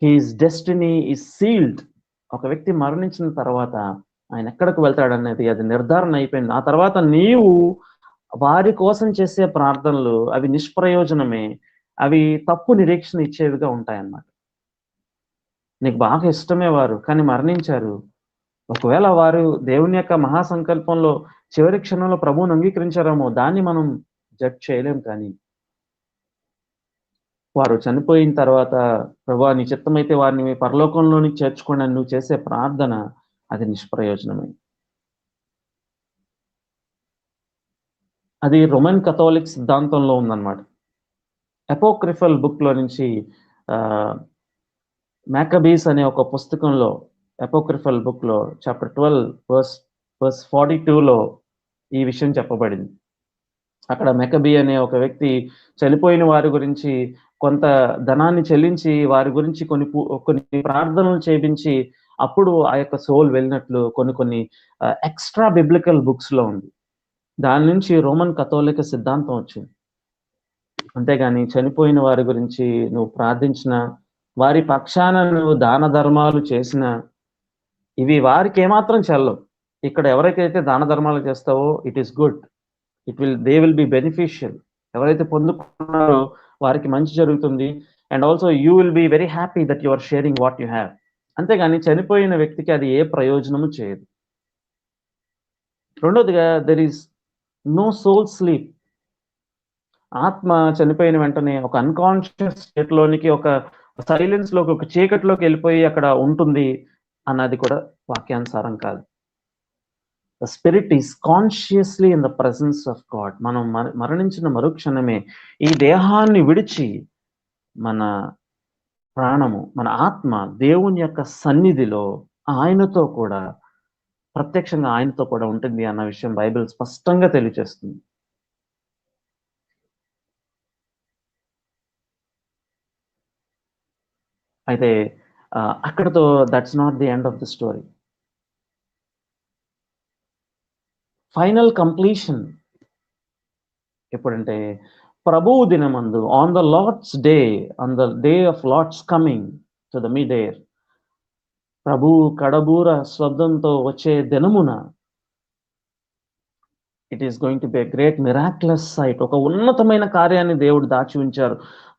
his destiny is sealed. ఒక వ్యక్తి మరణించిన తర్వాత ఆయన ఎక్కడికి వెళ్తాడనేది అది నిర్ధారణ అయిపోయింది. ఆ తర్వాత నీవు వారి కోసం చేసే ప్రార్థనలు అవి నిష్ప్రయోజనమే, అవి తప్పు నిరీక్షణ ఇచ్చేవిగా ఉంటాయన్నమాట. నీకు బాగా ఇష్టమే వారు, కానీ మరణించారు. ఒకవేళ వారు దేవుని యొక్క మహాసంకల్పంలో చివరి క్షణంలో ప్రభువుని అంగీకరించారేమో, దాన్ని మనం జడ్జ్ చేయలేం. కానీ వారు చనిపోయిన తర్వాత, ప్రభువా నీ చిత్తమైతే వారిని పరలోకంలోనికి చేర్చుకోండి అని నువ్వు చేసే ప్రార్థన అది నిష్ప్రయోజనమే. అది రోమన్ కథోలిక్ సిద్ధాంతంలో ఉందన్నమాట. అపోక్రిఫల్ బుక్ లో నుంచి మ్యాకబీస్ అనే ఒక పుస్తకంలో, అపోక్రిఫల్ బుక్ లో చాప్టర్ 12 వర్స్ 42లో ఈ విషయం చెప్పబడింది. అక్కడ మెకబీ అనే ఒక వ్యక్తి చనిపోయిన వారి గురించి కొంత ధనాన్ని చెల్లించి వారి గురించి కొన్ని ప్రార్థనలు చేయించి అప్పుడు ఆ యొక్క సోల్ వెళ్ళినట్లు కొన్ని ఎక్స్ట్రా బిబ్లికల్ బుక్స్ లో ఉంది. దాని నుంచి రోమన్ కథోలిక సిద్ధాంతం వచ్చింది. అంతేగాని చనిపోయిన వారి గురించి నువ్వు ప్రార్థించిన, వారి పక్షాన నువ్వు దాన ధర్మాలు చేసిన, ఇవి వారికి ఏమాత్రం చెల్లవు. ఇక్కడ ఎవరికైతే దాన ధర్మాలు చేస్తావో it is good, they will be beneficial. ఎవరైతే పొందుకున్నారో వారికి మంచి జరుగుతుంది. And also you will be very happy that you are sharing what you have. అంతేగాని చనిపోయిన వ్యక్తికి అది ఏ ప్రయోజనము చేయదు. రెండోదిగా, there is no soul sleep. ఆత్మ చనిపోయిన వెంటనే ఒక అన్కాన్షియస్ స్టేట్ లోనికి, ఒక సైలెన్స్ లోకి, ఒక చీకటిలోకి వెళ్ళిపోయి అక్కడ ఉంటుంది అన్నది కూడా వాక్యానుసారం కాదు. The spirit is consciously in the presence of God. మనం మరణించిన మరుక్షణమే ఈ దేహాన్ని విడిచి మన ప్రాణము, మన ఆత్మ దేవుని యొక్క సన్నిధిలో ఆయనతో కూడా, ప్రత్యక్షంగా ఆయనతో కూడా ఉంటుంది అన్న విషయం బైబిల్ స్పష్టంగా తెలియజేస్తుంది. అయితే అక్కడతో that's not the end of the story. Final completion ఎప్పుడంటే ప్రభువు దినమందు, on the Lord's day, on the day of Lord's coming to the mid air, ప్రభువు కడబూర శబ్దంతో వచ్చే దినమున it is going to be a great miraculous sight. ఒక ఉన్నతమైన కార్యాన్ని దేవుడు దాచి ఉంచారు.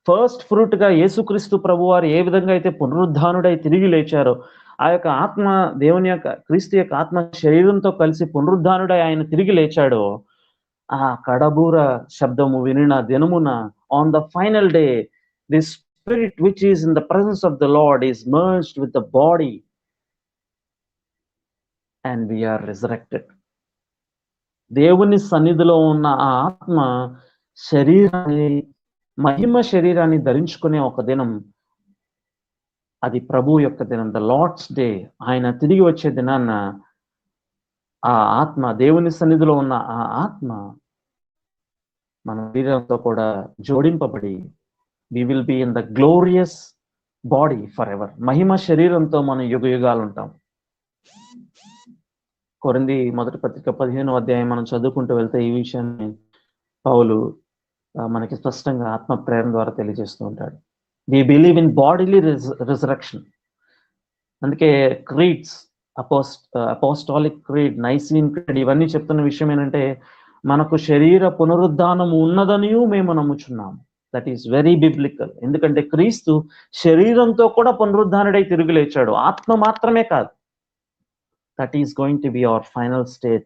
ఫస్ట్ ఫ్రూట్ గా యేసుక్రీస్తు ప్రభు వారు ఏ విధంగా అయితే పునరుద్ధానుడై తిరిగి లేచారో, ఆ యొక్క ఆత్మ, దేవుని యొక్క క్రీస్తు యొక్క ఆత్మ శరీరంతో కలిసి పునరుద్ధానుడై ఆయన తిరిగి లేచాడో, ఆ కడబూర శబ్దము వినిన దినమున, on the final day, the spirit which is in the presence of the Lord is merged with the body and we are resurrected. దేవుని సన్నిధిలో ఉన్న ఆ ఆత్మ శరీరాన్ని, మహిమ శరీరాన్ని ధరించుకునే ఒక దినం, అది ప్రభు యొక్క దినం, ద లార్డ్స్ డే. ఆయన తిరిగి వచ్చే దినాన్న ఆ ఆత్మ, దేవుని సన్నిధిలో ఉన్న ఆ ఆత్మ మన శరీరంతో కూడా జోడింపబడి we will be in the glorious body for ever. మహిమ శరీరంతో మనం యుగ యుగాలు ఉంటాం. కొరింథీ మొదటి పత్రిక 15వ అధ్యాయం మనం చదువుకుంటూ వెళ్తే ఈ విషయాన్ని పౌలు మనకి స్పష్టంగా ఆత్మ ప్రేరణ ద్వారా తెలియజేస్తూ ఉంటాడు. We believe in bodily resurrection. అందుకే creeds, apostolic creed, Nicene creed, ఇవన్నీ చెప్తున్న విషయం ఏంటంటే మనకు శరీర పునరుద్ధానము ఉన్నదనియు మేము నమ్ముచున్నాము. That is very biblical. ఎందుకంటే క్రీస్తు శరీరంతో కూడా పునరుద్ధానుడై తిరిగి లేచాడు, ఆత్మ మాత్రమే కాదు. That is going to be our final state.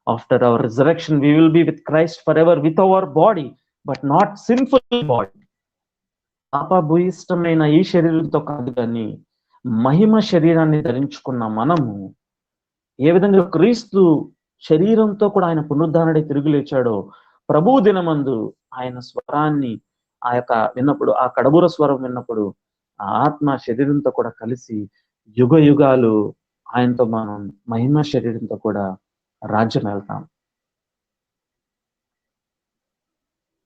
After our resurrection, we will be with Christ forever with our body, but not sinful body. పాపభూయిష్టమైన ఈ శరీరంతో కాదు, కానీ మహిమ శరీరాన్ని ధరించుకున్న మనము ఏ విధంగా క్రీస్తు శరీరంతో కూడా ఆయన పునరుద్ధానుడై తిరిగి లేచాడో, ప్రభువు దినమందు ఆయన స్వరాన్ని ఆ యొక్క విన్నప్పుడు, ఆ కడబుర స్వరం విన్నప్పుడు ఆ ఆత్మ శరీరంతో కూడా కలిసి యుగ యుగాలు ఆయనతో మనం మహిమ శరీరంతో కూడా రాజ్యం వెళ్తాం.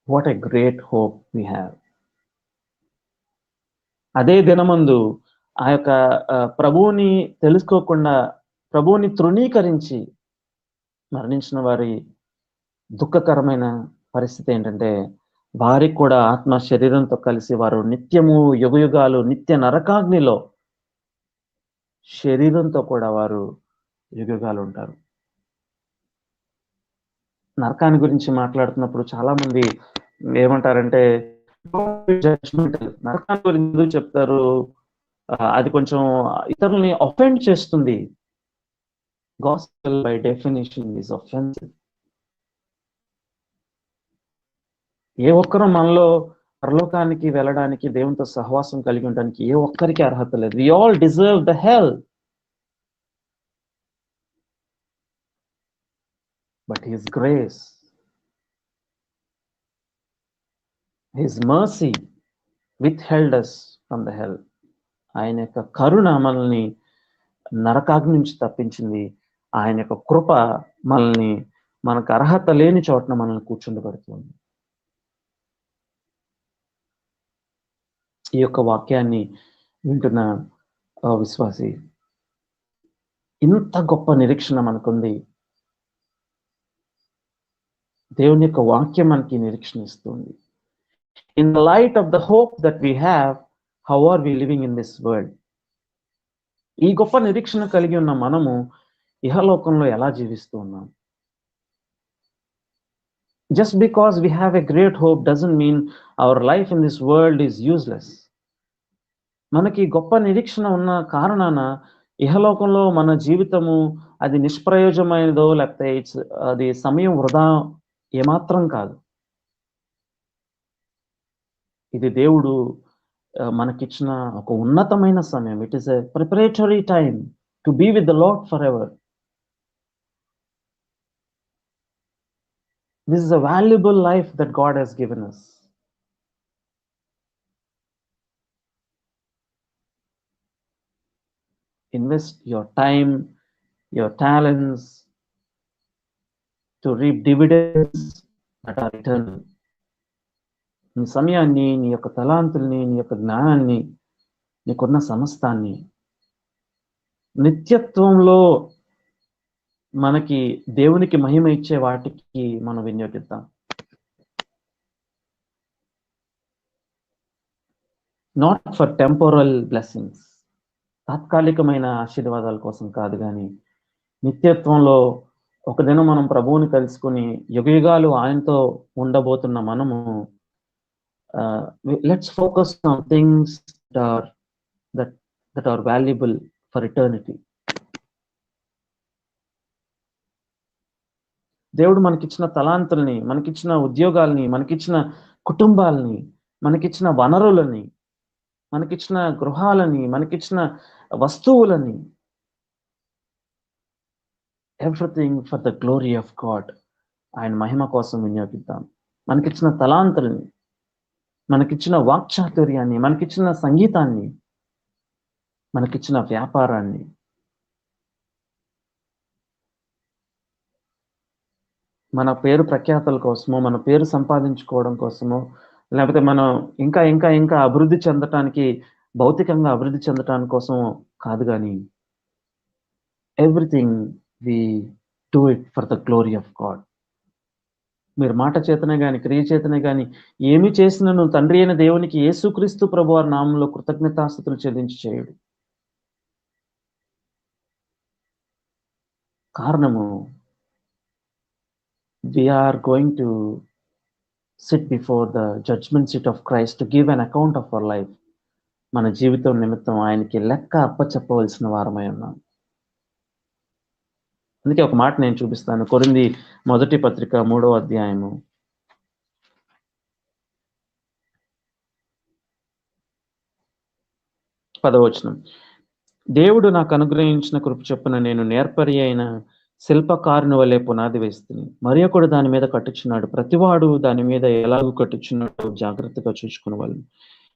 What a great hope we have. అదే దినమందు ఆ యొక్క ప్రభువుని తెలుసుకోకుండా, ప్రభువుని తృణీకరించి మరణించిన వారి దుఃఖకరమైన పరిస్థితి ఏంటంటే, వారికి కూడా ఆత్మ శరీరంతో కలిసి వారు నిత్యము యుగయుగాలు నిత్య నరకాగ్నిలో శరీరంతో కూడా వారు యుగయుగాలు ఉంటారు. నరకాన్ని గురించి మాట్లాడుతున్నప్పుడు చాలా మంది ఏమంటారంటే, జడ్జ్మెంటల్ నరకాన్ని గురించి ఎందుకు చెప్తారు, అది కొంచెం ఇతరులని అఫెండ్ చేస్తుంది. Gospel by definition is offensive. ఏ ఒక్కరూ మనలో పరలోకానికి వెళ్ళడానికి, దేవునితో సహవాసం కలిగి ఉండడానికి ఏ ఒక్కరికి అర్హత లేదు. We all deserve the hell, but his grace, his mercy withheld us from the hell. ఆయన యొక్క కరుణ మనల్ని నరకాగ్ని నుంచి తప్పించింది. ఆయన యొక్క కృప మనల్ని మనకు అర్హత లేని చోటన మనల్ని కూర్చుండబెడుతుంది. ఈ యొక్క వాక్యాన్ని వింటున్న విశ్వాసి, ఇంత గొప్ప నిరీక్షణ మనకుంది. దేవుని యొక్క వాక్యం మనకి నిరీక్షణ ఇస్తుంది. In the light of the hope that we have, how are we living in this world? ఈ గొప్ప నిరీక్షణ కలిగి ఉన్న మనము ఇహలోకంలో ఎలా జీవిస్తూ ఉన్నాం? Just because we have a great hope doesn't mean our life in this world is useless. మనకి గొప్ప నిరీక్షణ ఉన్న కారణాన ఇహలోకంలో మన జీవితము అది నిష్ప్రయోజమైనదో, లేకపోతే అది సమయం వృధా ఏమాత్రం కాదు. ఇది దేవుడు మనకిచ్చిన ఒక ఉన్నతమైన సమయం. It is a preparatory time to be with the Lord for ever. This is a valuable life that God has given us. Invest your time, your talents to reap dividends that are eternal. నీ సమయాన్ని, నీ యొక్క తలాంతుల్ని, నీ యొక్క జ్ఞానాన్ని, నీకున్న సమస్తాన్ని నిత్యత్వంలో మనకి దేవునికి మహిమ ఇచ్చే వాటికి మనం వినియోగిద్దాం. నాట్ ఫర్ టెంపోరల్ బ్లెస్సింగ్స్, తాత్కాలికమైన ఆశీర్వాదాల కోసం కాదు, కానీ నిత్యత్వంలో ఒక దినం మనం ప్రభువుని కలుసుకుని యుగయుగాలు ఆయనతో ఉండబోతున్న మనము let's focus on things that are valuable for eternity. దేవుడు మనకిచ్చిన తలాంతుల్ని, మనకిచ్చిన ఉద్యోగాల్ని, మనకిచ్చిన కుటుంబాలని, మనకిచ్చిన వనరులని, మనకిచ్చిన గృహాలని, మనకిచ్చిన వస్తువులని, everything for the glory of God, ఆయన మహిమ కోసం వినియోగిద్దాం. మనకిచ్చిన తలాంతుల్ని, మనకిచ్చిన వాక్చాతుర్యాన్ని, మనకిచ్చిన సంగీతాన్ని, మనకిచ్చిన వ్యాపారాన్ని మన పేరు ప్రఖ్యాతల కోసమో, మన పేరు సంపాదించుకోవడం కోసమో, లేకపోతే మనం ఇంకా ఇంకా ఇంకా అభివృద్ధి చెందటానికి, భౌతికంగా అభివృద్ధి చెందటానికి కోసం కాదు, కానీ everything we do it for the glory of God. మీరు మాట చేతనే కానీ, క్రియ చేతనే కానీ ఏమి చేసినను తండ్రి అయిన దేవునికి యేసుక్రీస్తు ప్రభువారి నామంలో కృతజ్ఞతాస్తుతులు చెల్లించి చేయుడు. కారణము, we are going to sit before the judgment seat of Christ to give an account of our life. మన జీవితం నిమిత్తం ఆయనకి లెక్క అప్పచెప్పవలసిన వారమై ఉన్నాం. అందుకే ఒక మాట నేను చూపిస్తాను. కొరింథీ మొదటి పత్రిక 3వ అధ్యాయము 10వ వచనం. దేవుడు నాకు అనుగ్రహించిన కృప చొప్పున నేను నేర్పరి అయిన శిల్పకారుని వలె పునాది వేస్తుంది, మరి ఒకడు దాని మీద కట్టుచున్నాడు. ప్రతివాడు దాని మీద ఎలాగూ కట్టుచున్నాడు జాగ్రత్తగా చూసుకునే వాళ్ళు.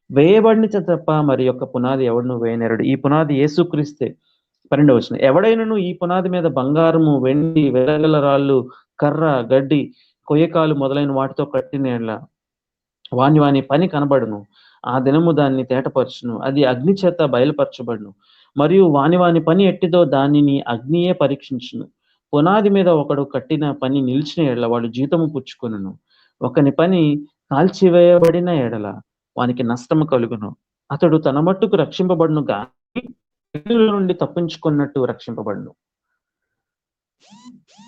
వేయబడిన తప్ప మరి యొక్క పునాది ఎవడును వేయనేరడు. ఈ పునాది యేసుక్రీస్తే. 12వ ఎవడైనను ఈ పునాది మీద బంగారము, వెండి, వెలగల రాళ్ళు, కర్ర, గడ్డి, కొయ్యకాలు మొదలైన వాటితో కట్టిన వాని పని కనబడును. ఆ దినము దాన్ని తేటపరచును, అది అగ్ని చేత బయలుపరచబడును. మరియు వాని పని ఎట్టిదో దానిని అగ్నియే పరీక్షించును. పునాది మీద ఒకడు కట్టిన పని నిలిచిన ఎడల వాడు జీతము పుచ్చుకొనును. ఒకని పని కాల్చివేయబడిన ఎడల వానికి నష్టము కలుగును. అతడు తన మట్టుకు రక్షింపబడును గాని నుండి తప్పించుకున్నట్టు రక్షింపబడును.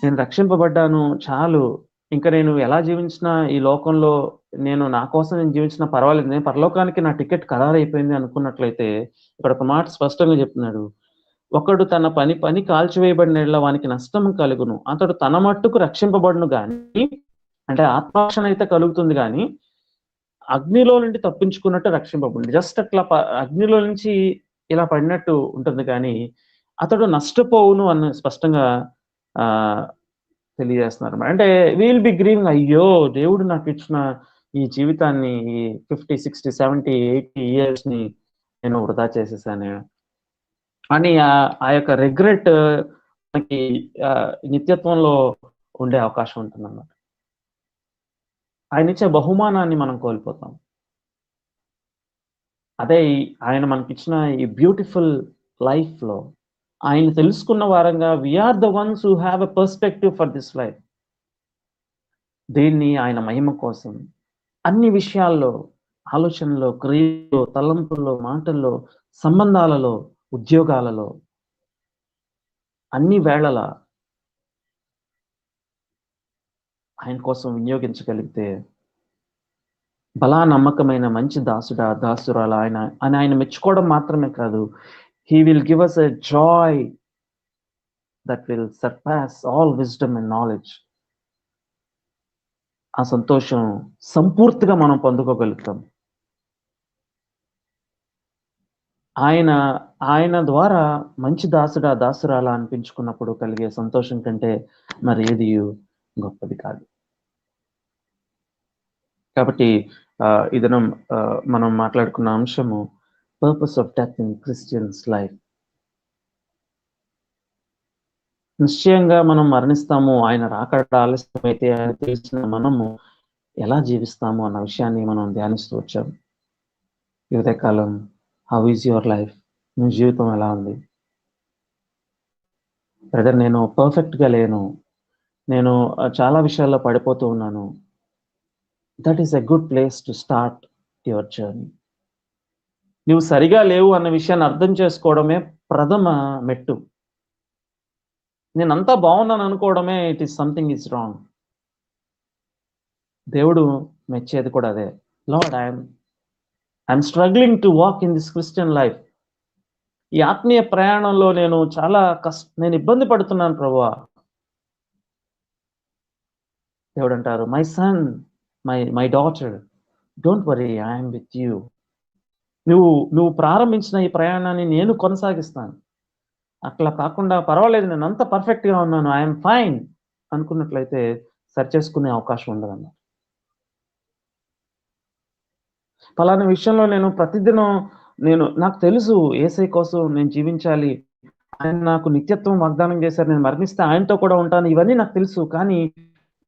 నేను రక్షింపబడ్డాను చాలు, ఇంకా నేను ఎలా జీవించినా ఈ లోకంలో నేను నా కోసం నేను జీవించినా పర్వాలేదు, నేను పరలోకానికి నా టికెట్ ఖరారైపోయింది అనుకున్నట్లయితే ఇక్కడ ఒక మాట స్పష్టంగా చెప్తున్నాడు. ఒకడు తన పని కాల్చివేయబడిన వానికి నష్టం కలుగును. అతడు తన మట్టుకు రక్షింపబడును గాని, అంటే ఆత్మరక్షణ అయితే కలుగుతుంది కానీ అగ్నిలో నుండి తప్పించుకున్నట్టు రక్షింపబడి, జస్ట్ అట్లా అగ్నిలో నుంచి ఇలా పడినట్టు ఉంటుంది కానీ అతడు నష్టపోవును అని స్పష్టంగా తెలియజేస్తున్నారు. అంటే విల్ బి గ్రీవింగ్, అయ్యో దేవుడు నాకు ఇచ్చిన ఈ జీవితాన్ని, ఈ 50, 60, 70, 80 years ని నేను వృధా చేసేసాను అని ఆ యొక్క రిగ్రెట్ మనకి నిత్యత్వంలో ఉండే అవకాశం ఉంటుంది అన్నమాట. ఆయన ఇచ్చే బహుమానాన్ని మనం కోల్పోతాం. అదే ఆయన మనకిచ్చిన ఈ బ్యూటిఫుల్ లైఫ్ లో ఆయన తెలుసుకున్న వారంగా we are the ones who have a perspective for this life. దీన్ని ఆయన మహిమ కోసం అన్ని విషయాల్లో, ఆలోచనలో, క్రియలో, తలంపుల్లో, మాటల్లో, సంబంధాలలో, ఉద్యోగాలలో, అన్ని వేళల ఆయన కోసం వినియోగించగలిగితే బలా నమ్మకమైన మంచి దాసుడా, దాసురాల ఆయన మెచ్చుకోవడం మాత్రమే కాదు, he will give us a joy that will surpass all wisdom and knowledge. ఆ సంతోషం సంపూర్తిగా మనం పొందుకోగలుగుతాం. ఆయన ద్వారా మంచి దాసుడా, దాసురాల అనిపించుకున్నప్పుడు కలిగే సంతోషం కంటే మరి ఏది గొప్పది కాదు. కాబట్టి ఈ దినం మనం మాట్లాడుకున్న అంశము purpose of death in Christians life. నిశ్చయంగా మనం మరణిస్తాము, ఆయన రాకడ ఆలస్యమైతే ఆయన తెలిసిన మనము ఎలా జీవిస్తాము అన్న విషయాన్ని మనం ధ్యానిస్తూ వచ్చాము. ఈ ఉదయకాలం హౌ ఈజ్ యువర్ లైఫ్? నీ జీవితం ఎలా ఉంది? బ్రదర్, నేను పర్ఫెక్ట్గా లేను, నేను చాలా విషయాల్లో పడిపోతూ ఉన్నాను. That is a good place to start your journey. నువ్వు సరిగా లేవు అన్న విషయాన్ని అర్థం చేసుకోవడమే ప్రథమ మెట్టు. నేనంతా బాగున్నాను అనుకోవడమే it is something is wrong. దేవుడు మెచ్చేది కూడా అదే. Lord, I'm struggling to walk in this Christian life. ఈ ఆత్మీయ ప్రయాణంలో నేను చాలా నేను ఇబ్బంది పడుతున్నాను ప్రభువా. దేవుడు అంటారు, my son, my daughter, don't worry, I'm with you. నువ్వు ప్రారంభించిన ఈ ప్రయాణాన్ని నేను కొనసాగిస్తాను. అట్లా కాకుండా పర్వాలేదు, నేను అంత పర్ఫెక్ట్గా ఉన్నాను, ఐఎమ్ ఫైన్ అనుకున్నట్లయితే సరిచేసుకునే అవకాశం ఉండదన్న. ఫలానా విషయంలో నేను ప్రతిదినం నాకు తెలుసు యేసయ్య కోసం నేను జీవించాలి, ఆయన నాకు నిత్యత్వం వాగ్దానం చేశారు, నేను మరణిస్తే ఆయనతో కూడా ఉంటాను, ఇవన్నీ నాకు తెలుసు. కానీ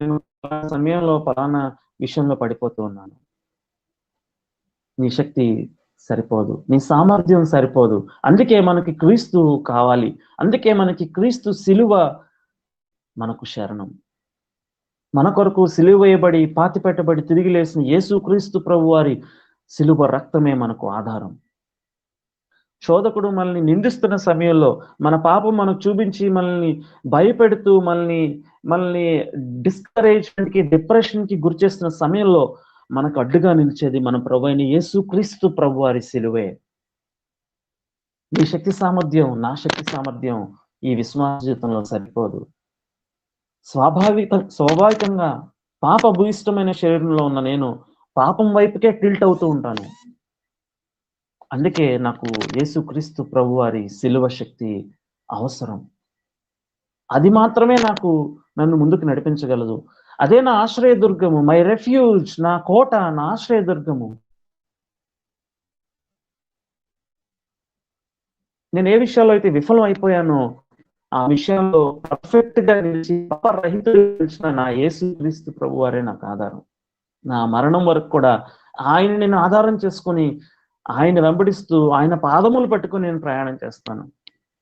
నేను సమయంలో ఫలానా విషయంలో పడిపోతూ ఉన్నాను. నీ శక్తి సరిపోదు, నీ సామర్థ్యం సరిపోదు. అందుకే మనకి క్రీస్తు కావాలి, అందుకే మనకి క్రీస్తు సిలువ మనకు శరణం. మన కొరకు సిలువ వేయబడి పాతిపెట్టబడి తిరిగి లేసిన యేసు క్రీస్తు ప్రభు వారి సిలువ రక్తమే మనకు ఆధారం. శోధకుడు మనల్ని నిందిస్తున్న సమయంలో, మన పాపం మనకు చూపించి మనల్ని భయపెడుతూ మనల్ని డిస్కరేజ్మెంట్కి, డిప్రెషన్కి గురి చేస్తున్న సమయంలో మనకు అడ్డుగా నిలిచేది మన ప్రభు అయిన యేసు క్రీస్తు ప్రభు వారి సిలువే. నీ శక్తి సామర్థ్యం, నా శక్తి సామర్థ్యం ఈ విశ్వాస జీవితంలో సరిపోదు. స్వాభావికంగా పాప భూయిష్టమైన శరీరంలో ఉన్న నేను పాపం వైపుకే టిల్ట్ అవుతూ ఉంటాను. అందుకే నాకు యేసుక్రీస్తు ప్రభు వారి శిలువ శక్తి అవసరం. అది మాత్రమే నన్ను ముందుకు నడిపించగలదు. అదే నా ఆశ్రయదుర్గము, మై రెఫ్యూజ్, నా కోట, నా ఆశ్రయదుర్గము. నేను ఏ విషయాల్లో అయితే విఫలం అయిపోయానో ఆ విషయంలో పర్ఫెక్ట్ గా నిలిచి పాపరహితుడిగా నిలిచిన నా యేసుక్రీస్తు ప్రభు వారే నాకు ఆధారం. నా మరణం వరకు కూడా ఆయన నేను ఆధారం చేసుకొని ఆయన వెంబడిస్తూ ఆయన పాదములు పట్టుకొని నేను ప్రయాణం చేస్తాను.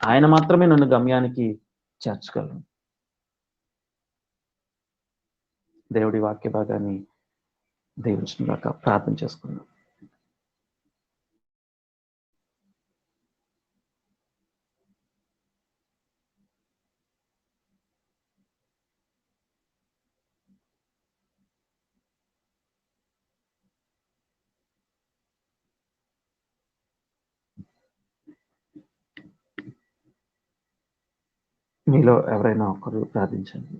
ఆయన మాత్రమే నన్ను గమ్యానికి చేర్చగలరు. దేవుడి వాక్య భాగాన్ని దీవించుగాక. ప్రార్థన చేసుకున్నాం. మీలో ఎవరైనా ఒకరు ప్రార్థించండి.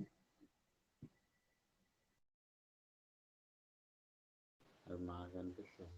బాగా అనిపిస్తుంది.